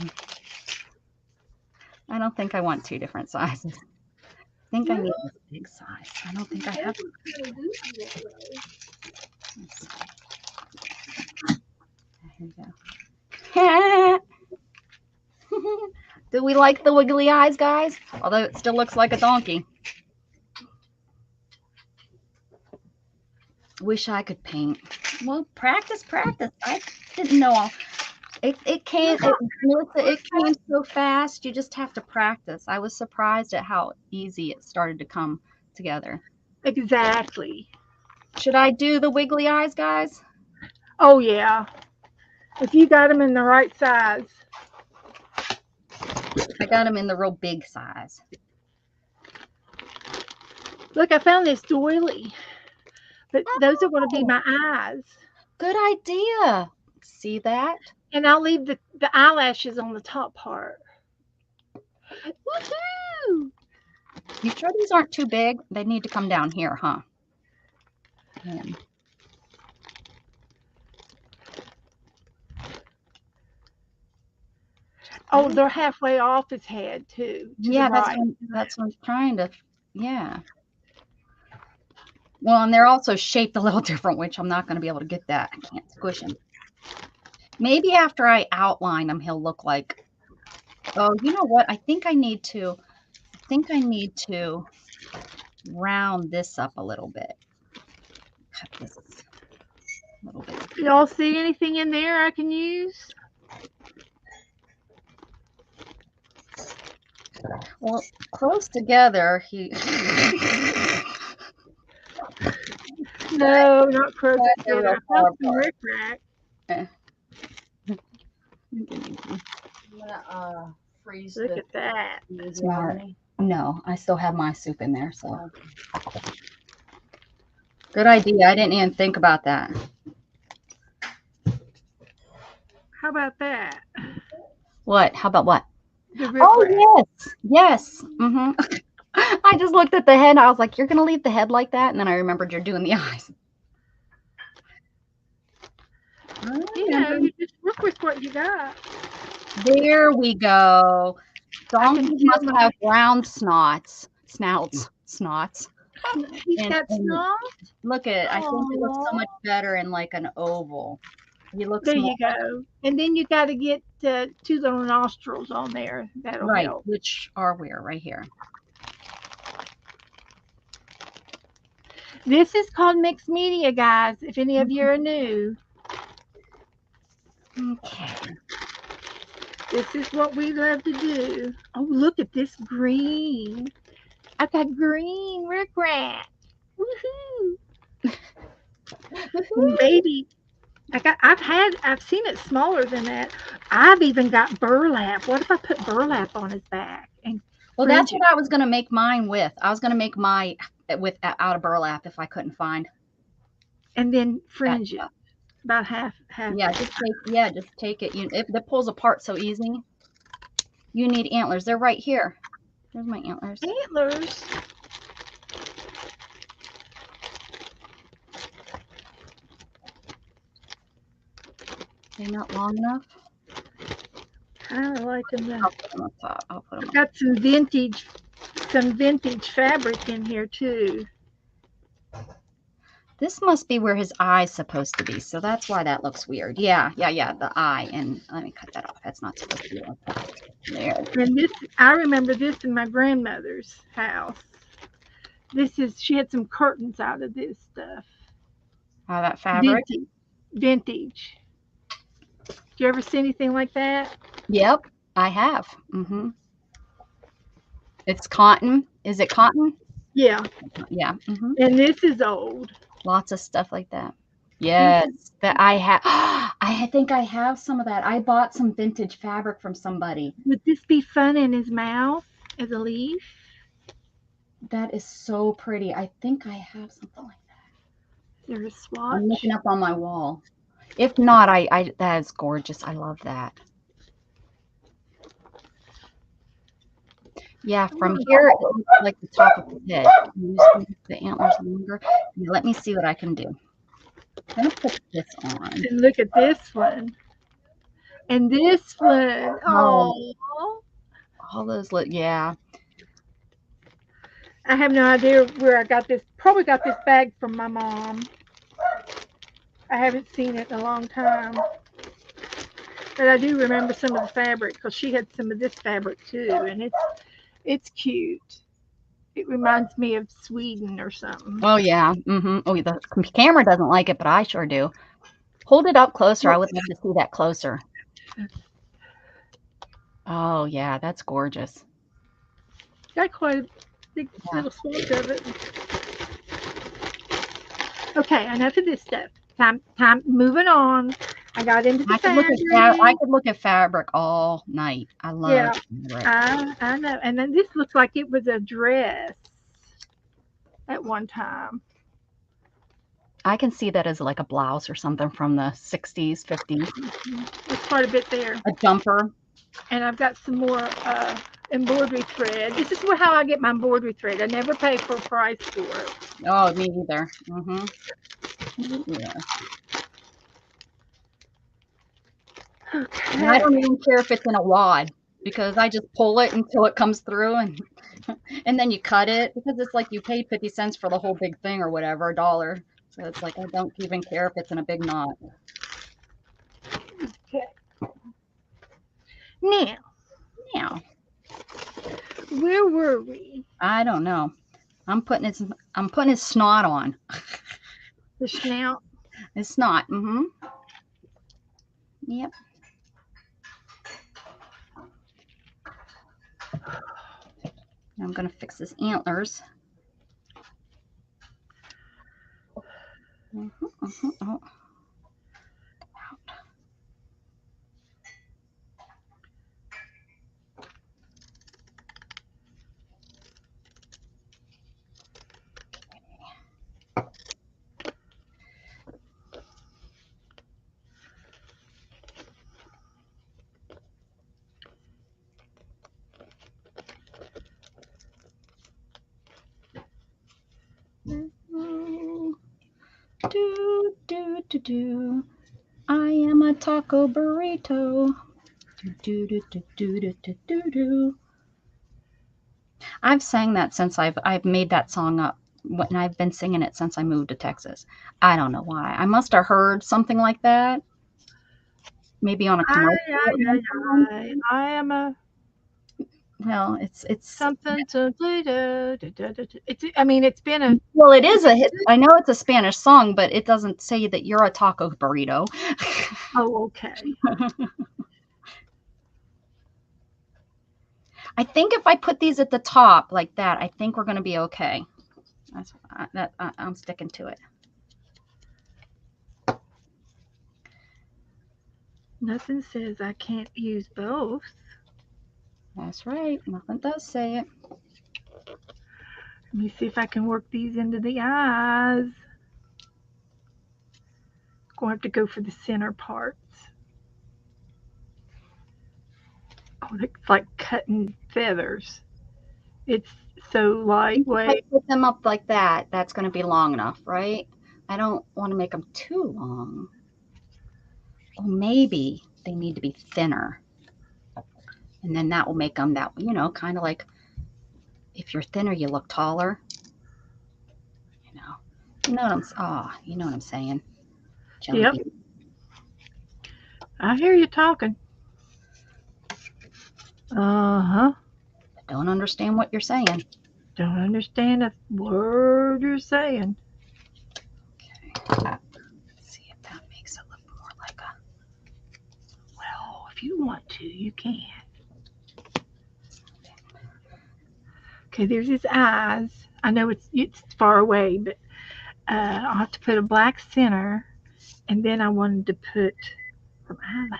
don't think I want two different sizes. I think I Well, need this big size. I don't think I have. that looks kind of goofy that way. Here we go. Do we like the wiggly eyes, guys? Although it still looks like a donkey. Wish I could paint. Well, practice, practice. I didn't know all. It came. Melissa, it came so fast. You just have to practice. I was surprised at how easy it started to come together. Exactly. Should I do the wiggly eyes, guys? Oh yeah. If you got them in the right size. I got them in the real big size. Look, I found this doily. But those are going to be my eyes. Good idea. See that? And I'll leave the eyelashes on the top part. Woohoo! You sure these aren't too big? They need to come down here, huh? Man. Oh, they're halfway off his head too, to the Yeah, right. that's what I'm trying to. Yeah. Well, and they're also shaped a little different, which I'm not going to be able to get that. I can't squish him. Maybe after I outline him, he'll look like. Oh, you know what? I think I need to. Round this up a little bit. Cut this a little bit. Y'all see anything in there I can use? Well, close together, he. No, not close They're together. real I far found some apart. rickrack. I'm gonna freeze Look the at that. Smart. No, I still have my soup in there, so. Good idea. I didn't even think about that. How about that? What? How about what? The Oh, rickrack. yes. Mm-hmm. I just looked at the head. I was like, you're going to leave the head like that? And then I remembered you're doing the eyes. You know, you just work with what you got. There we go. Donkeys feel must have round snouts. Snots. He's got And snot. look at it. I think it looks so Aw. much better in like an oval. He looks There more you go. And then you got to get two little nostrils on there. That'll right, help. which are where? Right here. This is called mixed media, guys. If any of you are new, Okay. this is what we love to do. Oh, look at this green. I got green rickrack. Woohoo! Baby, I've seen it smaller than that. I've even got burlap. What if I put burlap on his back and Well, that's fringe what it I was gonna make mine with. I was gonna make my with out of burlap if I couldn't find and then that fringe it stuff. about half Yeah, it. just take it. You if it pulls apart so easy. You need antlers. They're right here. There's my antlers. Antlers. They're not long enough. I like them. I'll put them up top. I'll put them I've up. got some vintage fabric in here too. This must be where his eye's supposed to be. So that's why that looks weird. Yeah, the eye. And let me cut that off. That's not supposed to be like that. There. And this, I remember this in my grandmother's house. She had some curtains out of this stuff. Oh, that fabric. Vintage. Vintage. Did you ever see anything like that? Yep, I have. Mm-hmm. It's cotton. Is it cotton? Yeah. Yeah. Mm-hmm. And this is old. Lots of stuff like that. Yes, that I have. I think I have some of that. I bought some vintage fabric from somebody. Would this be fun in his mouth as a leaf? That is so pretty. I think I have something like that. There's a swatch. I'm looking up on my wall. If not, I that is gorgeous. I love that. Yeah, from here it looks like the top of the head. You just make the antlers longer. Yeah, let me see what I can do. I'm gonna put this on. And look at this one. And this one. Oh. All those yeah. I have no idea where I got this. Probably got this bag from my mom. I haven't seen it in a long time. But I do remember some of the fabric because she had some of this fabric too, and it's cute. It reminds me of Sweden or something. Oh yeah. Mm-hmm. Oh, the camera doesn't like it, but I sure do. Hold it up closer. I would love to see that closer. Oh yeah, that's gorgeous. Got quite a big little swatch of it. Okay, enough of this stuff. Time. Moving on. I got into the fabric. I could look at fabric all night. I love fabric. I know. And then this looks like it was a dress at one time. I can see that as like a blouse or something from the 60s, 50s. There's quite a bit there. A jumper. And I've got some more embroidery thread. This is how I get my embroidery thread. I never pay full price for it. Oh, me either. Mm-hmm. Yeah. Okay. And I don't even care if it's in a wad because I just pull it until it comes through and then you cut it because it's like you paid 50 cents for the whole big thing or whatever, $1. So it's like I don't even care if it's in a big knot. Okay. Now, where were we? I don't know. I'm putting his snot on. The snout. His snot. Mm-hmm. Yep. I'm gonna fix his antlers. Oh. Do. I am a taco burrito. Do. I've sang that since I've made that song up. And I've been singing it since I moved to Texas. I don't know why. I must have heard something like that. Maybe on a commercial. I am a. Well, it's Something to do. It's. I mean, it's been a. well, it is a hit. I know it's a Spanish song, but it doesn't say that you're a taco burrito. Oh, okay. I think if I put these at the top like that, I think we're going to be okay. I'm sticking to it. Nothing says I can't use both. That's right. Nothing does say it. Let me see if I can work these into the eyes. Gonna have to go for the center parts. Oh, it's like cutting feathers. It's so If I lightweight. put them up like that, that's going to be long enough, right? I don't want to make them too long. Well, maybe they need to be thinner. And then that will make them that, kind of like if you're thinner, you look taller. You know, you know what I'm saying. Jelly Yep, bean. I hear you talking. Uh-huh. I don't understand what you're saying. Don't understand a word you're saying. Okay. Let's see if that makes it look more like a. Well, if you want to, you can. Okay, there's his eyes. I know it's far away, but I'll have to put a black center, and then I wanted to put some eyeliner.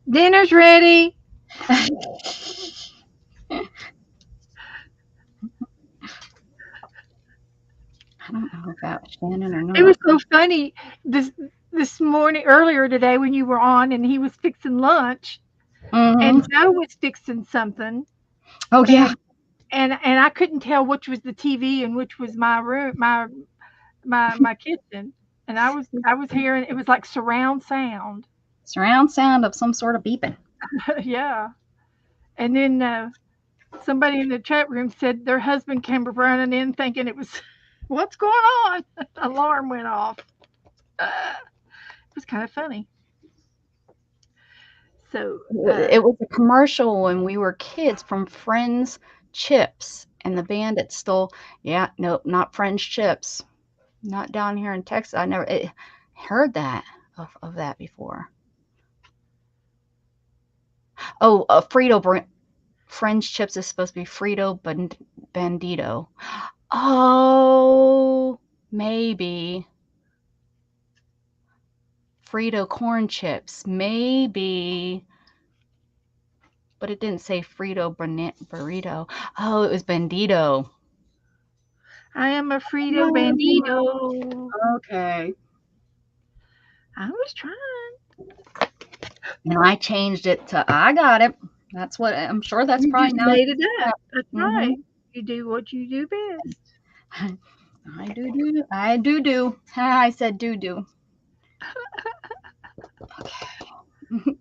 Dinner's ready. I don't know if that was Shannon or It not. was so funny this morning earlier today when you were on, and he was fixing lunch, Mm-hmm. and Joe was fixing something, Oh yeah. and and I couldn't tell which was the TV and which was my room, my kitchen, and I was hearing it was like surround sound. Surround sound of some sort of beeping. Yeah, and then somebody in the chat room said their husband came running in thinking it was what's going on. Alarm went off. It was kind of funny. So It was a commercial when we were kids from Friends Chips, and the bandit stole. Yeah, nope, not Friends Chips. Not down here in Texas. I never heard that of that before. Oh, Friends Chips is supposed to be Bandito. Oh, maybe Frito corn chips, maybe, but it didn't say burrito. Oh, it was Bandito. I am a Frito Oh, Bandito. okay. I was trying. And I changed it to I got it. That's what I'm sure that's You probably just now. made it up. That's Mm-hmm. right. You do what you do best. I do. I do. I said do. Okay.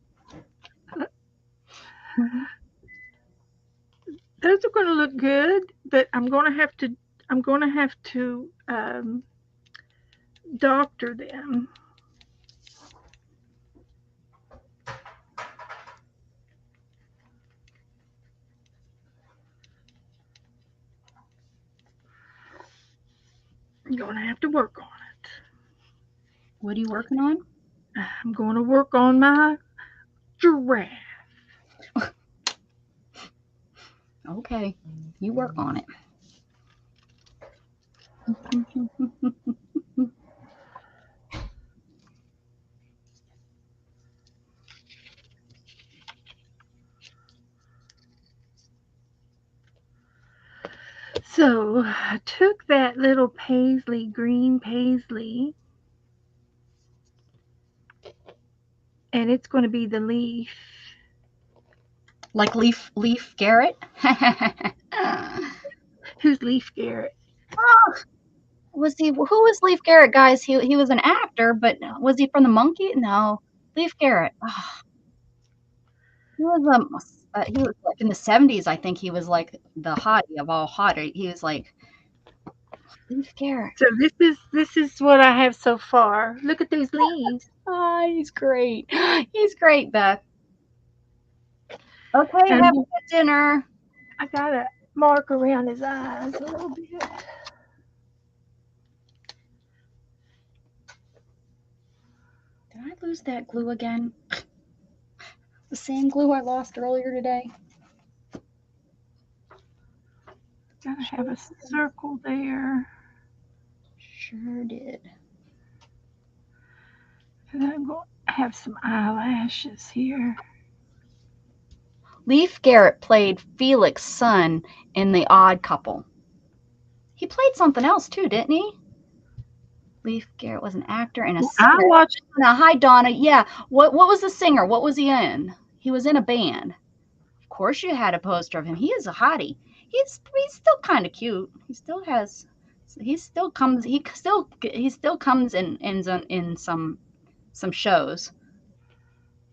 Those are going to look good, but I'm going to have to doctor them. I'm going to have to work on it. What are you working on? I'm going to work on my giraffe. Okay, you work on it. So I took that little paisley, green paisley, and it's going to be the leaf. Like Leaf Garrett. Who's Leaf Garrett? Oh, was he? Who was Leaf Garrett, guys? He was an actor, but was he from the Monkey? No, Leaf Garrett. Oh, he was like in the 70s. I think he was like the hottie of all hottie. He was like Leaf Garrett. So this is what I have so far. Look at those leaves. Ah, he's great. He's great, Beth. Okay, have And a good dinner. I got a mark around his eyes a little bit. Did I lose that glue again? The same glue I lost earlier today? Gotta have a circle there. Sure did. And I'm going to have some eyelashes here. Leif Garrett played Felix's son in The Odd Couple. He played something else too, didn't he? Leif Garrett was an actor and a I singer. watched. Now, hi, Donna. Yeah. What was the singer? What was he in? He was in a band. Of course, you had a poster of him. He is a hottie. He's still kind of cute. He still has. He still comes. He still comes in some shows.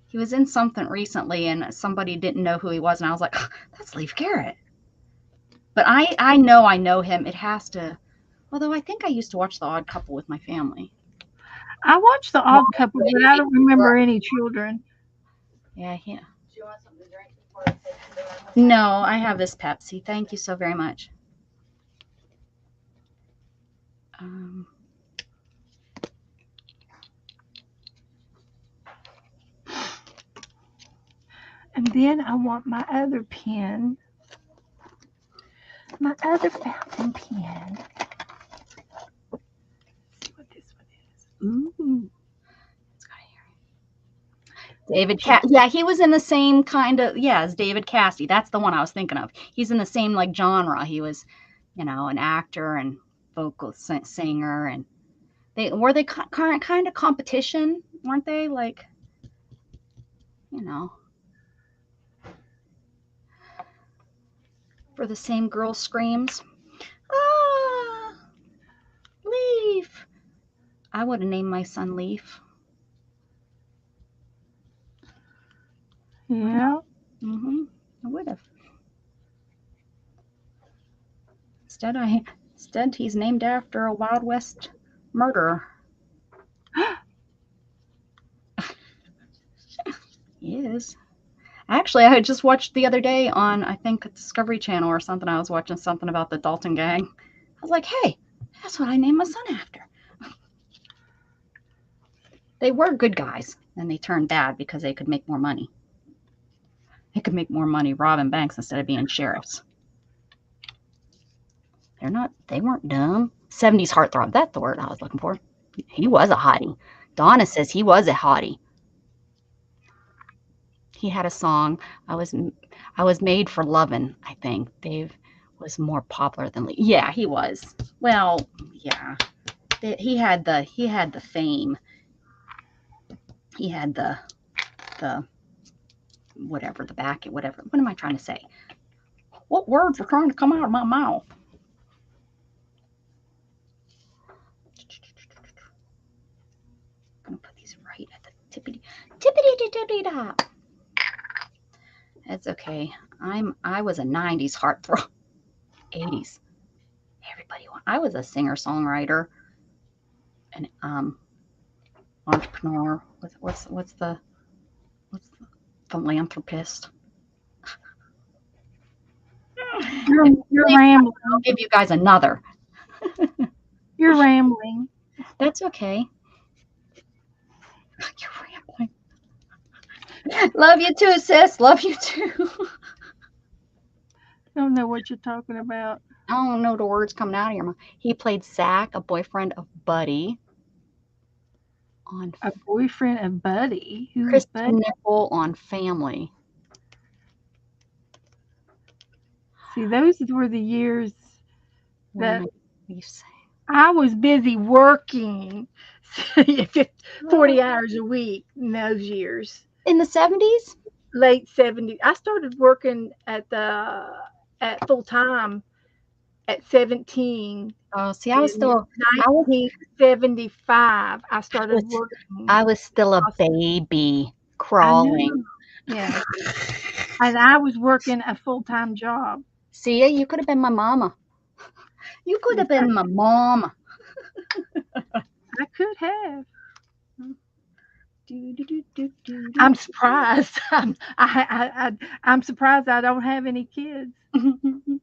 He was in something recently, and somebody didn't know who he was, and I was like, oh, "That's Leif Garrett." But I know him. It has to. Although I think I used to watch The Odd Couple with my family. I watched The Odd Couple, but I don't remember any children. Yeah, yeah. Do you want something to drink before I take you there? No, I have this Pepsi. Thank you so very much. Um, And then I want my other pen. My other fountain pen. Let's see what this one is. Ooh. it's got David Cass. Yeah, he was in the same kind of as David Cassidy. That's the one I was thinking of. He's in the same like genre. He was, an actor and vocal singer, and they kind of competition, weren't they? Like, you know, for the same girl screams. Ah, Leaf. I would have named my son Leaf. Yeah. Mm-hmm. I would have. Instead he's named after a Wild West murderer. He is. Actually, I just watched the other day on, I think, Discovery Channel or something. I was watching something about the Dalton gang. I was like, hey, that's what I named my son after. They were good guys, and they turned bad because they could make more money. They could make more money robbing banks instead of being sheriffs. They weren't dumb. 70s heartthrob, that's the word I was looking for. He was a hottie. Donna says he was a hottie. He had a song. I was made for lovin'. I think Dave was more popular than Lee. Yeah, he was. Well, yeah, he had the fame. He had the whatever the back whatever. What am I trying to say? What words are trying to come out of my mouth? I'm gonna put these right at the tippity top. It's okay. I was a 90s heartthrob. 80s. I was a singer songwriter and entrepreneur. What's the philanthropist? You're rambling. I'll give you guys another. You're rambling. That's okay. You're rambling. Love you too, sis. Love you too. Don't know what you're talking about. I don't know the words coming out of your mouth. He played Zach, a boyfriend of Buddy, on A boyfriend of Buddy. Who is Buddy? Kristen Nicole on Family. See, those were the years that Leafs. I was busy working 40 hours a week in those years. In the 70s? Late 70s. I started working at full time at 17. Oh, see, In I was 1975, I started was- working. I was still a baby I crawling. know. Yeah. And I was working a full time job. See, you could have been my mama. You could have been my mama. I could have. Do, do, do, do, do, I'm surprised. I'm surprised I don't have any kids. do.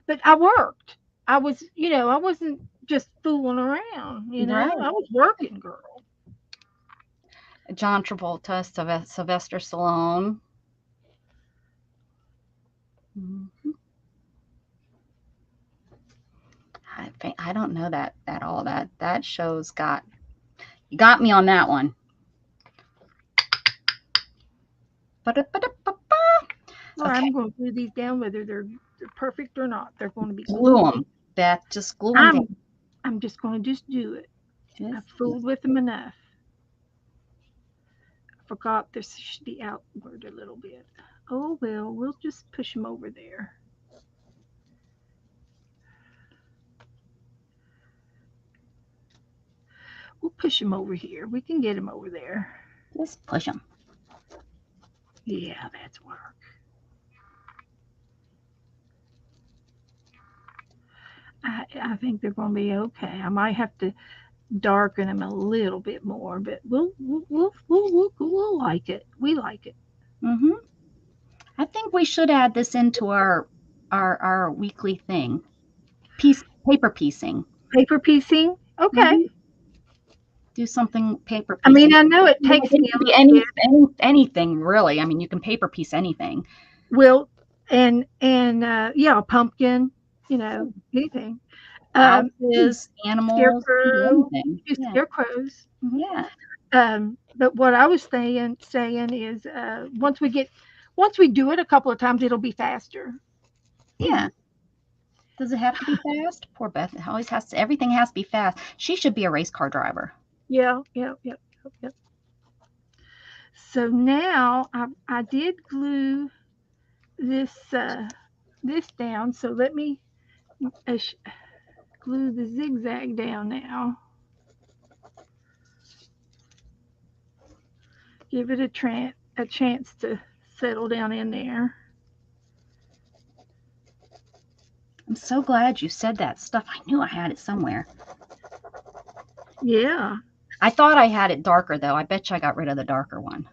But I worked. I was, I wasn't just fooling around. Right. I was working, girl. John Travolta, Sylvester Stallone. Mhm. I don't know that at all. That show's you got me on that one. Ba-da-ba-da-ba-ba. All right, Okay, I'm going to glue these down, whether they're perfect or not. They're going to be glue glued. them, Beth. Just glue them down. I'm just going to just do it. Just I've fooled with them enough. I forgot this should be outward a little bit. Oh well, we'll just push them over there. We'll push them over here. We can get them over there. push them. Yeah, that's work. I think they're going to be okay. I might have to darken them a little bit more, but we'll like it. We like it. Hmm. I think we should add this into our weekly thing. Paper piecing. Paper piecing, okay. Hmm. Do something paper I mean, piecing. I know it It takes me can a be little bit. anything really. I mean, you can paper piece anything. Well, and yeah, a pumpkin, anything. Um, Houses, animals, Scarecrow, anything. just Yeah. scarecrows. Yeah. But what I was saying is, once we do it a couple of times, it'll be faster. Yeah. Does it have to be fast? Poor Beth. It always everything has to be fast. She should be a race car driver. Yeah, yeah, yeah, yeah. So now I did glue this down. So let me uh, sh- glue the zigzag down now. Give it a chance to settle down in there. I'm so glad you said that stuff. I knew I had it somewhere. Yeah. I thought I had it darker though. I bet you I got rid of the darker one.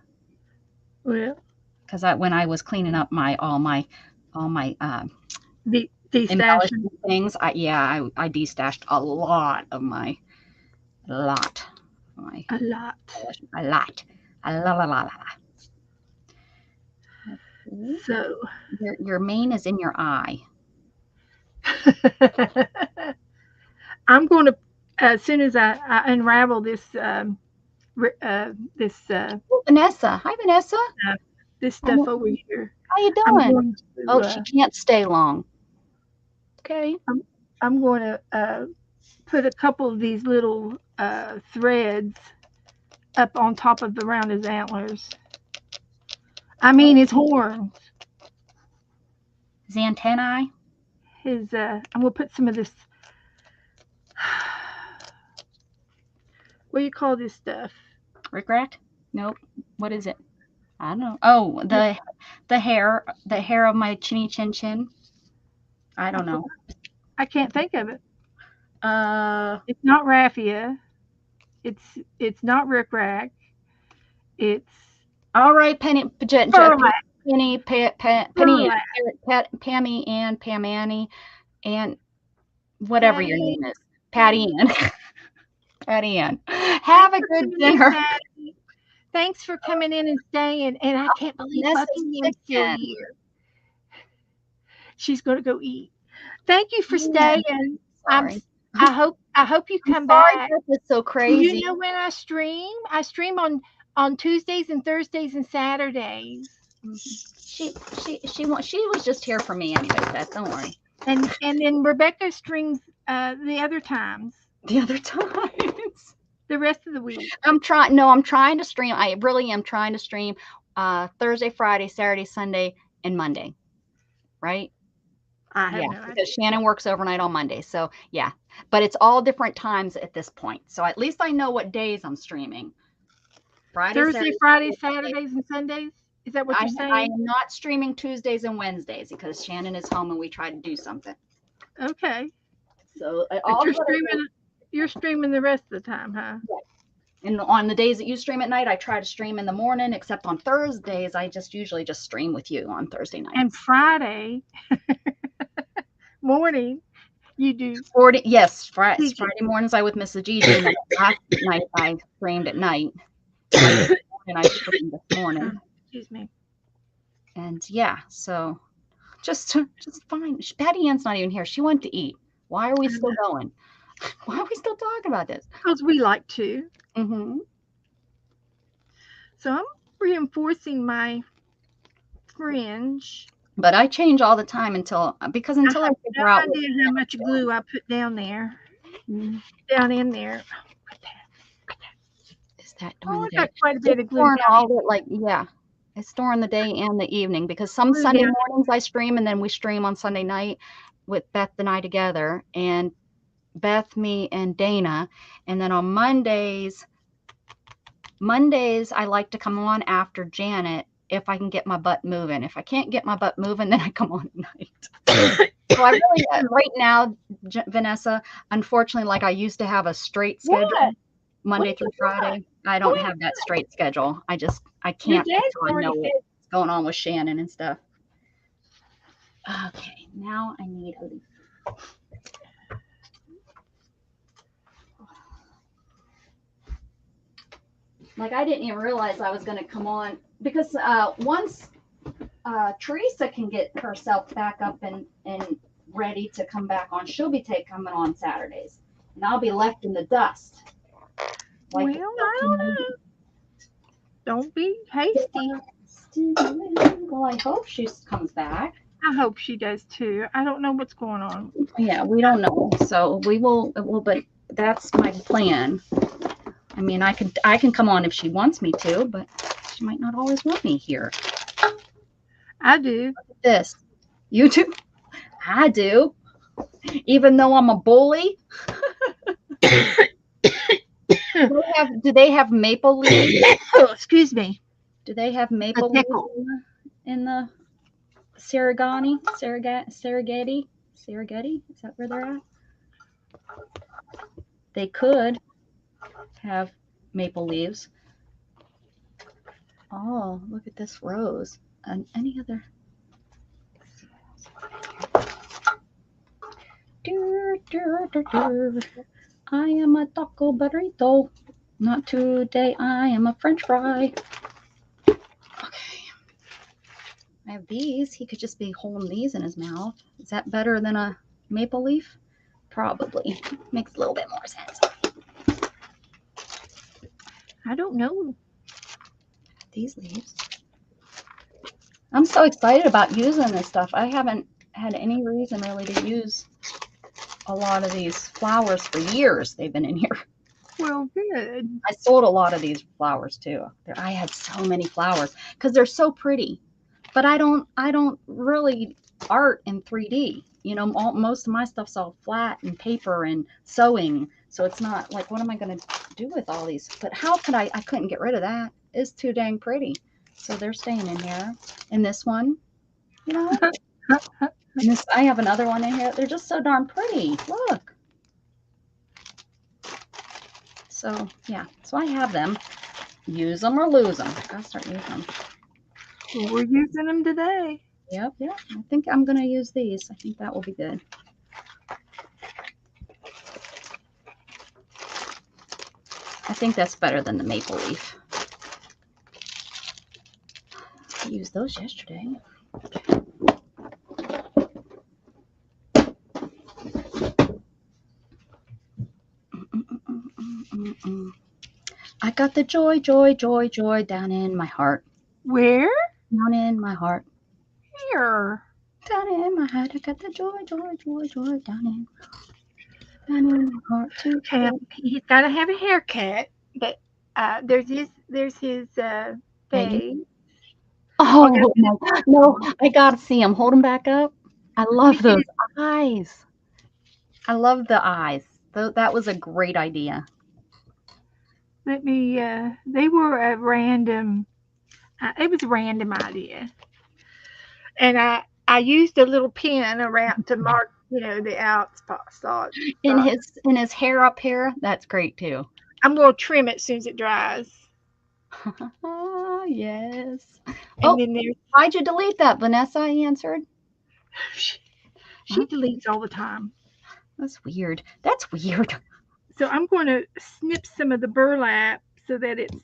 Well, Because when I was cleaning up all my the stashing embellishment things, I destashed a lot of my a lot. a lot. A la la la la. So Your mane is in your eye. I'm going to, as soon as I unravel this Oh, Vanessa. Hi, Vanessa. uh, this stuff How over here, you I'm doing? going Oh, to she can't stay long. Okay. I'm going to put a couple of these little threads up on top of around his antlers. I mean his horns. His antennae. I'm going to put some of this. What do you call this stuff? Regret? Nope. What is it? I don't know. Oh, the hair of my chinny chin chin. I I don't know. forgot. I can't think of it. Uh, It's not raffia. It's not rickrack. It's all right, burlap. Penny Ann, Burlap. Pammy Ann, Pam Annie, and whatever your Patty. name is, Patty Ann, Patty Ann. Have Thanks a for good coming in, dinner. Patty. Thanks for coming in and staying. And I can't believe Vanessa's Buckingham's still chicken. here. She's going to go eat. Thank you for Yeah, staying. I'm. sorry. I hope you I'm come sorry back. this is so Do you crazy. know when I stream? I stream on Tuesdays and Thursdays and Saturdays. Mhm. She was just here for me anyway, Beth. Don't worry. And then Rebecca streams the other times, The other times. the rest of the week. I'm trying to stream. I really am trying to stream Thursday, Friday, Saturday, Sunday, and Monday. Right? I have Yeah, no idea. because Shannon works overnight on Monday. So yeah. But it's all different times at this point. So at least I know what days I'm streaming. Friday, Thursday, Saturday, Friday, Sunday, Monday. Saturdays, and Sundays. Is that what you're I saying? am not streaming Tuesdays and Wednesdays because Shannon is home and we try to do something. Okay, So but all you're streaming the rest of the time, huh? And on the days that you stream at night, I try to stream in the morning, except on Thursdays, I just usually just stream with you on Thursday And nights. Friday morning, you do 40, yes, teaching. Friday mornings I with Miss Gigi, and then last night I streamed at night. So I did, and I streamed this morning. Excuse me. And yeah, so just fine. Patty Ann's not even here. She went to eat. Why are we still going? Why are we still talking about this? Because we like to. Mm-hmm. So I'm reinforcing my fringe. But I change all the time until I I figure have out no what idea how much glue I put down there. Mm, Down in there. is that Oh, during I the day. got quite a bit It's of glue during down all the yeah. It's during the day and the evening because some Glue Sunday down. mornings I stream and then we stream on Sunday night with Beth and I together and Beth, me, and Dana. And then on Mondays I like to come on after Janet if I can get my butt moving. If I can't get my butt moving, then I come on at night. So I really right now, Vanessa, unfortunately, like I used to have a straight schedule. What? Monday What through you got? Friday. I don't have that straight schedule. I Your can't dad's until I already know said, what's going on with Shannon and stuff. Okay, now I need a leaf. Like I didn't even realize I was going to come on because once Teresa can get herself back up and ready to come back on, she'll be coming on Saturdays, and I'll be left in the dust. well, I don't know. Don't be hasty. Well, I hope she comes back. I hope she does too. I don't know what's going on. Yeah, we don't know. So we will, but that's my plan. I mean, I can come on if she wants me to, but she might not always want me here. I do. This, you do? I do. Even though I'm a bully. Do they have maple leaves? Oh, excuse me. Do they have maple A leaves tickle. in the Serengeti? Is that where they're at? They could have maple leaves. Oh, look at this rose. And any other? I am a taco burrito. Not today. I am a French fry. Okay. I have these. He could just be holding these in his mouth. Is that better than a maple leaf? Probably. Makes a little bit more sense. I don't know. These leaves. I'm so excited about using this stuff. I haven't had any reason really to use a lot of these flowers for years. They've been in here. Well, good. I sold a lot of these flowers too. I had so many flowers because they're so pretty. But I don't really art in 3D. You know, most of my stuff's all flat and paper and sewing. So it's not like, what am I going to do with all these? But how could I couldn't get rid of that. It's too dang pretty. So they're staying in here. And this one, you know, and this, I have another one in here. They're just so darn pretty. Look. So yeah, so I have them. Use them or lose them. I gotta start using them. Well, we're using them today. Yep. I think I'm gonna use these. I think that will be good. I think that's better than the maple leaf. I used those yesterday. I got the joy down in my heart. Where? Down in my heart. Here. Down in my heart. I got the joy down in my heart too. He's got to have a haircut, but there's his face. Oh no! I gotta see him. Hold him back up. I love those eyes. I love the eyes. That was a great idea. Let me. They were a random. It was a random idea, and I used a little pen around to mark, the out spots. In his hair up here, that's great too. I'm going to trim it as soon as it dries. Yes. And Oh, then there's why'd you delete that, Vanessa? I answered. she, Huh? she deletes all the time. That's weird. That's weird. So I'm going to snip some of the burlap so that it's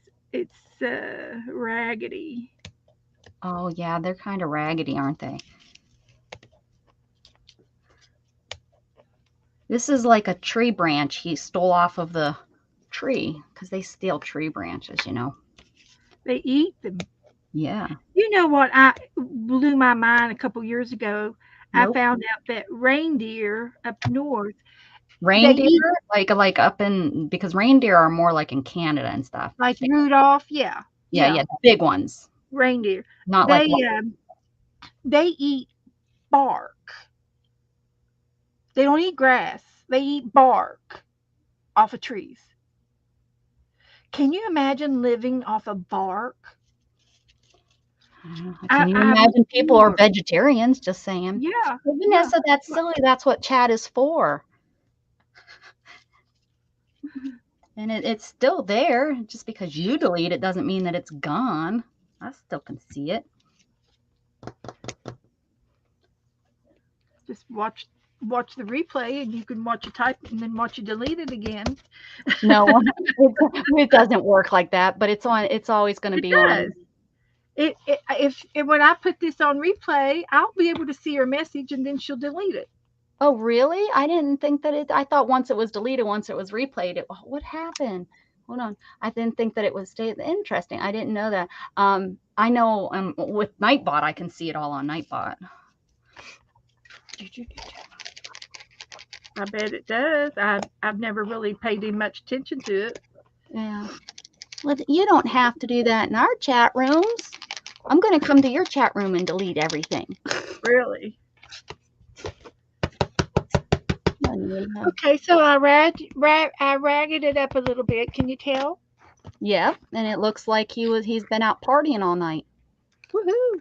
raggedy. Oh, yeah, they're kind of raggedy, aren't they? This is like a tree branch he stole off of the tree because they steal tree branches, you know. They eat them. Yeah. You know what? I blew my mind a couple years ago. I Nope. found out that reindeer up north they Reindeer, eat like up in because reindeer are more like in Canada and stuff. like Rudolph. Yeah, Yeah, yeah, yeah, the big ones, reindeer. not like They they eat bark. They don't eat grass. They eat bark off of trees. Can you imagine living off of bark? can you I'm imagine people are sure. vegetarians? Just saying. Yeah, Well, yeah. Vanessa, that's silly. That's what chat is for. And it's still there. Just because you delete it doesn't mean that it's gone. I still can see it. Just watch the replay, and you can watch it type and then watch it delete it again. No, it doesn't work like that, but it's on. It's always going to It be does. on. If when I put this on replay, I'll be able to see her message, and then she'll delete it. Oh, really? I didn't think that it. I thought once it was deleted, once it was replayed, it. What happened? Hold on. I didn't think that it was stay. Interesting. I didn't know that. I know with Nightbot, I can see it all on Nightbot. I bet it does. I've never really paid any much attention to it. Yeah. Well, you don't have to do that in our chat rooms. I'm going to come to your chat room and delete everything. Really. Yeah. Okay, so I ragged it up a little bit. Can you tell? Yep, and it looks like he's been out partying all night. Woohoo!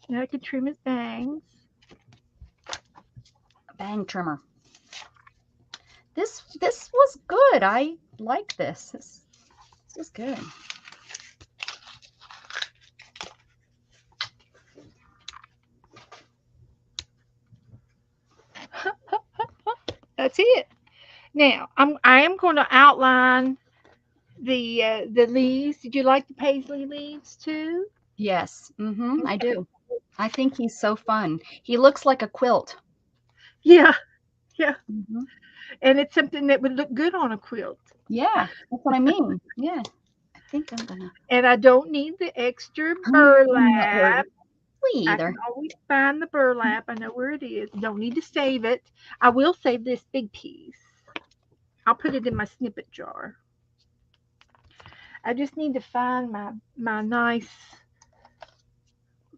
Now I can trim his bangs. Bang trimmer. This was good. I like this. This is good. That's it. Now I am going to outline the leaves. Did you like the paisley leaves too? Yes, I do. I think he's so fun. He looks like a quilt. Yeah, yeah. hmm And it's something that would look good on a quilt. Yeah, that's what I mean. Yeah, I think I'm gonna. And I don't need the extra No, burlap. me I either. can always find the burlap. I know where it is. Don't need to save it. I will save this big piece. I'll put it in my snippet jar. I just need to find my nice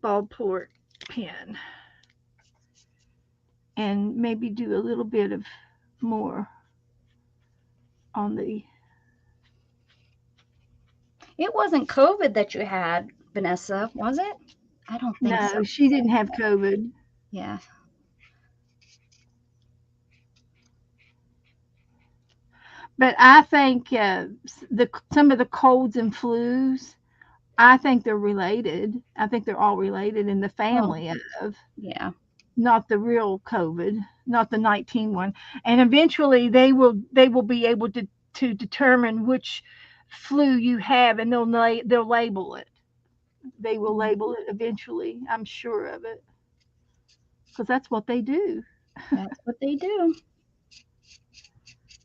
ballpoint pen and maybe do a little bit of more on the. It wasn't COVID that you had, Vanessa, was it? I don't think so. No, she didn't have COVID. Yeah. But I think the some of the colds and flus, I think they're related. I think they're all related in the Oh, family of, yeah. not the real COVID, not the 19 one. And eventually they will be able to determine which flu you have, and they'll label it. They will label it eventually. I'm sure of it because that's what they do. That's what they do.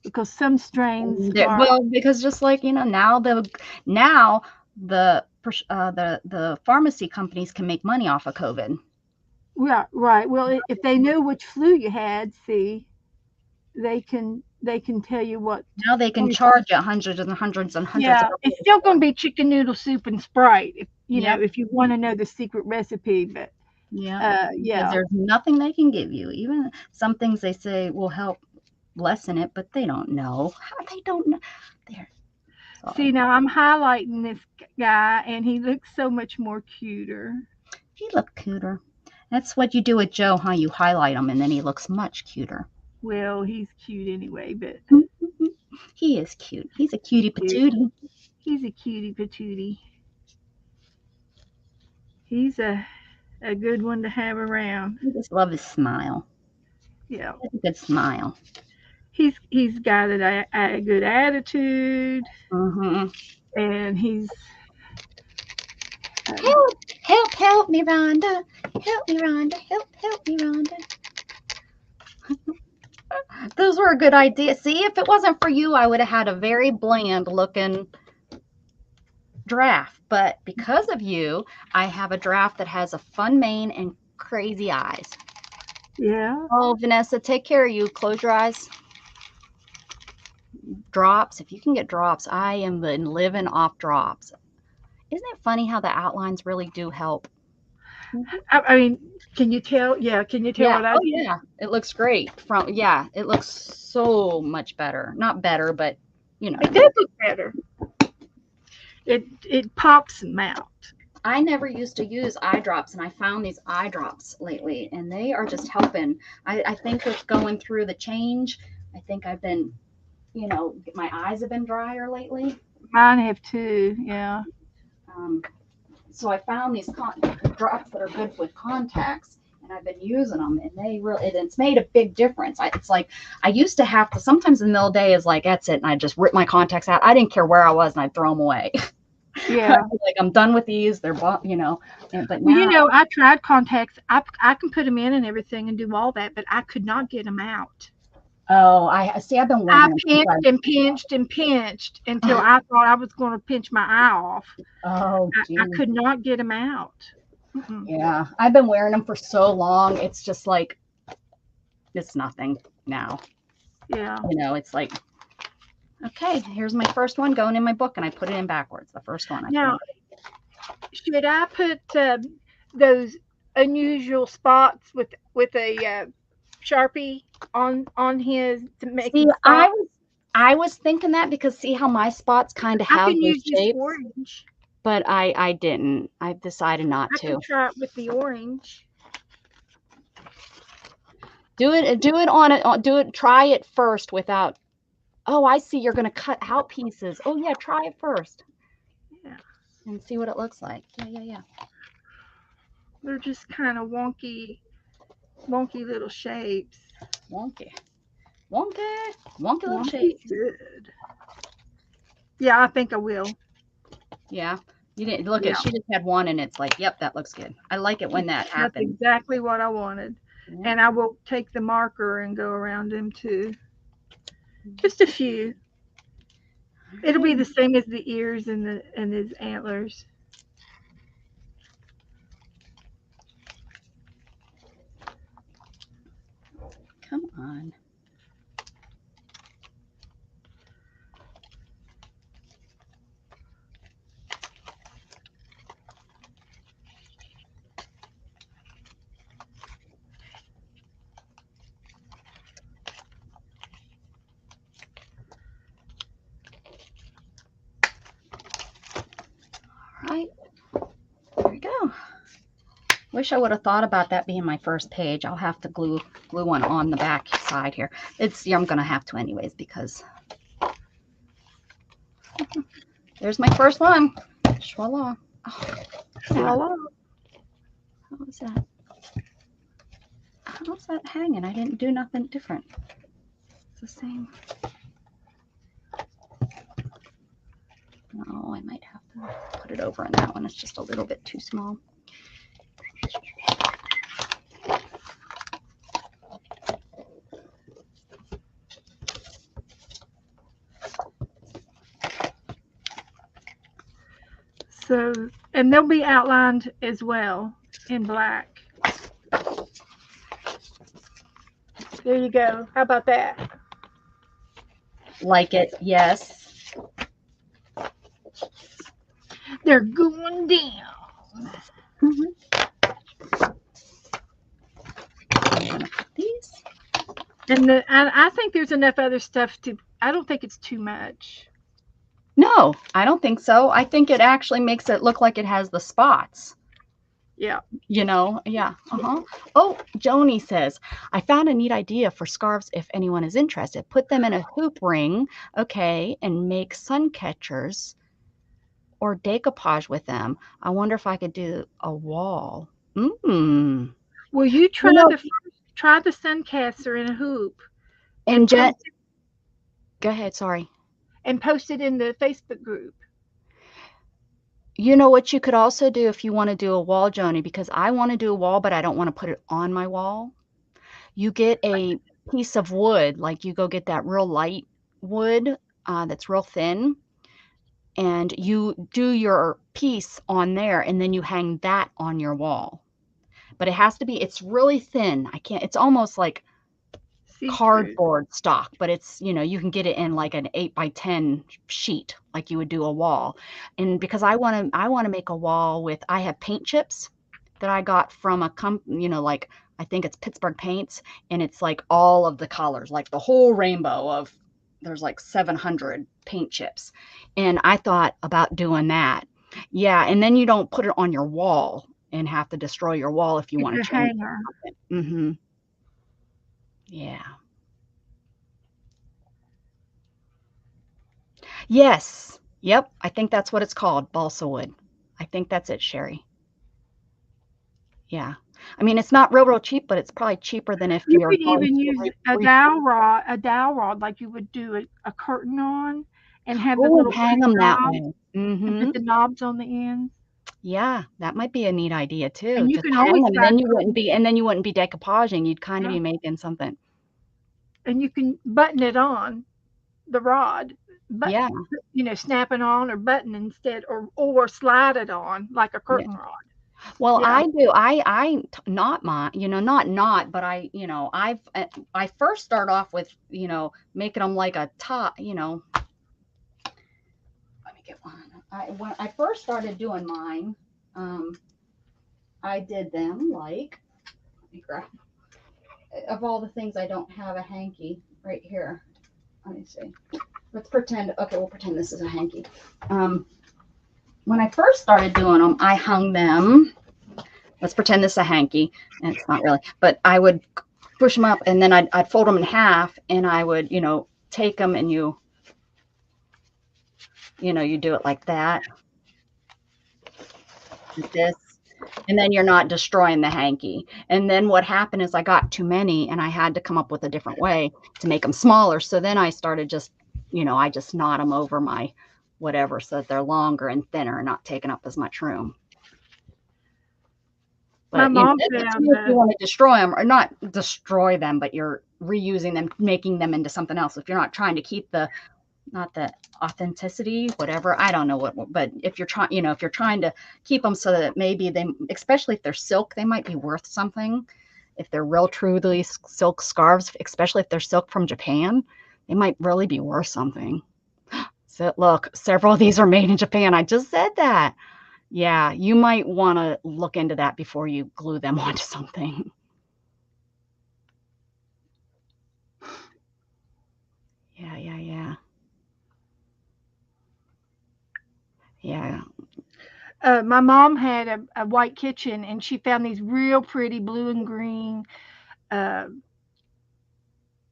Because some strains are. Well, because just like now the pharmacy companies can make money off of COVID. Yeah, right. Well, if they know which flu you had, see, they can tell you what. Now they can charge you hundreds and hundreds and hundreds of Yeah, it's still going to be chicken noodle soup and Sprite if Yep. if you want to know the secret recipe. But Yeah. Because yeah. there's nothing they can give you. Even some things they say will help lessen it, but they don't know. They don't know. There. See, Sorry. now I'm highlighting this guy, and he looks so much more cuter. He looked cuter. That's what you do with Joe, huh? You highlight him and then he looks much cuter. Well, he's cute anyway, but He is cute. He's a cutie patootie. He's a cutie patootie. He's a good one to have around. I just love his smile. Yeah. He has a good smile. He's got a good attitude, Mm-hmm. and he's Help me, Rhonda. Help me, Rhonda. Help me, Rhonda. Those were a good idea. See, if it wasn't for you, I would have had a very bland looking giraffe. But because of you, I have a giraffe that has a fun mane and crazy eyes. yeah. Oh, Vanessa, take care of you. Close your eyes. Drops. If you can get drops, I am been living off drops. Isn't it funny how the outlines really do help? I mean, can you tell? Yeah, can you tell Yeah. what I Oh, did? yeah. It looks great. Yeah, it looks so much better. Not better, but you know. It does look better. It pops them out. I never used to use eye drops, and I found these eye drops lately, and they are just helping. I think with going through the change, I think I've been, my eyes have been drier lately. Mine have too. Yeah. Um, so I found these drops that are good with contacts, and I've been using them, and it's made a big difference. It's like I used to have to sometimes in the middle of the day is like that's it, and I just rip my contacts out. I didn't care where I was, and I'd throw them away. Yeah. Like I'm done with these. They're but now Well, I tried contacts. I can put them in and everything and do all that, but I could not get them out. oh, I see. I've been I wearing them. pinched and pinched and pinched until I thought I was going to pinch my eye off. Oh, I geez. could not get them out. Mm-mm. Yeah, I've been wearing them for so long. It's just like it's nothing now. Yeah. It's like okay, here's my first one going in my book, and I put it in backwards. The first one. Now, should I put those unusual spots with a Sharpie on his to make See, him stop? I was thinking that because see how my spots kind of I have can those use this shapes, orange. but I didn't. I decided not I to. can try it with the orange. Do it on it. Do it. Try it first without. Oh, I see. You're gonna cut out pieces. Oh yeah, try it first. Yeah. And see what it looks like. Yeah. They're just kind of wonky little shapes. Wonky little Wonky shapes. good. Yeah, I think I will. Yeah. You didn't look Yeah. at she just had one and it's like, yep, that looks good. I like it when that That's happens. exactly what I wanted. Yeah. And I will take the marker and go around them too. Just a few. It'll be the same as the ears and his antlers. Come on. All right. There we go. Wish I would have thought about that being my first page. I'll have to glue one on the back side here. I'm gonna have to anyways because there's my first one. Voila. Oh, Voila. how was that? How's that hanging? I didn't do nothing different. It's the same. No, I might have to put it over on that one. It's just a little bit too small. So, and they'll be outlined as well in black. There you go. How about that? Like it, yes. They're going down. These. And I think there's enough other stuff I don't think it's too much. No, I don't think so. I think it actually makes it look like it has the spots. Yeah. Yeah. Oh, Joni says, I found a neat idea for scarves if anyone is interested. Put them in a hoop ring, okay, and make sun catchers or decoupage with them. I wonder if I could do a wall. Mm. Well, you You know, try the Suncaster in a hoop and and Jen, post it go ahead, sorry. in the Facebook group. You know what you could also do if you want to do a wall, Joni, because I want to do a wall, but I don't want to put it on my wall. You get a piece of wood, like you go get that real light wood that's real thin, and you do your piece on there, and then you hang that on your wall. But it has to be, it's really thin. I can't, it's almost like See through. cardboard stock, but it's, you can get it in like an 8 by 10 sheet, like you would do a wall. And because I want to make a wall with, I have paint chips that I got from like I think it's Pittsburgh Paints, and it's like all of the colors, like the whole rainbow of, there's like 700 paint chips. And I thought about doing that. Yeah, and then you don't put it on your wall and have to destroy your wall if you It's want a to change hanger. it. Mhm. Yeah. Yes. Yep. I think that's what it's called, balsa wood. I think that's it, Sherry. Yeah. I mean, it's not real cheap, but it's probably cheaper than if You you're could going even to use a dowel rod like you would do a curtain on, and have the oh, little hang pretty them that knobs way. and put the knobs on the ends. Yeah, that might be a neat idea too. And you Just can hang always them, find and then you wouldn't be decoupaging. You'd kind of yeah, be making something. and you can button it on the rod, but Yeah. snap it on or button instead, or slide it on like a Yeah. curtain rod. Well, Yeah. I do. Not mine, not, but I first start off with, making them like a top, let me get one. When I first started doing mine, um, I did them like, let me grab, of all the things I don't have a hanky right here. Let me see. Let's pretend. Okay, we'll pretend this is a hanky. Um, when I first started doing them, I hung them. Let's pretend this is a hanky, and it's not really. But I would push them up, and then I'd fold them in half, and I would, take them, and you do it like that, like this, and then you're not destroying the hanky. And then what happened is I got too many, and I had to come up with a different way to make them smaller. So then I started just, I just knot them over my whatever so that they're longer and thinner and not taking up as much room. My But mom that's up to found you if you want to destroy them or not destroy them, but you're reusing them, making them into something else. If you're not trying to keep the, not the authenticity, whatever. I don't know but if you're trying, if you're trying to keep them so that maybe they, especially if they're silk, they might be worth something. If they're real truly silk scarves, especially if they're silk from Japan, they might really be worth something. So look, several of these are made in Japan. I just said that. Yeah, you might want to look into that before you glue them onto something. Yeah, yeah, yeah. Yeah. my mom had a white kitchen, and she found these real pretty blue and green uh,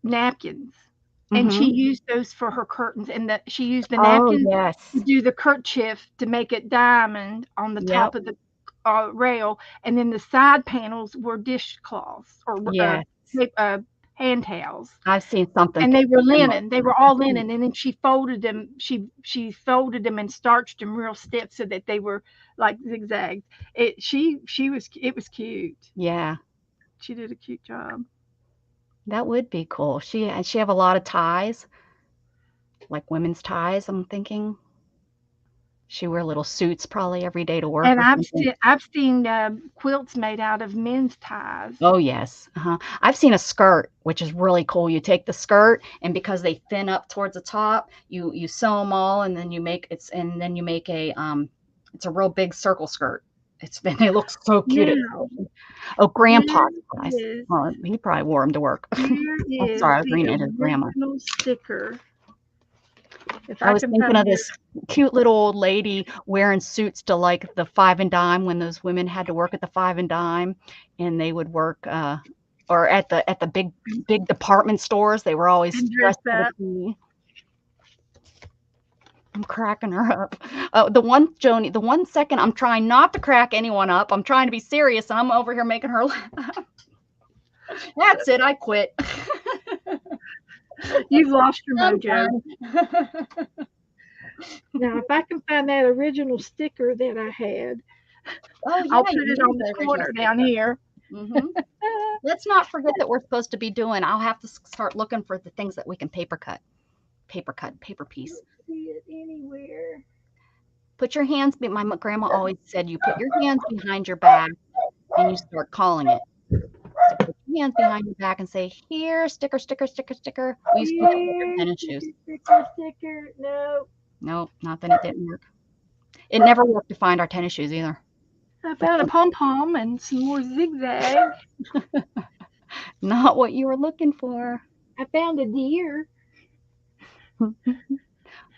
napkins, and she Mhm. used those for her curtains, and she used the Oh, napkins to yes. do the kerchief to make it diamond on the top Yep. of the rail, and then the side panels were dishcloths or Yes. hand towels, I've seen something and they were similar. linen. They were all linen, and then she folded them. She folded them and starched them real stiff so that they were like zigzags. It was cute. Yeah. She did a cute job. That would be cool. She have a lot of ties, like women's ties, I'm thinking. She wear little suits probably every day to work And or something. I've seen quilts made out of men's ties. Oh, yes. Uh-huh. I've seen a skirt, which is really cool. You take the skirt, and because they thin up towards the top, you sew them all, and then you make it's a real big circle skirt. They look so cute. Now, Oh, here grandpa's eyes. is Well, he probably wore them to work. here I'm is sorry, I was the reading it as grandma. original sticker. If I I was can thinking find of their this cute little old lady wearing suits to like the Five and Dime when those women had to work at the Five and Dime, and they would work or at the big department stores. They were always and dress dressed to the up. T. I'm cracking her up. The one Joni, the 1 second I'm trying not to crack anyone up. I'm trying to be serious, and I'm over here making her laugh. That's it. I quit. You've lost your I'm mojo. done. Now, if I can find that original sticker that I had, Oh I'll yeah, put you it need on the the original corner down sticker. here. Hmm. Let's not forget that we're supposed to be doing. I'll have to start looking for the things that we can paper cut, paper piece. See it anywhere. Put your hands. My grandma always said you put your hands behind your back and you start calling it. So put your hands behind your back and say, "Here, sticker, sticker, sticker, sticker." We used to do that with our Here, tennis shoes. sticker, sticker, sticker. No, Nope, not that it didn't work. It never worked to find our tennis shoes either. I found a pom pom and some more zigzag. Not what you were looking for. I found a deer.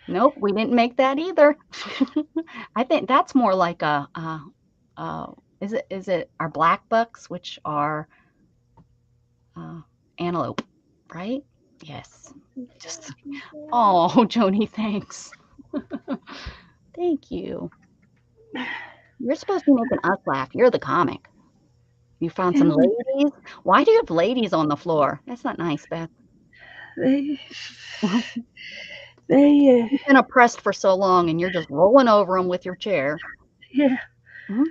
Nope, we didn't make that either. I think that's more like uh, is it our black bucks, which are uh, antelope, right? Yes. Just oh, Joni, thanks. Thank you. You're supposed to be making us laugh. You're the comic. You found some Telling ladies. Why do you have ladies on the floor? That's not nice, Beth. they, You've they, been oppressed for so long, and you're just rolling over them with your chair. yeah. Mhm.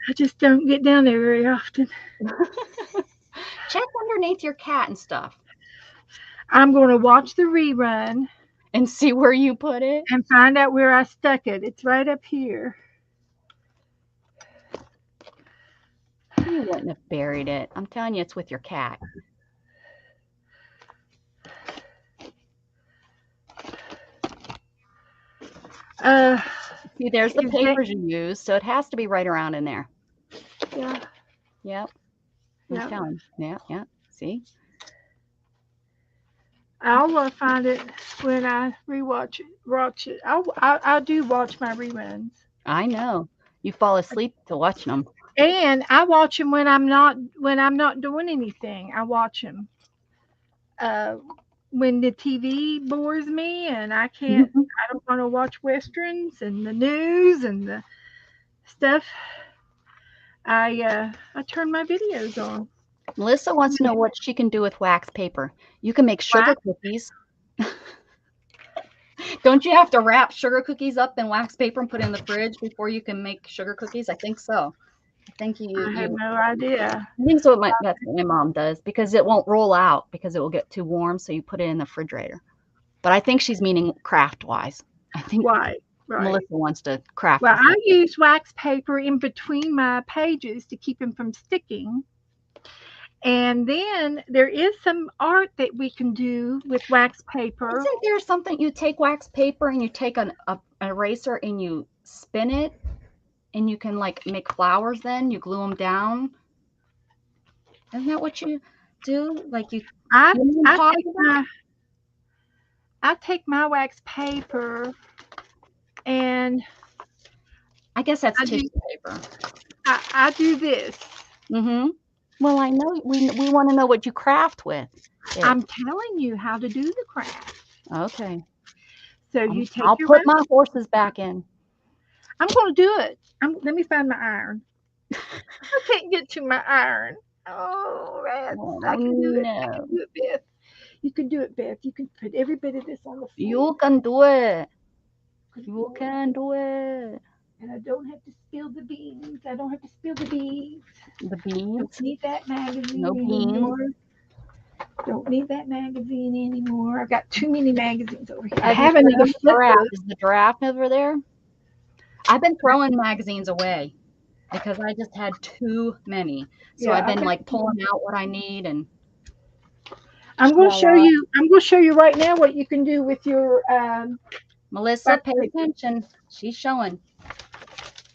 I just don't get down there very often. Check underneath your cat and stuff, I'm going to watch the rerun and see where you put it. and find out where I stuck it. It's right up here. You wouldn't have buried it. I'm telling you, it's with your cat. Uh, See, there's the is that, papers you use, so it has to be right around in there. yeah, Yep, I'm yeah. telling you. Yeah, yeah. See? I'll find it when I rewatch it. Watch it. I do watch my reruns, I know. You fall asleep to watching them. and I watch them when I'm not doing anything. I watch them. Uh, when the TV bores me and I don't want to watch westerns and the news and the stuff. I turn my videos on. Melissa wants to know what she can do with wax paper. You can make sugar Wax. cookies. Don't you have to wrap sugar cookies up in wax paper and put it in the fridge before you can make sugar cookies? I think so. I think I have no idea. I think so. That's what my mom does because it won't roll out because it will get too warm. So you put it in the refrigerator. But I think she's meaning craft wise. I think Why? Right. Melissa wants to craft Well, with I it. use wax paper in between my pages to keep them from sticking. And then there is some art that we can do with wax paper. Isn't there something you take wax paper and you take an eraser and you spin it and you can like make flowers then? You glue them down. Isn't that what you do? Like I you know what I'm I talking take about? my wax paper and I guess that's I do tissue paper. I do this. Mm-hmm. Well, I know we want to know what you craft with it. I'm telling you how to do the craft. Okay. So you take I'll your put wax. my horses back in. I'm going to do it. Let me find my iron. I can't get to my iron. Oh, rats. Oh I can do it. I can no. do it, Beth. You can do it, Beth. You can put every bit of this on the floor. You can do it. Good You Lord. can do it. And I don't have to spill the beans. I don't have to spill the beans. The Don't beans. need that magazine No beans. anymore. Don't need that magazine anymore. I've got too many magazines over here. I Have you have another found the flip giraffe? book. Is the giraffe over there? I've been throwing magazines away because I just had too many. So Yeah, I've been like pulling out what I need and I'm going to show voila. you. I'm going to show you right now what you can do with your Melissa, wax pay paper. attention. She's showing.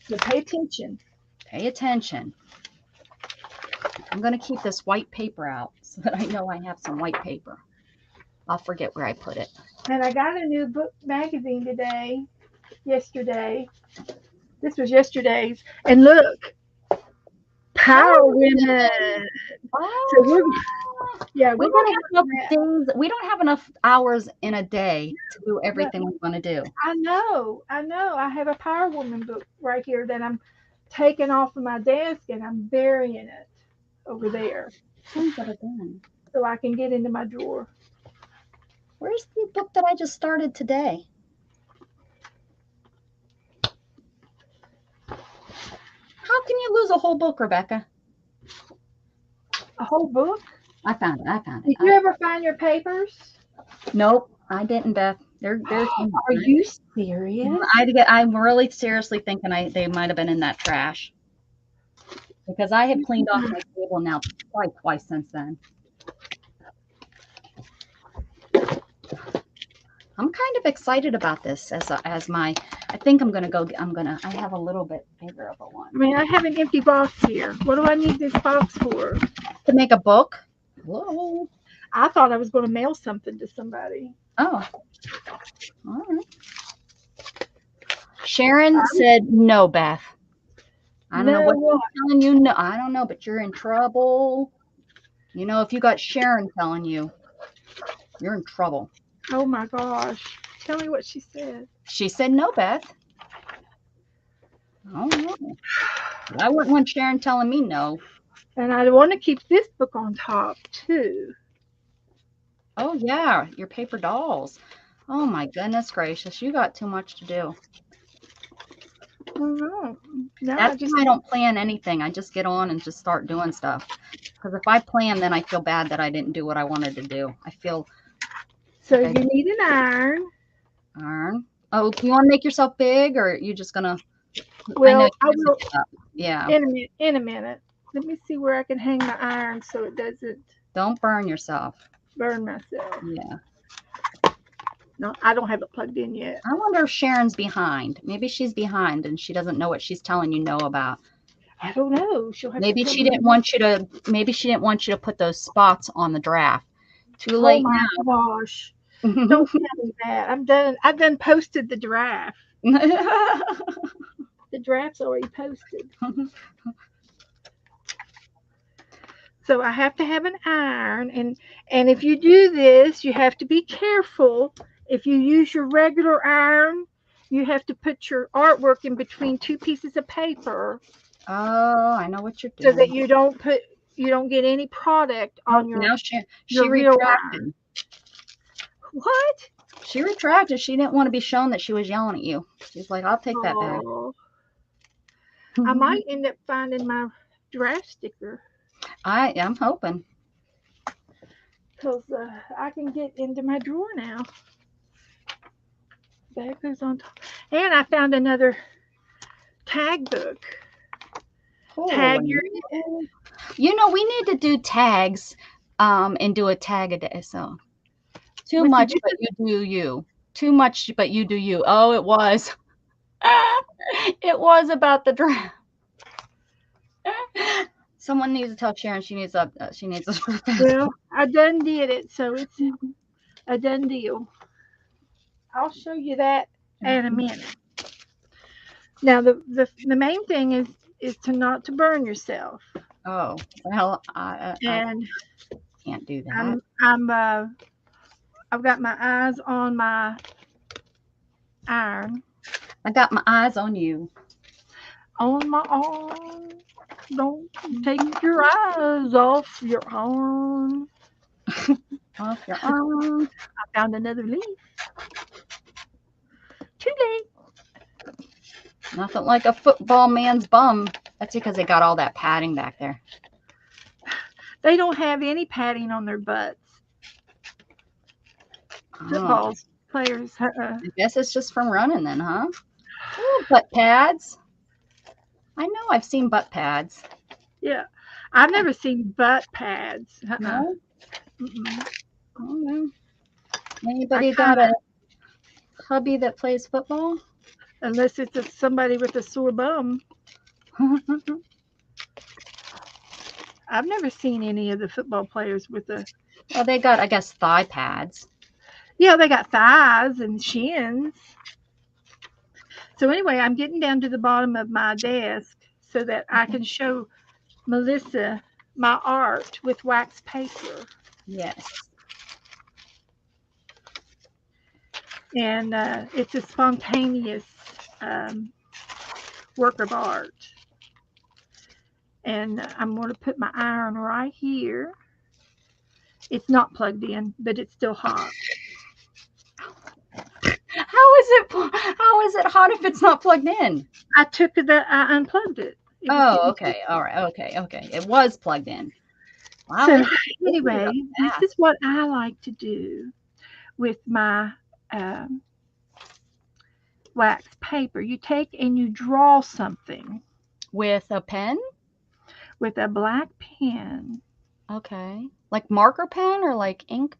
So pay attention. Pay attention. I'm going to keep this white paper out so that I know I have some white paper. I'll forget where I put it. And I got a new book magazine today, yesterday. This was yesterday's. And look, Power Power Women. women. So we're, Oh, yeah, we we're don't going to have have enough that. things. We don't have enough hours in a day to do But everything we want to do. I know, I know. I have a Power Woman book right here that I'm taking off of my desk and I'm burying it over there Sons of a gun. so I can get into my drawer. Where's the book that I just started today? How can you lose a whole book, Rebecca? A whole book? I found it. I found it. Did you ever find your papers? Nope, I didn't, Beth. They're Are you serious? I'm really seriously thinking they might have been in that trash because I have cleaned off my table now probably twice since then. I'm kind of excited about this as my. I think I'm gonna go. I have a little bit bigger of a I one mean, I have an empty box here. What do I need this box for? to make a book. Whoa. I thought I was going to mail something to somebody. Oh, all right. Sharon said no, Beth. I don't know No, what what? she's telling you. No, I don't know, but you're in trouble. You know, if you got Sharon telling you, you're in trouble. Oh my gosh. Tell me what she said. She said no, Beth. I don't know. I wouldn't want Sharon telling me no. And I want to keep this book on top too. Oh yeah, your paper dolls. Oh my goodness gracious, you got too much to do. No, no, I That's just. why I don't plan anything. I just get on and just start doing stuff. Because if I plan, then I feel bad that I didn't do what I wanted to do. I feel So like you need an iron. iron. Oh, you want to make yourself big, or you just gonna? I know Well, I you will just up. Yeah. in a minute. In a minute. Let me see where I can hang my iron so it doesn't Don't burn yourself. burn myself. Yeah. No, I don't have it plugged in yet. I wonder if Sharon's behind. Maybe she's behind and she doesn't know what she's telling you no about. I don't know. She'll have to Maybe tell she me. didn't want you to. Maybe she didn't want you to put those spots on the draft. Too Oh late my gosh. now. Don't tell me that. I'm done. I've done posted the draft. The draft's already posted. So I have to have an iron and if you do this, you have to be careful. If you use your regular iron, you have to put your artwork in between two pieces of paper Oh, I know what you're so that doing. you don't get any product Oh, on now your she real iron. retracted. What? She retracted. She didn't want to be shown that she was yelling at you. She's like, I'll take that back. Oh, I might end up finding my draft sticker I'm hoping. because I can get into my drawer now. That goes on top. And I found another tag book. Tag Holy your moly. You know, we need to do tags and do a tag a day. So too But you much, do but you do you. Too much, but you do you. Oh, it was. It was about the draft. Someone needs to tell Sharon she needs a well, I done did it, so it's a done deal. I'll show you that in a minute. Now the main thing is to not to burn yourself. Oh, well, I And can't do that. I'm I've got my eyes on my iron. I got my eyes on you. On my arm. Don't take your eyes off your arm. Off your arm. I found another leaf. Too late. Nothing like a football man's bum. That's because they got all that padding back there. They don't have any padding on their butts. Football players. I guess it's just from running then, huh? Ooh, butt pads. I know I've seen butt pads. Yeah. I've never seen butt pads. No? Mm-mm. Oh, no. Anybody got a hubby that plays football? Unless it's somebody with a sore bum. I've never seen any of the football players with a. Well, they got, I guess, thigh pads. Yeah, they got thighs and shins. So anyway, I'm getting down to the bottom of my desk so that I can show Melissa my art with wax paper. Yes. And it's a spontaneous um, work of art. And I'm going to put my iron right here. It's not plugged in, but it's still hot. How is it hot if it's not plugged in? I unplugged it. It was Oh, getting okay. All right. Okay. Okay. It was plugged in. Wow, so. look at you go Anyway, this fast. is what I like to do with my um, wax paper. You take and you draw something With a pen? with a black pen, Okay. Like marker pen or like ink?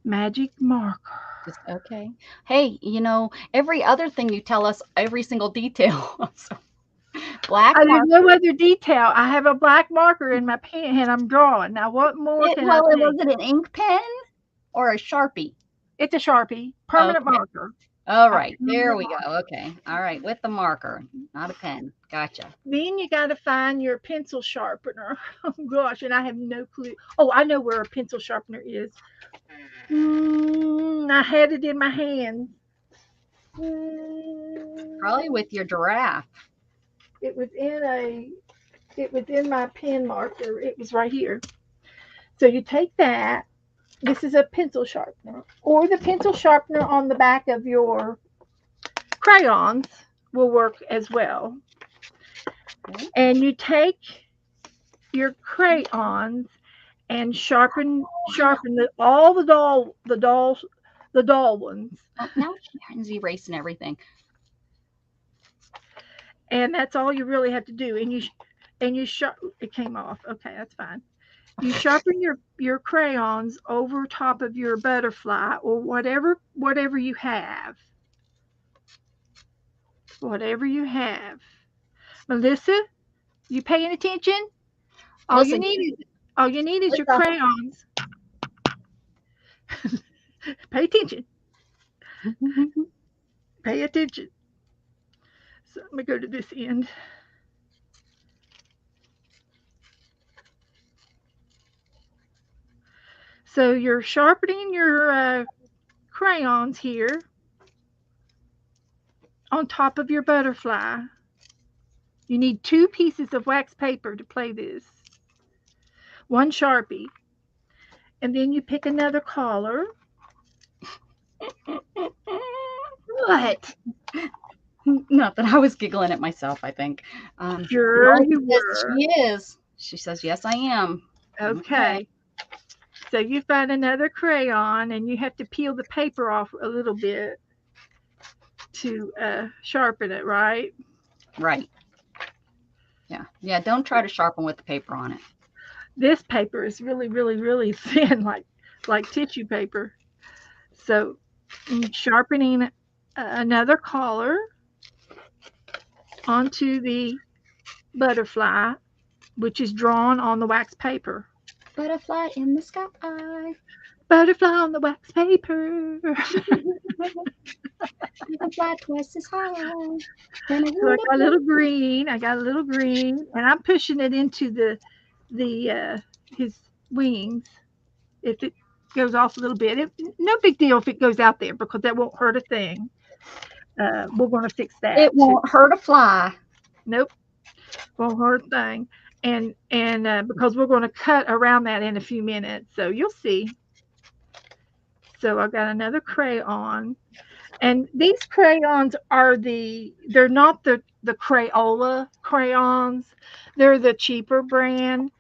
magic marker. Just okay. Hey, every other thing you tell us, every single detail. So, black There's no marker. other detail. I have a black marker in my pen and I'm drawing. Now, what more can I say? Was it an ink pen or a Sharpie? It's a Sharpie, permanent Okay. marker. All A right. There permanent we go. marker. Okay. All right. With the marker, not a pen. Gotcha. Then you got to find your pencil sharpener. Oh gosh, and I have no clue. Oh, I know where a pencil sharpener is. I had it in my hand. Probably with your giraffe. It was in a. It was in my pen marker. It was right here. So you take that. This is a pencil sharpener, or the pencil sharpener on the back of your crayons will work as well. Okay. And you take your crayons and all the dull ones. Oh, now Sharon's erasing everything. And that's all you really have to do. And you sharp. It came off. Okay, that's fine. You sharpen your crayons over top of your butterfly or whatever you have. Whatever you have. Melissa, you paying attention? All you Listen, need is all you need is with your the crayons. Pay attention. Pay attention. So let me go to this end. So you're sharpening your crayons here on top of your butterfly. You need 2 pieces of wax paper to play this. One Sharpie. And then you pick another color. What? Not that I was giggling at myself, I think. Sure Melissa you says were. she is. She says, yes, I am. Okay. Okay. So you find another crayon and you have to peel the paper off a little bit to sharpen it, right? Right. Yeah. Yeah. Don't try to sharpen with the paper on it. This paper is really, really, really thin, like tissue paper. So I'm sharpening another color onto the butterfly, which is drawn on the wax paper. Butterfly in the sky. Butterfly on the wax paper. Butterfly twice as high. So I got a little green. I got a little green, and I'm pushing it into the his wings. If it goes off a little bit, no big deal if it goes out there because that won't hurt a thing. We're going to fix that It too. won't hurt a fly. Nope, won't hurt a thing. And because we're going to cut around that in a few minutes, so you'll see. So I got another crayon, and these crayons they're not the Crayola crayons. They're the cheaper brand.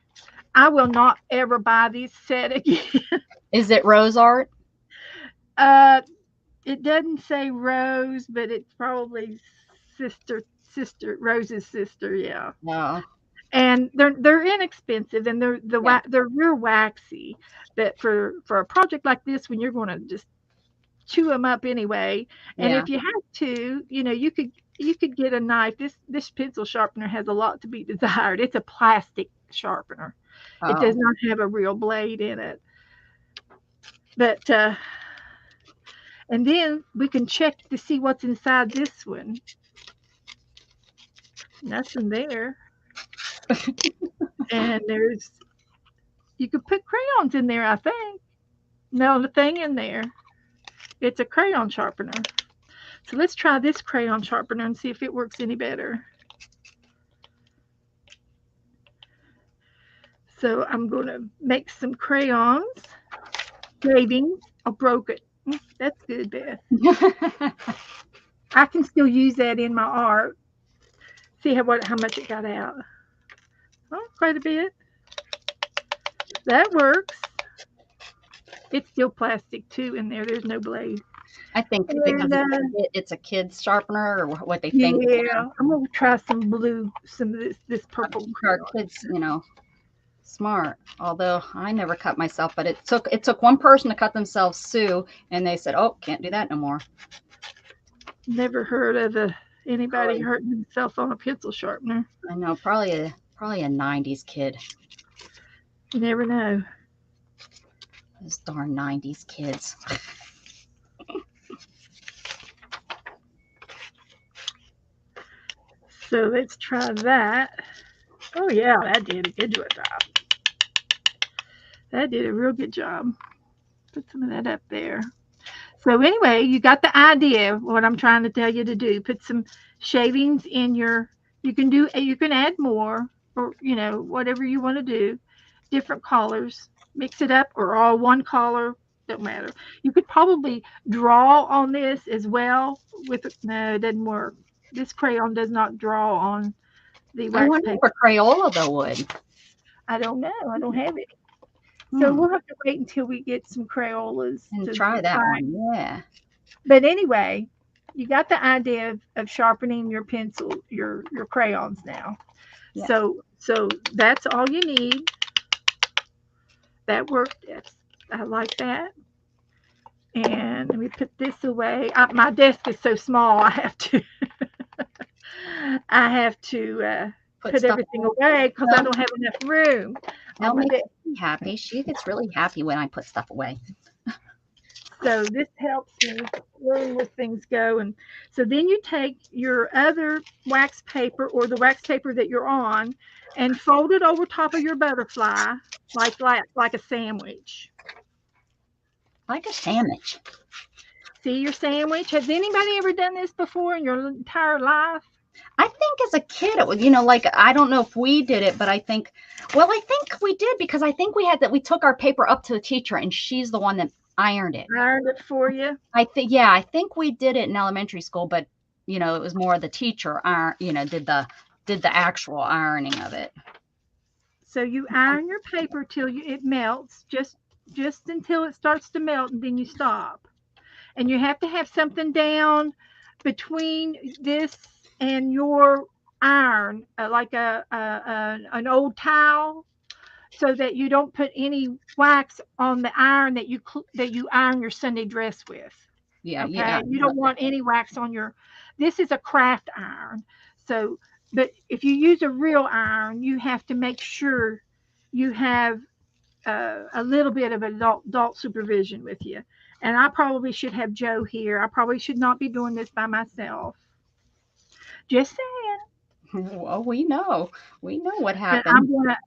I will not ever buy these set again. Is it rose art? uh, it doesn't say Rose, but it's probably Rose's sister. Yeah, No. and they're inexpensive and Yeah. they're real waxy. But for a project like this, when you're going to just chew them up anyway, and Yeah. if you have to, you could get a knife. This pencil sharpener has a lot to be desired. It's a plastic sharpener. It Oh. does not have a real blade in it. But and then we can check to see what's inside this one. Nothing there. And there's you could put crayons in there, I think. No, the thing in there. It's a crayon sharpener. So let's try this crayon sharpener and see if it works any better. So I'm going to make some crayons, shavings. I broke it. That's good, Beth. I can still use that in my art. See how much it got out. Oh, quite a bit. That works. It's still plastic too in there. There's no blade. I think because And it's a kid's sharpener or what they think. yeah, I'm gonna try some blue, some of this purple Our crayon. kids, smart. Although I never cut myself, but it took one person to cut themselves sue, and they said, "Oh, can't do that no more." Never heard of anybody Probably, hurting himself on a pencil sharpener. I know, probably a '90s kid. You never know. Those darn '90s kids. So let's try that. Oh yeah, that did a good job. That did a real good job. Put some of that up there. So anyway, you got the idea of what I'm trying to tell you to do. Put some shavings in your. You can add more, or whatever you want to do. Different colors. Mix it up, or all one color. Don't matter. You could probably draw on this as well. No, it doesn't work. This crayon does not draw on the I wax wonder paper. if a Crayola though would. I don't know. I don't have it. So Hmm. we'll have to wait until we get some Crayolas And to try that try. one. Yeah. But anyway, you got the idea of sharpening your pencil, your crayons now. Yeah. So that's all you need. That worked. I like that. And let me put this away. My desk is so small. I have to Put put stuff everything away. away because I No, don't have enough room no, on my make desk. me happy. She gets really happy when I put stuff away. So this helps me learn where things go. And so then you take your other wax paper or the wax paper that you're on and fold it over top of your butterfly like a sandwich. Like a sandwich. See your sandwich? Has anybody ever done this before in your entire life? I think as a kid, it was, like I don't know if we did it, but I think we did because I think we took our paper up to the teacher and she's the one that ironed it. Ironed it for you. I think we did it in elementary school, but it was more the teacher did the actual ironing of it. So you iron your paper till it melts, just until it starts to melt, and then you stop. And you have to have something down between this and your iron, like an old towel, so that you don't put any wax on the iron that you iron your Sunday dress with. Yeah, Okay, yeah. you don't want any wax on your. This is a craft iron, so but if you use a real iron, you have to make sure you have a little bit of adult supervision with you. And I probably should have Joe here. I probably should not be doing this by myself. Just saying. Well, we know what But happened.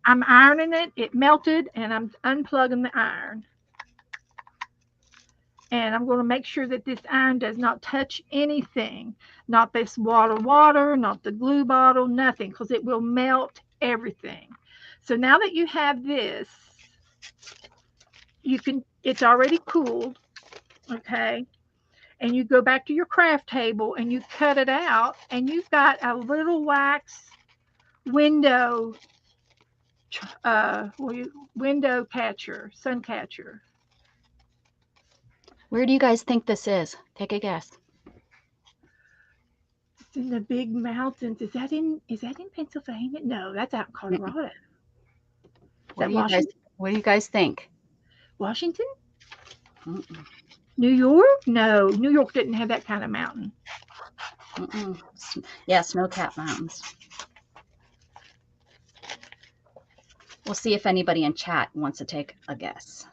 I'm ironing it. It melted, and I'm unplugging the iron. And I'm going to make sure that this iron does not touch anything. Not this water, not the glue bottle, nothing, because it will melt everything. So now that you have this, it's already cooled, okay? And you go back to your craft table and you cut it out, and you've got a little wax window uh window catcher, sun catcher. Where do you guys think this is? Take a guess. It's in the big mountains. Is that in Pennsylvania? No, that's out in Colorado. Is What that do you guys Washington? what do you guys think? Washington? Mm-mm, New York? No, New York didn't have that kind of mountain. mm-mm. Yeah, snow-capped mountains. We'll see if anybody in chat wants to take a guess.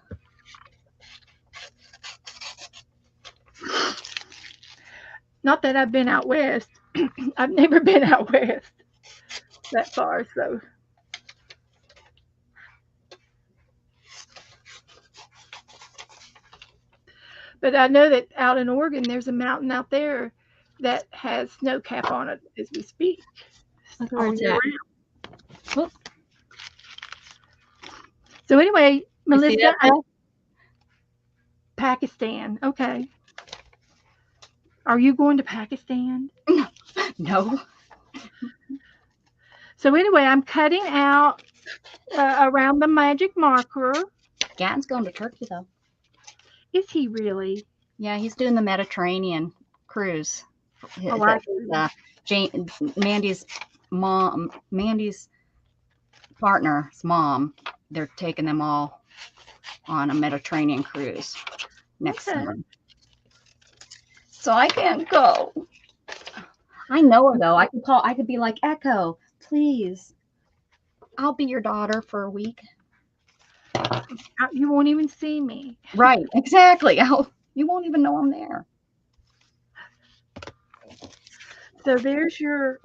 Not that I've been out west. I've never been out west that far, so. But I know that out in Oregon, there's a mountain out there that has snow cap on it as we speak, all Where's year that? round. Whoop. So anyway, You see Melissa, that, Belle? Pakistan. Okay. Are you going to Pakistan? No. So anyway, I'm cutting out around the magic marker. Gatton's going to Turkey though. Is he really? Yeah, he's doing the Mediterranean cruise. Oh, I Jane, Mandy's Mandy's partner's mom. They're taking them all on a Mediterranean cruise next Okay. summer. So I can't go. I know her though. I could call. I could be like, Echo, please. I'll be your daughter for a week. You won't even see me. Right. Exactly. You won't even know I'm there. So there's your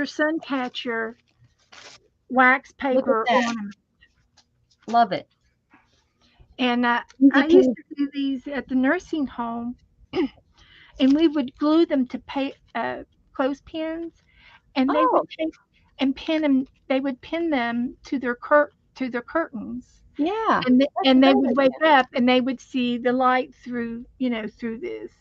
sun catcher wax paper that. ornament. Love it. And I Easy used peasy. to do these at the nursing home, and we would glue them to clothespins, and they would Oh, take and pin them. They would pin them to their curtains, yeah. and That's a and they great would idea. wake up and they would see the light through this.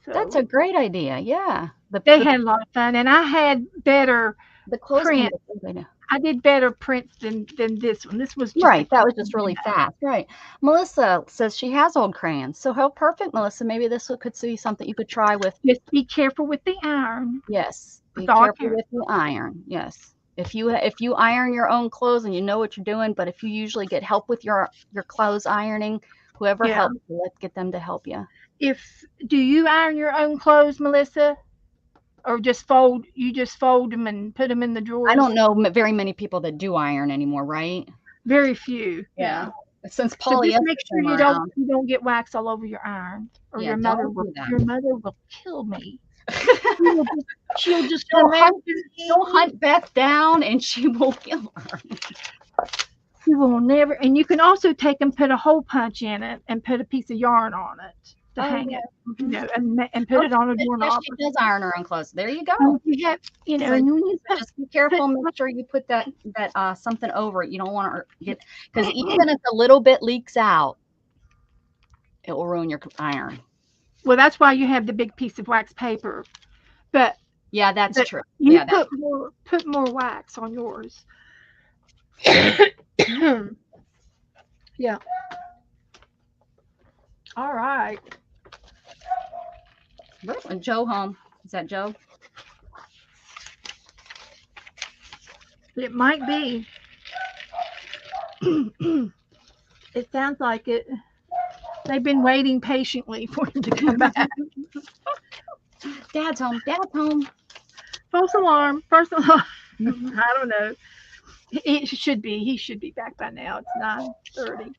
That's So a great idea. Yeah. they had a lot of fun, and I had better The clothespin. print. I did better prints than this one. This was just Right. That was just really fast. Right. Melissa says she has old crayons. So how perfect, Melissa. Maybe this could be something you could try with. Just be careful with the iron. Yes. Be With all careful care. with the iron. Yes. If you iron your own clothes and you know what you're doing, but if you usually get help with your clothes ironing, whoever Yeah. helps you, let's get them to help you. Do you iron your own clothes, Melissa, or just fold? You just fold them and put them in the I drawers. don't know very many people that do iron anymore, right? Very few. Yeah. Since So just polyester make sure came you around. don't get wax all over your iron, or Yeah, your mother don't will do that. your mother will kill me. She'll just She'll come after She'll me. hunt Beth down and she will kill her. She will never. And you can also take and put a hole punch in it and put a piece of yarn on it to hang it, and put it on a Yes, doorknob. she does iron her own clothes. There you go. And you have, So and when you just be careful. Make sure you put that something over it. You don't want to get, because even if a little bit leaks out, it will ruin your iron. well, that's why you have the big piece of wax paper. But Yeah, that's But true. you Yeah, put more wax on yours. Yeah. All right. and Joe home. Is that Joe? It might be. It sounds like it. They've been waiting patiently for him to come back. Dad's home. Dad's home. False alarm. False alarm. I don't know. It should be. He should be back by now. It's 9:30.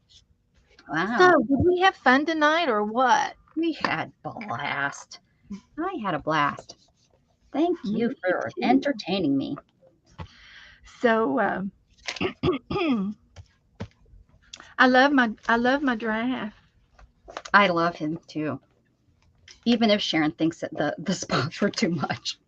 Wow. So, did we have fun tonight or what? We had blast. I had a blast. Thank you for entertaining me. So, I love my giraffe. I love him too. Even if Sharon thinks that the spots were too much.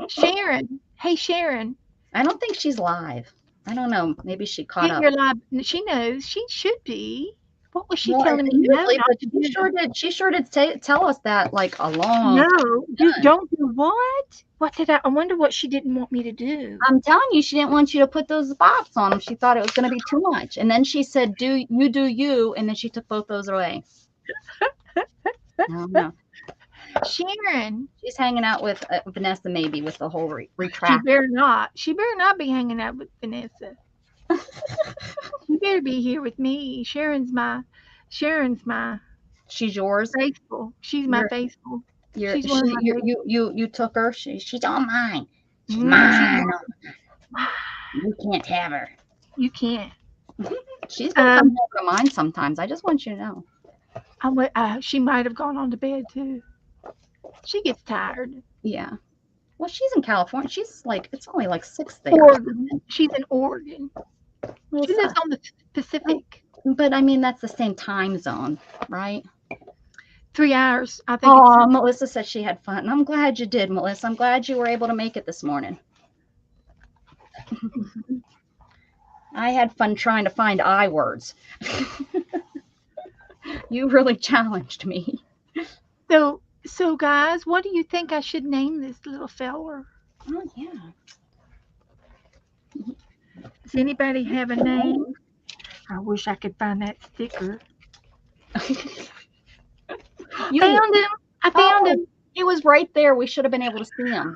Sharon. Hey, Sharon. I don't think she's live. I don't know. Maybe she caught up. You're live. She knows. She should be. What was she Well, telling me? usually, not but to she do? sure did. She sure did tell us that like a long. No, you done. don't do what? What did I wonder what she didn't want me to do. I'm telling you, she didn't want you to put those spots on them. She thought it was going to be too much. And then she said, do you. And then she took both those away. No. Sharon. She's hanging out with Vanessa maybe with the whole She retract. better not. She better not be hanging out with Vanessa. She better be here with me. Sharon's my She's yours. faithful. She's my You're- faithful. You're, She's one of my you took her. She's all mine. She's Mm, mine. You can't have her. You can't. She's been coming over to mine sometimes. I just want you to know. She might have gone on to bed too. She gets tired. Yeah. Well, she's in California. She's like, it's only like 6 there. Oregon. She's in Oregon. Well, She lives on the Pacific. but I mean, that's the same time zone, right? 3 hours. I think Oh, Melissa said she had fun. I'm glad you did, Melissa. I'm glad you were able to make it this morning. I had fun trying to find I words. You really challenged me. So guys, what do you think I should name this little feller? Oh, yeah. Does anybody have a name? I wish I could find that sticker. You, Found him. I found him. It was right there. We should have been able to see him.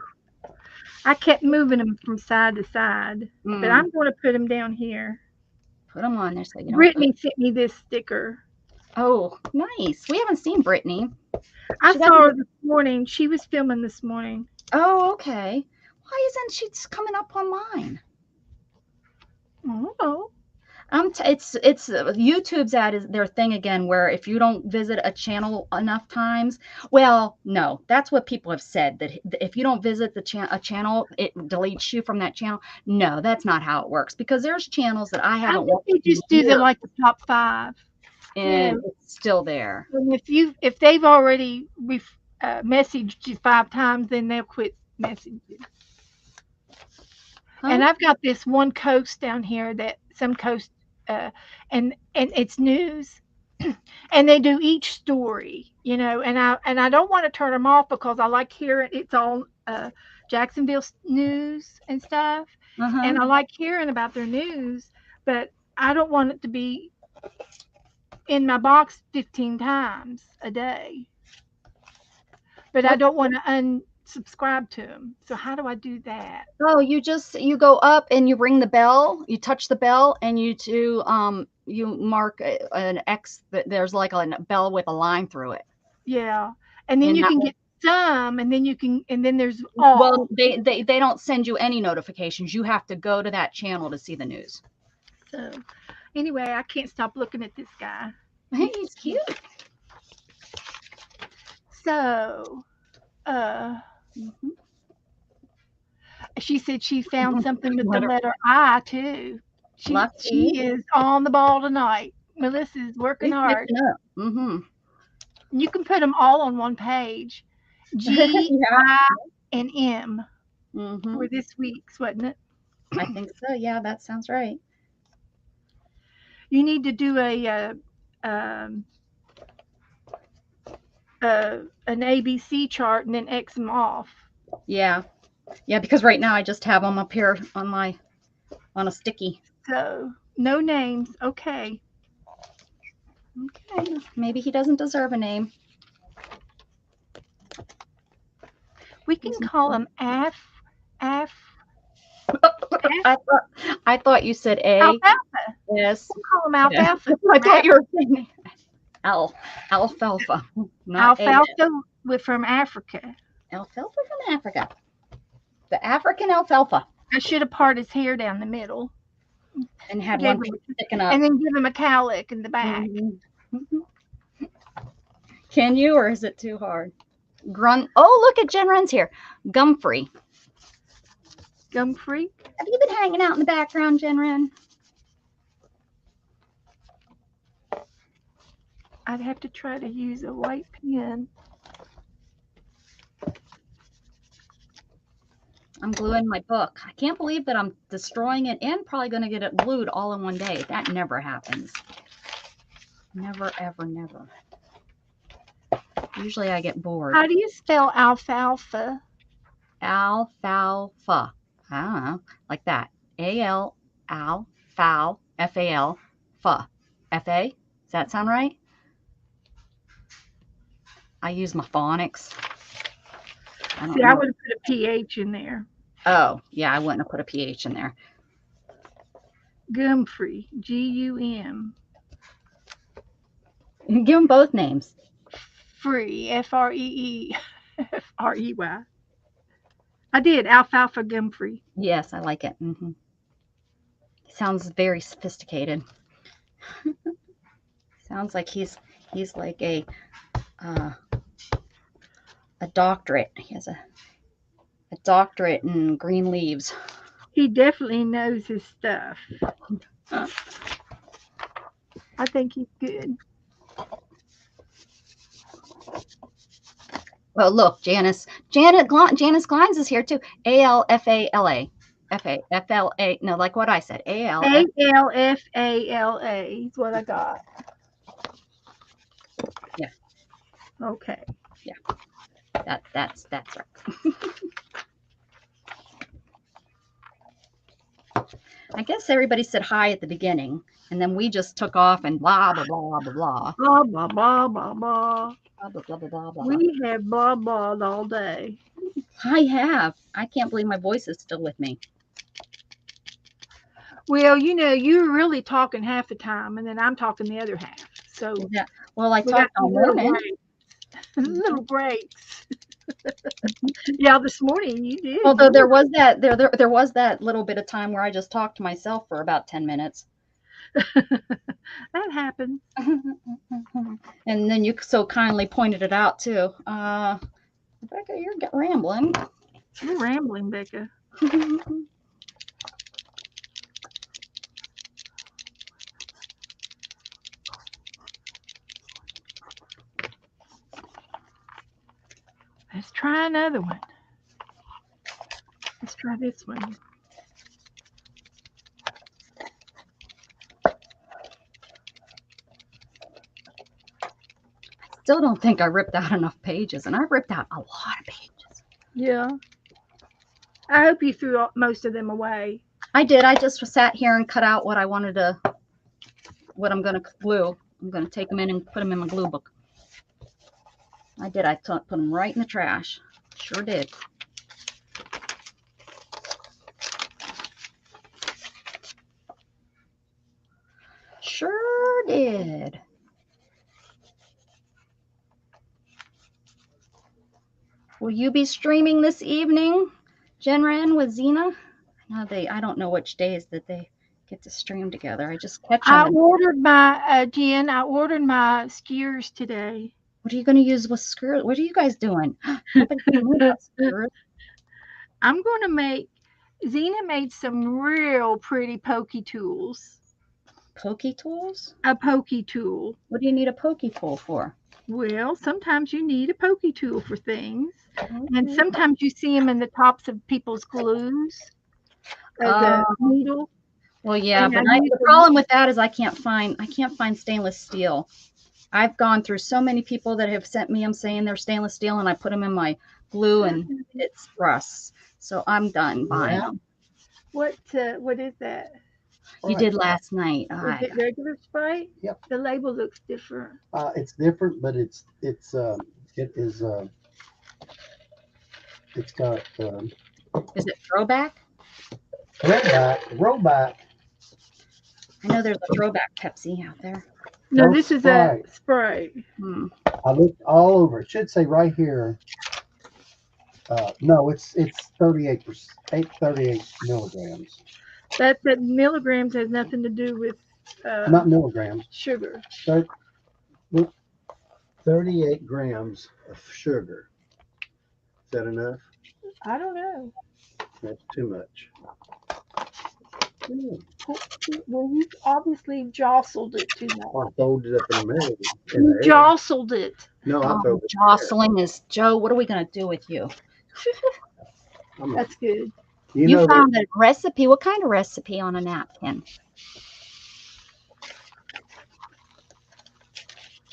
I kept moving him from side to side, but I'm going to put him down here. Put him on there so you don't. Brittany sent me this sticker. Oh, nice. We haven't seen Brittany. I saw her this morning. She was filming this morning. Oh, okay. Why isn't she coming up on mine? Oh. It's YouTube's ad is their thing again, where if you don't visit a channel enough times, well, no, that's what people have said, that if you don't visit a channel, it deletes you from that channel. No, that's not how it works, because there's channels that I haven't watched. They just do the top 5, and it's still there. And if they've already messaged you 5 times, then they'll quit messaging you. Huh? And I've got this one coast down here that some coast, and it's news, and they do each story, and I don't want to turn them off because I like hearing it's all Jacksonville news and stuff, and I like hearing about their news, but I don't want it to be in my box 15 times a day. But I don't want to unsubscribe to them. So how do I do that? Oh, you go up and you ring the bell, you touch the bell, and you mark an X, that there's like a bell with a line through it. Yeah. And then you can get some, and then there's all. Well, they don't send you any notifications. You have to go to that channel to see the news. So anyway, I can't stop looking at this guy. He's cute. So, she said she found something with the letter I too. She is on the ball tonight. Melissa's working hard. You can put them all on one page. G, I, and M for this week's, wasn't it? I think so. Yeah, that sounds right. You need to do an ABC chart and then X them off. Yeah, because right now I just have them up here on a sticky. So no names. Okay. Maybe he doesn't deserve a name. We can call him F. I thought you said A. Alfalfa. Yes. We'll call him Alfalfa. Yeah. I thought you were saying alfalfa. Alfalfa from Africa. Alfalfa from Africa. The African alfalfa. I should have parted his hair down the middle. And had one sticking up. And then give him a cowlick in the back. Can you, or is it too hard? Grunt. Oh, look at Jen Ren's here. Gumfrey. Gumfrey? Have you been hanging out in the background, Jen Ren? I'd have to try to use a white pen. I'm gluing my book. I can't believe that I'm destroying it and probably going to get it glued all in one day. That never happens. Never, ever, never. Usually I get bored. How do you spell alfalfa? Alfalfa. I don't know. Like that. A-L, al-fal, F-A-L, fa. F-A? Does that sound right? I use my phonics. I would have put a PH in there. Oh, yeah, I wouldn't have put a PH in there. Gumfrey, G-U-M. Give them both names. Free, F-R-E-E, F-R-E-Y. I did, Alfalfa Gumfrey. Yes, I like it. Sounds very sophisticated. Sounds like he's like a a doctorate. He has a doctorate in green leaves. He definitely knows his stuff. I think he's good. Well, look, Janice Glines is here too. ALFALA. FAFLA. No, like what I said. ALF. ALFALA is what I got. Yeah. Okay. That's right. I guess everybody said hi at the beginning, and then we just took off and blah blah blah blah blah Blah blah blah blah blah. blah blah blah blah blah. We have blah blah all day. I have. I can't believe my voice is still with me. Well, you know, you're really talking half the time, and then I'm talking the other half. So Yeah. Well, I we got talked all some little morning. breaks. Little breaks. Yeah, this morning you did. Although there was that little bit of time where I just talked to myself for about 10 minutes. That happened. And then you so kindly pointed it out too. Becca, you're rambling. You're rambling, Becca. Let's try another one. Let's try this one. Still don't think I ripped out enough pages, and I ripped out a lot of pages. Yeah. I hope you threw most of them away. I did. I just sat here and cut out what I wanted to, what I'm going to glue. I'm going to take them in and put them in my glue book. I did. I put them right in the trash. Sure did. Sure did. Will you be streaming this evening, Jenren with Zena? No, I don't know which days that they get to stream together. I just catch them. I ordered my Jen. I ordered my skewers today. What are you going to use with skewers? What are you guys doing? I'm going to make. Zena made some real pretty pokey tools. Pokey tools? A pokey tool. What do you need a pokey tool for? Well, sometimes you need a pokey tool for things, and sometimes you see them in the tops of people's glues. The needle. Well, yeah, but the problem with that is I can't find stainless steel. I've gone through so many people that have sent me them saying they're stainless steel, and I put them in my glue and it's rust. So I'm done buying them. What is that? You did last night. Is it regular Sprite? Yep. The label looks different. It's different, but it's got Is it throwback? Throwback. I know there's a throwback Pepsi out there. No, this is a Sprite. I looked all over. It should say right here. No, it's 38 milligrams. That milligrams has nothing to do with not milligrams. Sugar. 38 grams of sugar. Is that enough? I don't know. That's too much. Well, you obviously jostled it too much. I folded it up in the middle. You jostled it. No, I folded it. Jostling is Joe. What are we gonna do with you? That's good. You found a recipe. What kind of recipe on a napkin?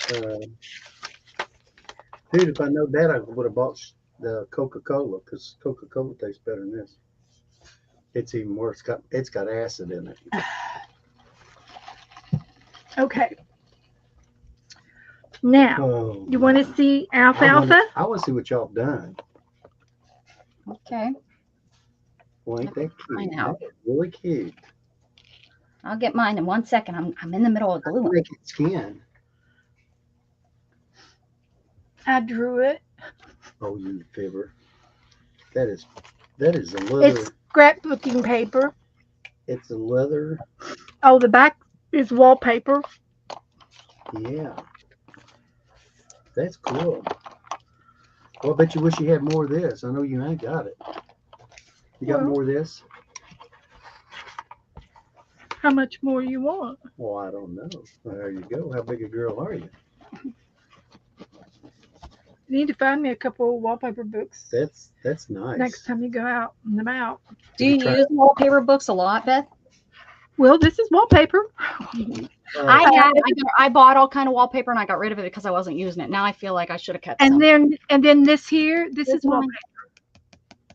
Dude, if I know that, I would have bought the Coca-Cola because Coca-Cola tastes better than this. It's even worse. It's got acid in it. Okay. Now, you want to see alfalfa? I want to see what y'all done. Okay. Well, ain't that cute? I know. That's really cute. I'll get mine in 1 second. I'm in the middle of gluing. Make it skin. I drew it. Oh, you fibber. That is a leather. It's scrapbooking paper. It's a leather. Oh, the back is wallpaper. Yeah. That's cool. Well, I bet you wish you had more of this. I know you ain't got it. You got Well- more of this? How much more you want? Well, I don't know. Well, there you go. How big a girl are you? You need to find me a couple wallpaper books That's nice. next time you go out and about. Do you use wallpaper books a lot, Beth? Well, this is wallpaper. I bought all kind of wallpaper and I got rid of it because I wasn't using it. Now I feel like I should have kept some. And then this here, this is mine.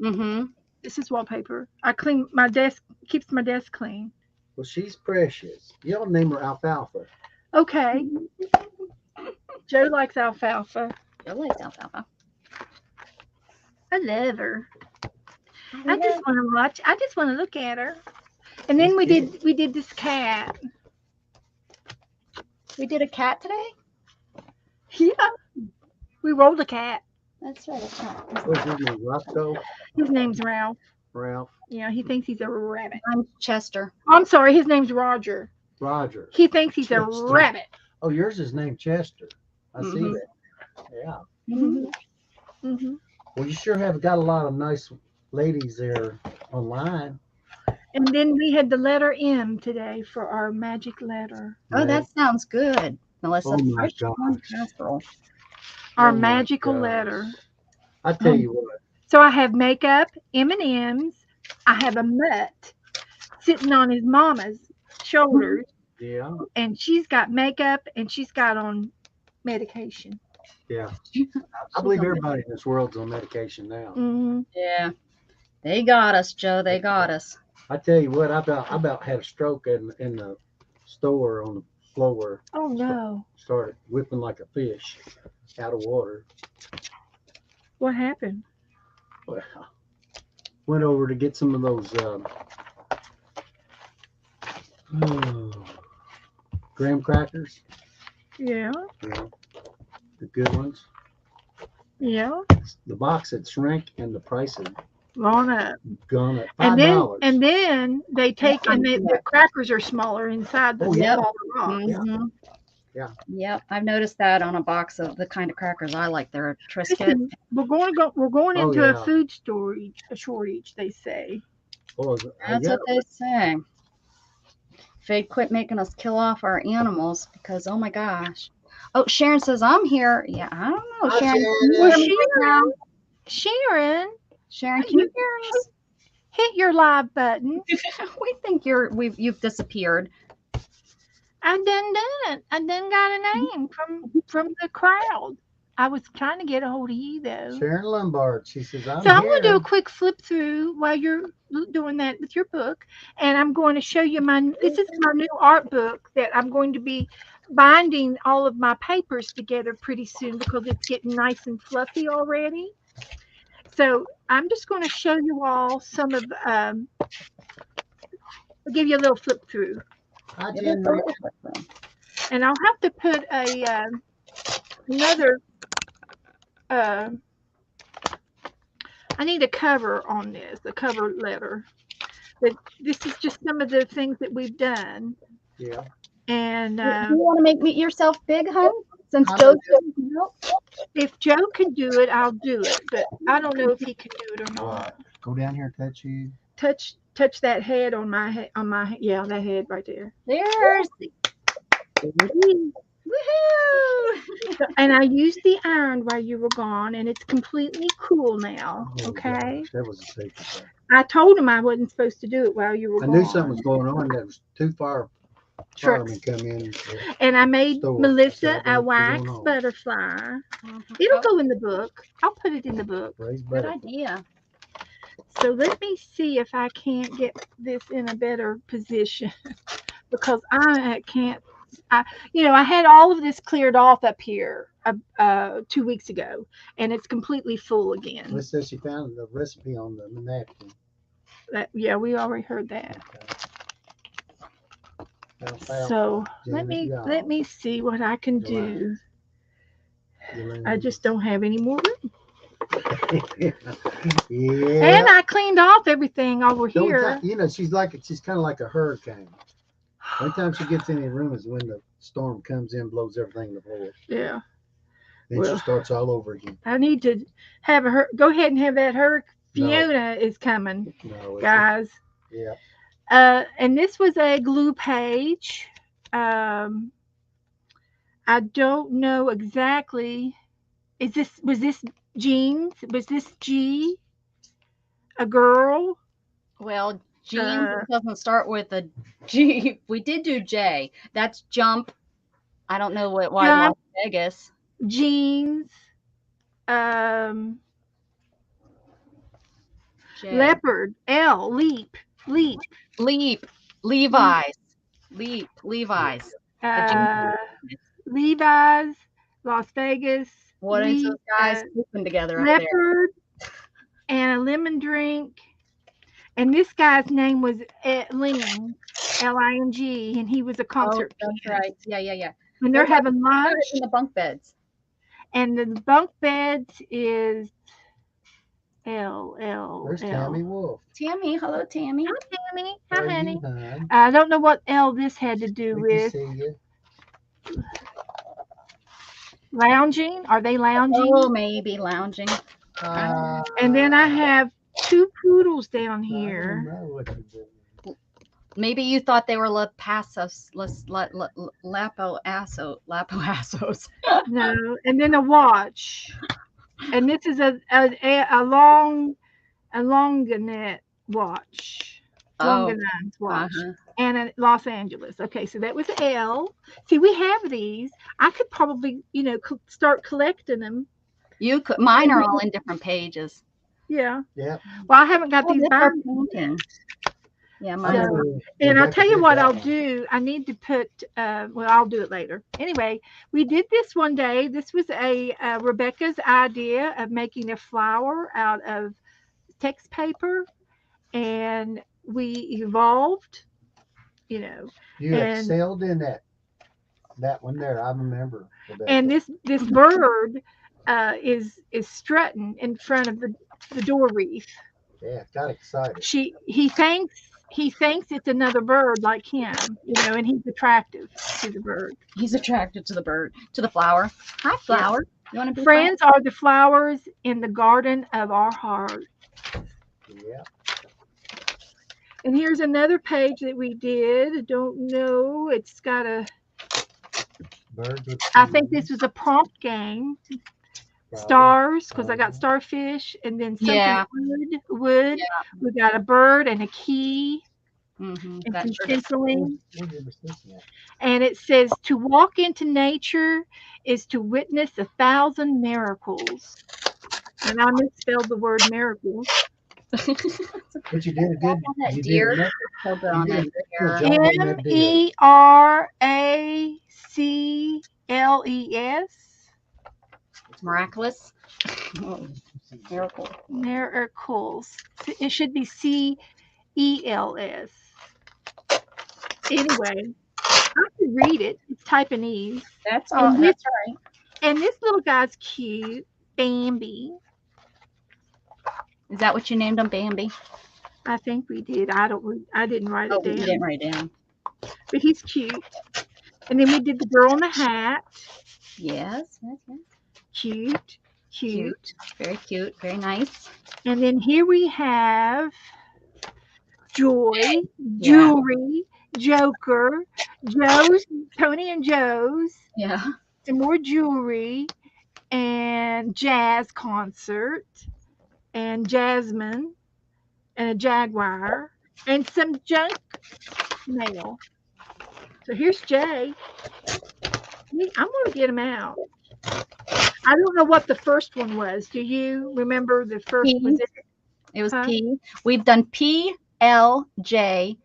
wallpaper. Mm-hmm. This is wallpaper. I clean my desk, keeps my desk clean. Well, she's precious. You ought to name her Alfalfa. Okay. Joe likes alfalfa. I like alfalfa. I love her. I just want to watch. I just want to look at her. And then we did this cat. We did a cat today? Yeah. We rolled a cat. That's right. What's his name? Roscoe? His name's Ralph. Ralph? Yeah, he thinks he's a rabbit. I'm Chester. I'm sorry, his name's Roger. Roger. He thinks he's a Chester. rabbit. Oh, yours is named Chester. I see Mhm. that. Yeah. Mm-hmm. Well, you sure have got a lot of nice ladies there online. And then we had the letter M today for our magic letter. Oh, that sounds good, Melissa. Oh my Fresh gosh. corn casserole. Our Oh my magical gosh. letter. I tell you what. So I have makeup, M&Ms. I have a mutt sitting on his mama's shoulders, Yeah. and she's got makeup and she's got on medication. Yeah. I believe everybody in this world's on medication now. Mm-hmm. Yeah. They got us, Joe. They got us. I tell you what, I about had a stroke in the store on the floor. Oh no! Started whipping like a fish out of water. What happened? Well, went over to get some of those graham crackers. Yeah, Yeah, the good ones. yeah. The box had shrank and the price had Gone up. gone up And $5. then they take and the crackers are smaller inside the Oh, yeah. smaller box. Mhm. Yeah. Yep. I've noticed that on a box of the kind of crackers I like. They're Triscuit. Listen, we're going Oh, into a yeah. food shortage. They say. Oh, That's yeah. what they say. If they'd quit making us kill off our animals, because oh my gosh. Oh, Sharon says I'm here. Yeah, I don't know, Hi, Sharon. Sharon. Can you hear me right now? Sharon, Sharon, can you hear us? hit your live button. We think you've disappeared. I done it. I done got a name from the crowd. I was trying to get a hold of you though. Sharon Lombard. She says, I'm So I'm here. going to do a quick flip through while you're doing that with your book, and I'm going to show you this is my new art book that I'm going to be binding all of my papers together pretty soon because it's getting nice and fluffy already. So I'm just going to show you all some of. I'll give you a little flip through, Hi, Jen. and I'll have to put another. I need a cover on this, a cover letter. But this is just some of the things that we've done. Yeah. And Do you want to make yourself big, hun? Since I'm Joe's if Joe can do it, I'll do it. But I don't know if he can do it or not. Go down here, touch you. Touch that head on my head. Yeah, that head right there. there's Woohoo! And I used the iron while you were gone, and it's completely cool now. Oh, Okay. gosh, that was a safety thing. I told him I wasn't supposed to do it while you were I gone. knew something was going on. That was too far. Trucks. Firemen come in. And I made Store. Melissa So a what's going wax on? butterfly. It'll go in the book. I'll put it in the book. Raise good better. idea. So let me see if I can't get this in a better position because I can't. I had all of this cleared off up here 2 weeks ago, and it's completely full again. Melissa says she found the recipe on the napkin. Yeah, we already heard that. Alfalfa, So let Janet me Yall, see what I can do. I just don't have any more room. Yeah. And I cleaned off everything over The only here. time- she's kind of like a hurricane. The only time she gets in the room is when the storm comes in, blows everything to the floor. Yeah. Then she Well, starts all over again. I need to have her go ahead and have that. Her No. Fiona is coming, No, guys. yeah. And this was a glue page. Um, I don't know exactly. Was this jeans? Was this G a girl? Well, jeans Uh, doesn't start with a G. We did do J. That's jump. I don't know why Las jump Vegas. jeans. Um, J. leopard. L leap. Leap. Leap. Levi's. Levi's. A jeans. Uh, Levi's. Las Vegas. What is those guys sleeping together up there? Leopard and a lemon drink. And this guy's name was Ling, Ling, and he was a Oh, concert that's pianist. right. Yeah. And they're What about having lunch, in the bunk beds? and the bunk beds is L. There's Tammy Wolf. Tammy, hello, Tammy. Hi, Tammy. How Hi, are honey. you, hon? I don't know what L this had to do Good to with see you. lounging. Are they lounging? Oh, maybe lounging. And then I have two poodles down I here. don't know what you're doing. Maybe you thought they were Lapo-Assos. No, and then a watch. And this is a longanette watch. Oh, Longanine's watch. uh-huh. And in Los Angeles. Okay, so that was L. See, we have these. I could probably, start collecting them. You could. Mine are all in different pages. Yeah. Yeah. Well, I haven't got Oh, these that's our bindings. painting. Yeah, I mine. So, remember and I'll Rebecca tell you did what that I'll one. do. I need to put, I'll do it later. Anyway, we did this one day. This was Rebecca's idea of making a flower out of text paper. And we evolved, You and excelled in that one there. I remember. Rebecca. and this bird is strutting in front of the door wreath. Yeah, got excited. He thinks it's another bird like him, and he's attractive to the bird. He's attracted to the bird, to the flower. Hi, flower. You want to be friends? Friends are the flowers in the garden of our heart. Yeah. And here's another page that we did. I don't know. It's got Birds with I think this wings, was a prompt game. probably. Stars, because I got starfish, and then something Yeah. wood. We got a bird and a key Mm-hmm. and That some sure does. stenciling. What year was this at? And it says to walk into nature is to witness 1,000 miracles. And I misspelled the word miracles. But you did a good. On that You deer. did So good a on that good deer. job on that deer. Meracles. Miraculous. Miracle. Miracles. It should be CELS. Anyway, I can read it. It's Taiwanese. That's all. And That's right. And this little guy's cute. Bambi. Is that what you named him, Bambi? I think we did. I didn't write Oh, it down. you didn't write it down. But he's cute. And then we did the girl in the hat. Yes. Cute. Very cute. Very nice. And then here we have Joy, Yeah. Jewelry, Joker, Tony and Joe's, Yeah. some more jewelry, and jazz concert, and Jasmine, and a jaguar, and some junk mail. So here's Jay. I'm going to get him out. I don't know what the first one was. Do you remember the first? Was it? It was Huh? P. We've done P, L, J,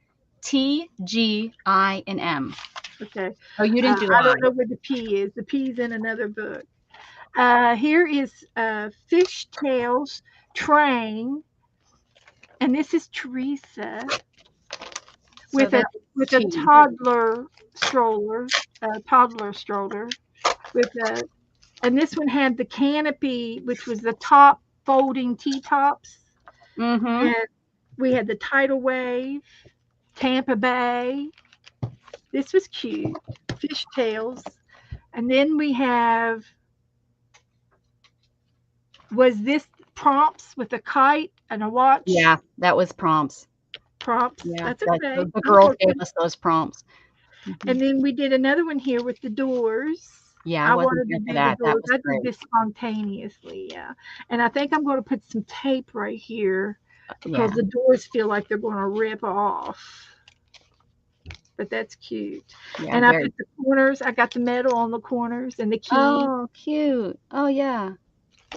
T, G, I, and M. Okay. Oh, you didn't do I I. don't know where the P is. The P's in another book. Here is Fishtails Train, and this is Teresa with a T. toddler stroller, with a, and this one had the canopy, which was the top folding T-tops, Mm-hmm. and we had the tidal wave, Tampa Bay. This was cute, Fishtails, and then we have Was this prompts with a kite and a watch? Yeah, that was prompts. Prompts. Yeah, That's that okay. the I'm girls going gave to. us those prompts. And then we did another one here with the doors. Yeah, I I wasn't wanted here to for do the that. That doors. was I did great. this spontaneously, yeah. And I think I'm going to put some tape right here Yeah. because the doors feel like they're going to rip off. But that's cute. Yeah, And I very. put the corners. I got the metal on the corners and the key. Oh, cute. Oh, yeah.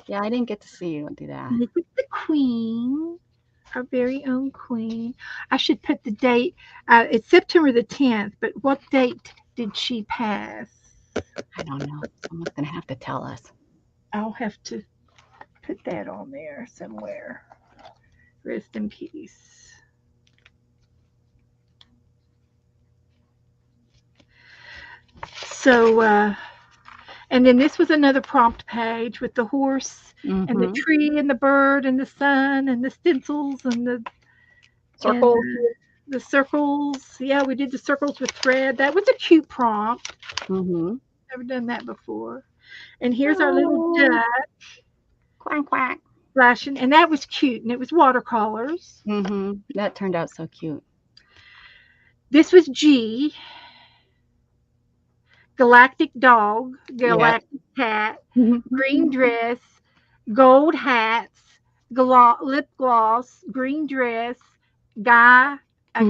Yeah, I didn't get to see you do that. Look at the queen, our very own queen. I should put the date. It's September the 10th, but what date did she pass? I don't know. Someone's gonna have to tell us. I'll have to put that on there somewhere. Rest in peace. So, and then this was another prompt page with the horse and the Mm-hmm. tree and the bird and the sun and the stencils and Circle. the circles. Yeah, we did the circles with thread. That was a cute prompt. Mm-hmm. Never done that before. And here's our little Oh, duck quack quack. flashing, and that was cute, and it was watercolors. Mm-hmm. That turned out so cute. This was G, galactic dog, Yeah. galactic cat, green dress, gold hats, lip gloss, green dress, guy, a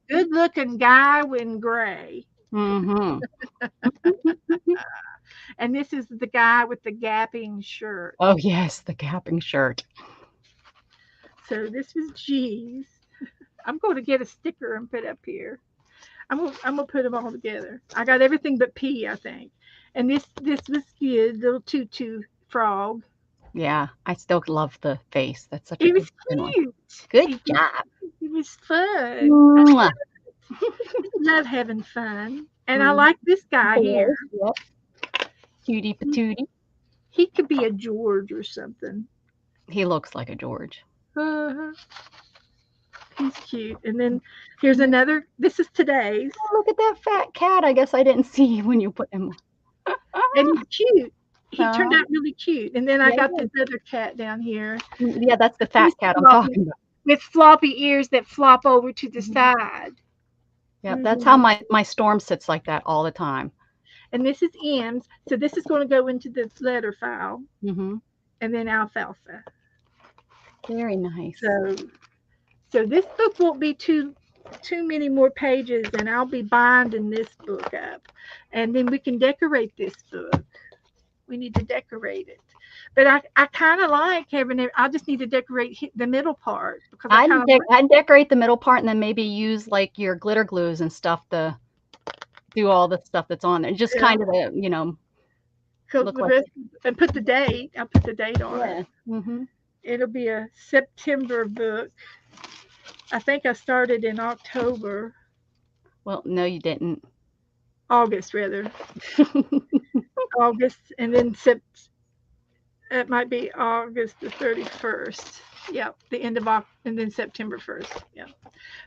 good looking guy in gray. Mm-hmm. And this is the guy with the gapping shirt. Oh yes, the gapping shirt. So this was G's. I'm going to get a sticker and put up here. I'm gonna put them all together. I got everything but P, I think. And this was good, little tutu frog. Yeah, I still love the face. That's such a It was good one. cute. Good It, job. it was fun. Mwah. I love having fun. And I Mm. like this guy here. Boys, yep. Cutie patootie. He could be a George or something. He looks like a George. Uh, he's cute. And then here's another. This is today's. Oh, look at that fat cat. I guess I didn't see when you put him. And he's cute. He turned Uh, out really cute. And then I yeah, got this other cat down here. yeah, that's the fat He's cat I'm floppy, talking about. with floppy ears that flop over to the side. Yeah, that's how Mhm. my storm sits like that all the time. And this is M's. So this is going to go into the letter file. Hmm. And then alfalfa. Very nice. So this book won't be too many more pages, and I'll be binding this book up. And then we can decorate this book. We need to decorate it. But I kind of like having it. I just need to decorate the middle part because I kind of I'd decorate the middle part and then maybe use like your glitter glues and stuff to do all the stuff that's on there. Just yeah, kind of coat look the like rest and put the date. I'll put the date on yeah. it. Hmm. It'll be a September book. I think I started in October, Well, no, you didn't. August rather, August, and then it might be August the 31st. Yeah, the end of August, and then September 1st. Yeah,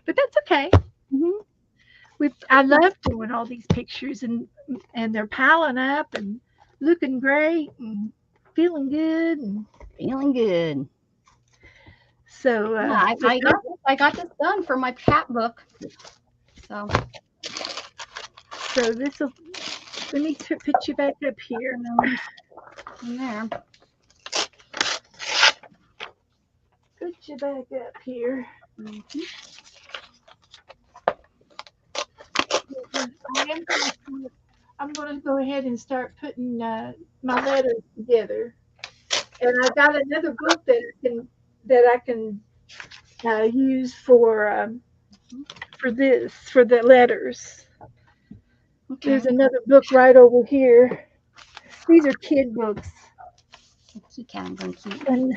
but that's okay. Hmm. I love doing all these pictures, and they're piling up and looking great and feeling good. And Feeling good. so, Yeah, I got this done for my cat book. So so this will. Let me put you back up here. in there. Put you back up here. Mhm. I'm going to go ahead and start putting my letters together. And I got another book that I can use for the letters. Okay. There's another book right over here. These are kid books, Key cat. I'm going to keep. and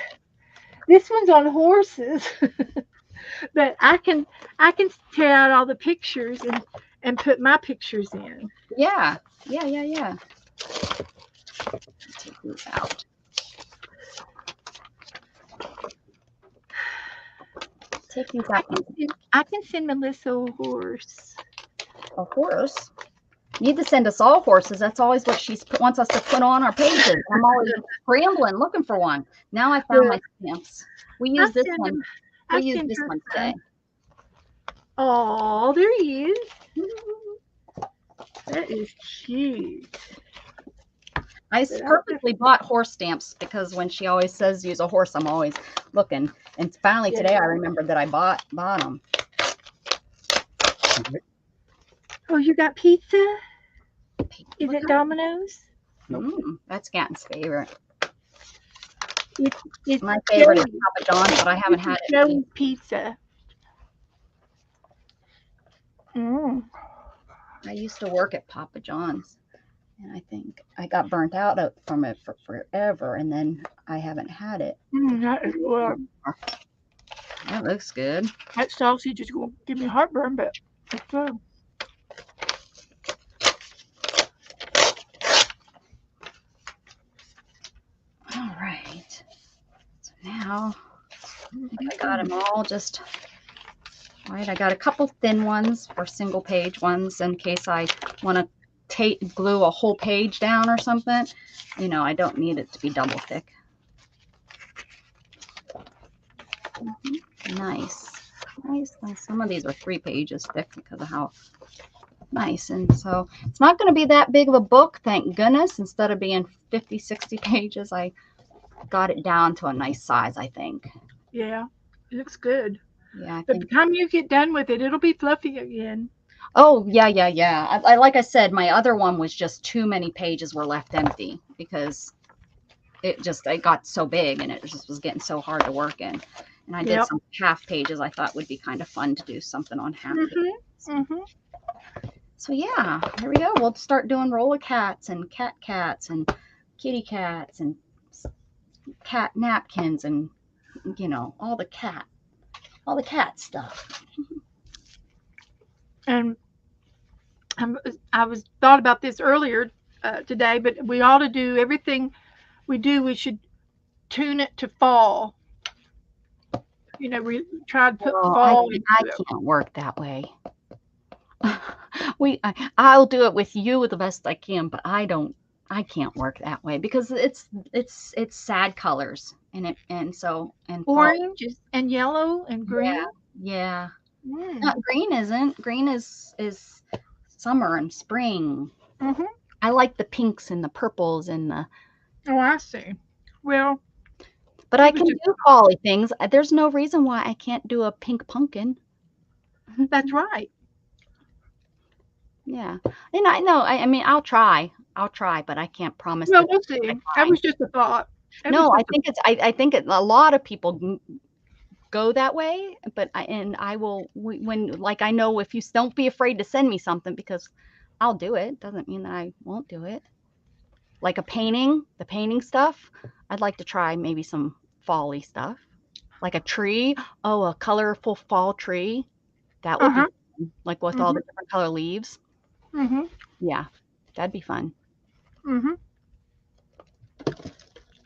this one's on horses. But I can tear out all the pictures and put my pictures in. Yeah. Yeah. Take these out. Take these out. I can send Melissa a horse. A horse. Need to send us all horses. That's always what she wants us to put on our pages. I'm always scrambling looking for one. Now I found my stamps. We use this one. We use this one today. Oh, there he is. That is cute. I purposely bought horse stamps because when she always says use a horse, I'm always looking. And finally today I remembered that I bought them. Oh, you got pizza? Is it Domino's? Nope. That's Gatton's favorite. It's my favorite is Papa John's, but I haven't had it. Joey's pizza. I used to work at Papa John's, and I think I got burnt out from it for forever, and then I haven't had it. That is good. That looks good. That sausage is going to give me heartburn, but it's good. All right. So now I got them all just right. I got a couple thin ones for single page ones in case I want to glue a whole page down or something. You know, I don't need it to be double thick. Nice. Some of these are 3 pages thick because of how nice. And so it's not going to be that big of a book, thank goodness. Instead of being 50, 60 pages, I got it down to a nice size, I think. Yeah, it looks good. Yeah. By the time you get done with it, it'll be fluffy again. Oh, yeah. I like I said, my other one was just too many pages were left empty because it got so big and it just was getting so hard to work in. And I did some half pages I thought would be kind of fun to do something on half pages. So yeah, here we go. We'll start doing roller cats and cats and kitty cats and cat napkins and, you know, all the cat stuff. And I was thought about this earlier today, but we ought to do everything we do. We should tune it to fall. You know, we try to put fall. I can't work that way. I'll do it with you the best I can, but I can't work that way because it's sad colors and orange and yellow and green. Yeah. Green isn't. Green is summer and spring. I like the pinks and the purples and the. Oh, I see. Well, but I can do fall things. There's no reason why I can't do a pink pumpkin. That's right. Yeah, and I know. I mean, I'll try, but I can't promise. No, we'll see. That was just a thought. I think a lot of people go that way, but I will like I know if you don't be afraid to send me something because I'll do it. Doesn't mean that I won't do it. Like the painting stuff. I'd like to try maybe some fall-y stuff, like a tree. Oh, a colorful fall tree. That would be fun, like with all the different color leaves. Yeah, that'd be fun.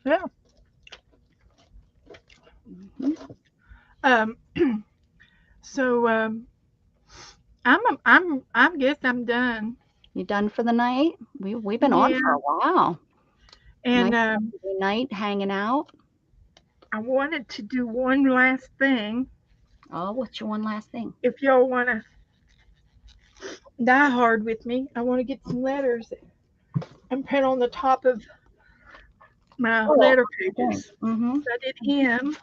Yeah. So I guess I'm done. You done for the night? We've been on for a while. And night hanging out. I wanted to do one last thing. Oh, what's your one last thing? If y'all want to die hard with me, I want to get some letters and print on the top of my letter pages. I did M,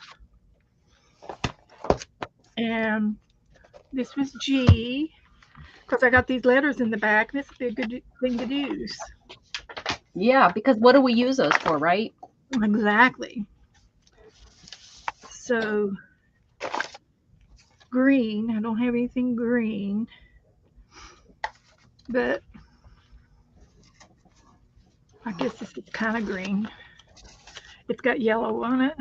and this was G, because I got these letters in the back. This would be a good thing to use. Yeah, because what do we use those for, right? Exactly. So green, I don't have anything green, but I guess this is kind of green. It's got yellow on it.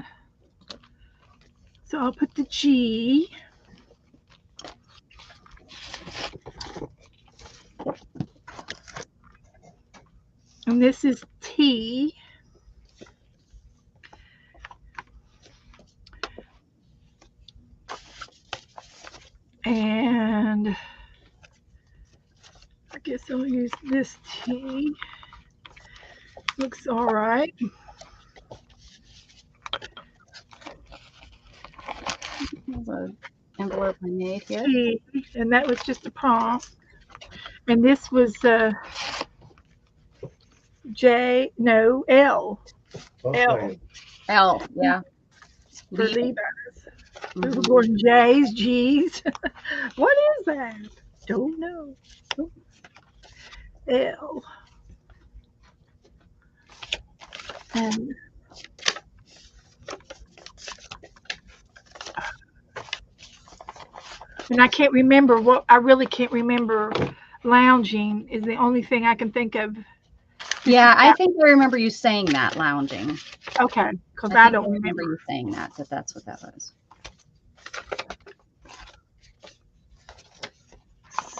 So I'll put the G. And this is T. And I guess I'll use this tea. Looks all right. There's an envelope I made here. Tea, and that was just a prompt. And this was J, no, L. Both L names. L, yeah. for Levi. Levi. We were Mhm. going J's, G's. What is that? Don't know. L. And I can't remember what I really can't remember. Lounging is the only thing I can think of. Yeah, I think I remember you saying that, lounging. Okay, because I I think I don't remember remember. you saying that that's what that was.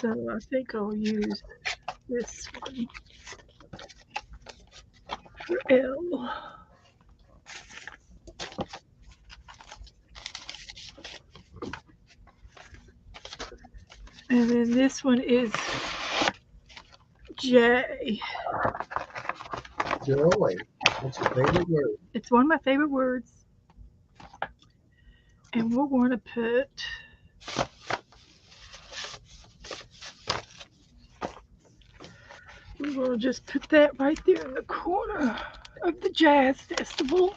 So I think I'll use this one for L. And then this one is J. Joy. What's your favorite word? It's one of my favorite words. And we're going to put we'll just put that right there in the corner of the jazz festival.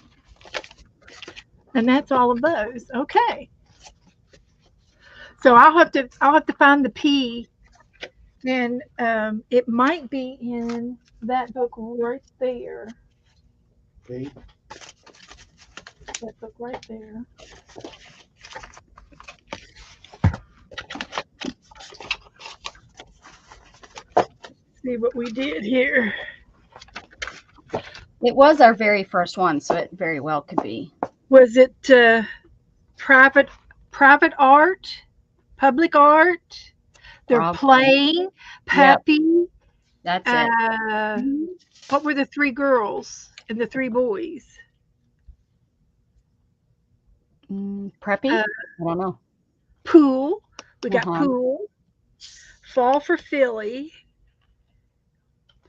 And that's all of those. Okay. So I'll have to find the P, and it might be in that book right there. P. That book right there. See what we did here. It was our very first one, so it very well could be. Was it private private art, public art? They're Probably. playing Yep, puppy. that's it. What were the three girls and the three boys? Preppy? Uh, I don't know. pool. We got Uh-huh. pool. Fall for Philly.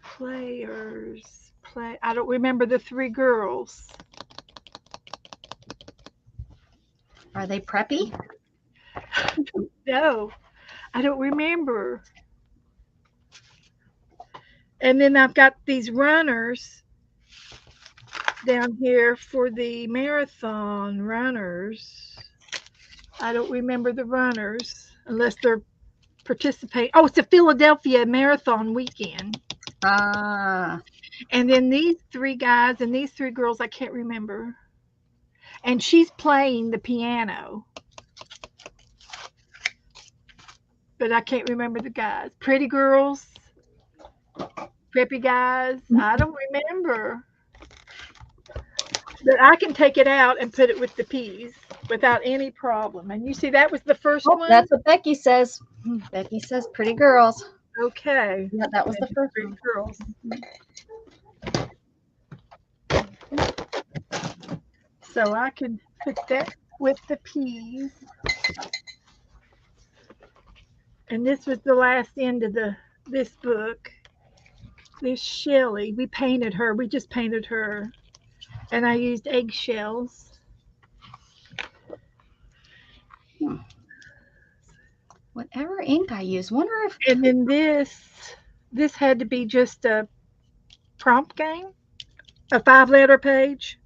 Players. Play. I don't remember the three girls. Are they preppy? No, I don't remember. And then I've got these runners down here for the marathon runners. I don't remember the runners unless they're participating. Oh, it's a Philadelphia marathon weekend. Ah, And then these three guys and these three girls, I can't remember. And she's playing the piano. But I can't remember the guys. Pretty girls, preppy guys. I don't remember. But I can take it out and put it with the peas without any problem. And you see, that was the first oh, one. that's what Becky says. Becky says pretty girls. Okay. Yeah, that was the first Pretty one. girls. So I can put that with the peas. And this was the last end of this book. This Shelley, we painted her. We just painted her. And I used eggshells. Whatever ink I use. Wonder if And then this had to be just a prompt game, a 5-letter page.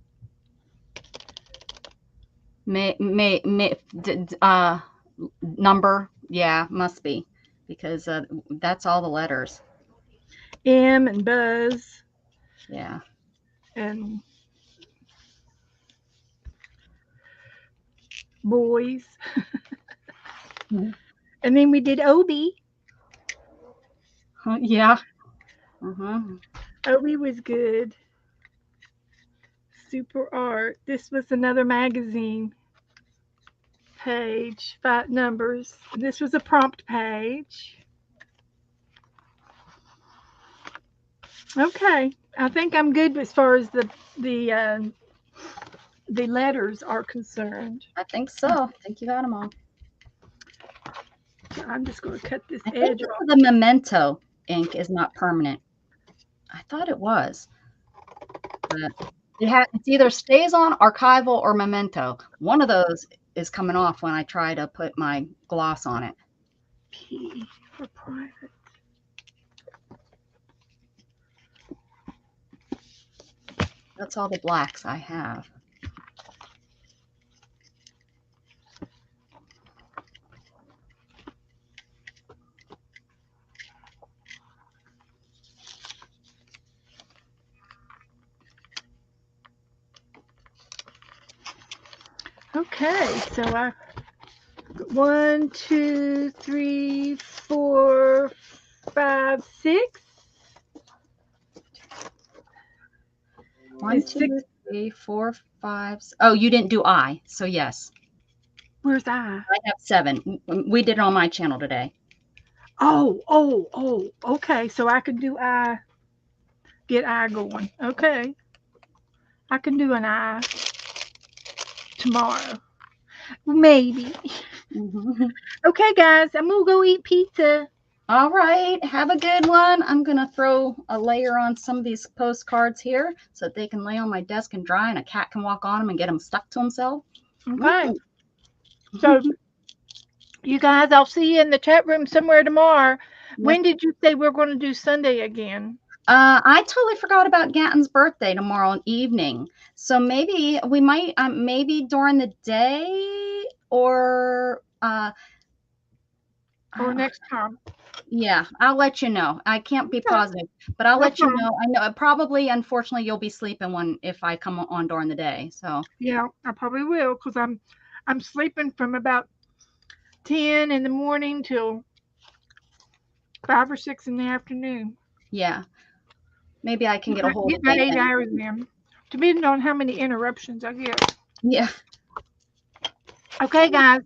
number. Yeah, must be because that's all the letters. M and Buzz Yeah. and boys. Mhm. And then we did Obi. Yeah. Uh-huh. Obi was good. Super art. This was another magazine page, 5 numbers. This was a prompt page. Okay, I think I'm good as far as the letters are concerned. I think so. I think you got them all. I'm just going to cut this I think edge this off. is a memento. ink is not permanent. I thought it was, but it's either stays on archival or memento. One of those is coming off when I try to put my gloss on it. P for private. That's all the blacks I have. Okay, so I 1, 2, 3, 4, 5, 6. One, It's 6. two, 3, 4, 5. Oh, you didn't do I, so yes. Where's I? I have 7. We did it on my channel today. Oh. Okay, so I could do I. Get I going. Okay. I can do an I tomorrow. Maybe. Mhm. Okay, guys, I'm going to go eat pizza. All right, have a good one. I'm going to throw a layer on some of these postcards here so that they can lay on my desk and dry and a cat can walk on them and get them stuck to himself. Okay. Ooh. So, you guys, I'll see you in the chat room somewhere tomorrow. Yes. When did you say we're going to do Sunday again? I totally forgot about Gatton's birthday tomorrow evening. So maybe we might, maybe during the day or Or next time? yeah, I'll let you know. I can't be Okay. positive, but I'll That's let you fine. know. I know probably, unfortunately, you'll be sleeping if I come on during the day. So Yeah, I probably will because I'm sleeping from about 10 in the morning till 5 or 6 in the afternoon. yeah, maybe I can get a hold Get of my Becca. 8 hours in, depending on how many interruptions I get. Yeah. Okay, guys.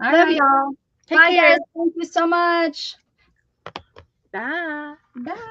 All Love right. y'all. Take Bye, care. guys. Thank you so much. Bye. Bye.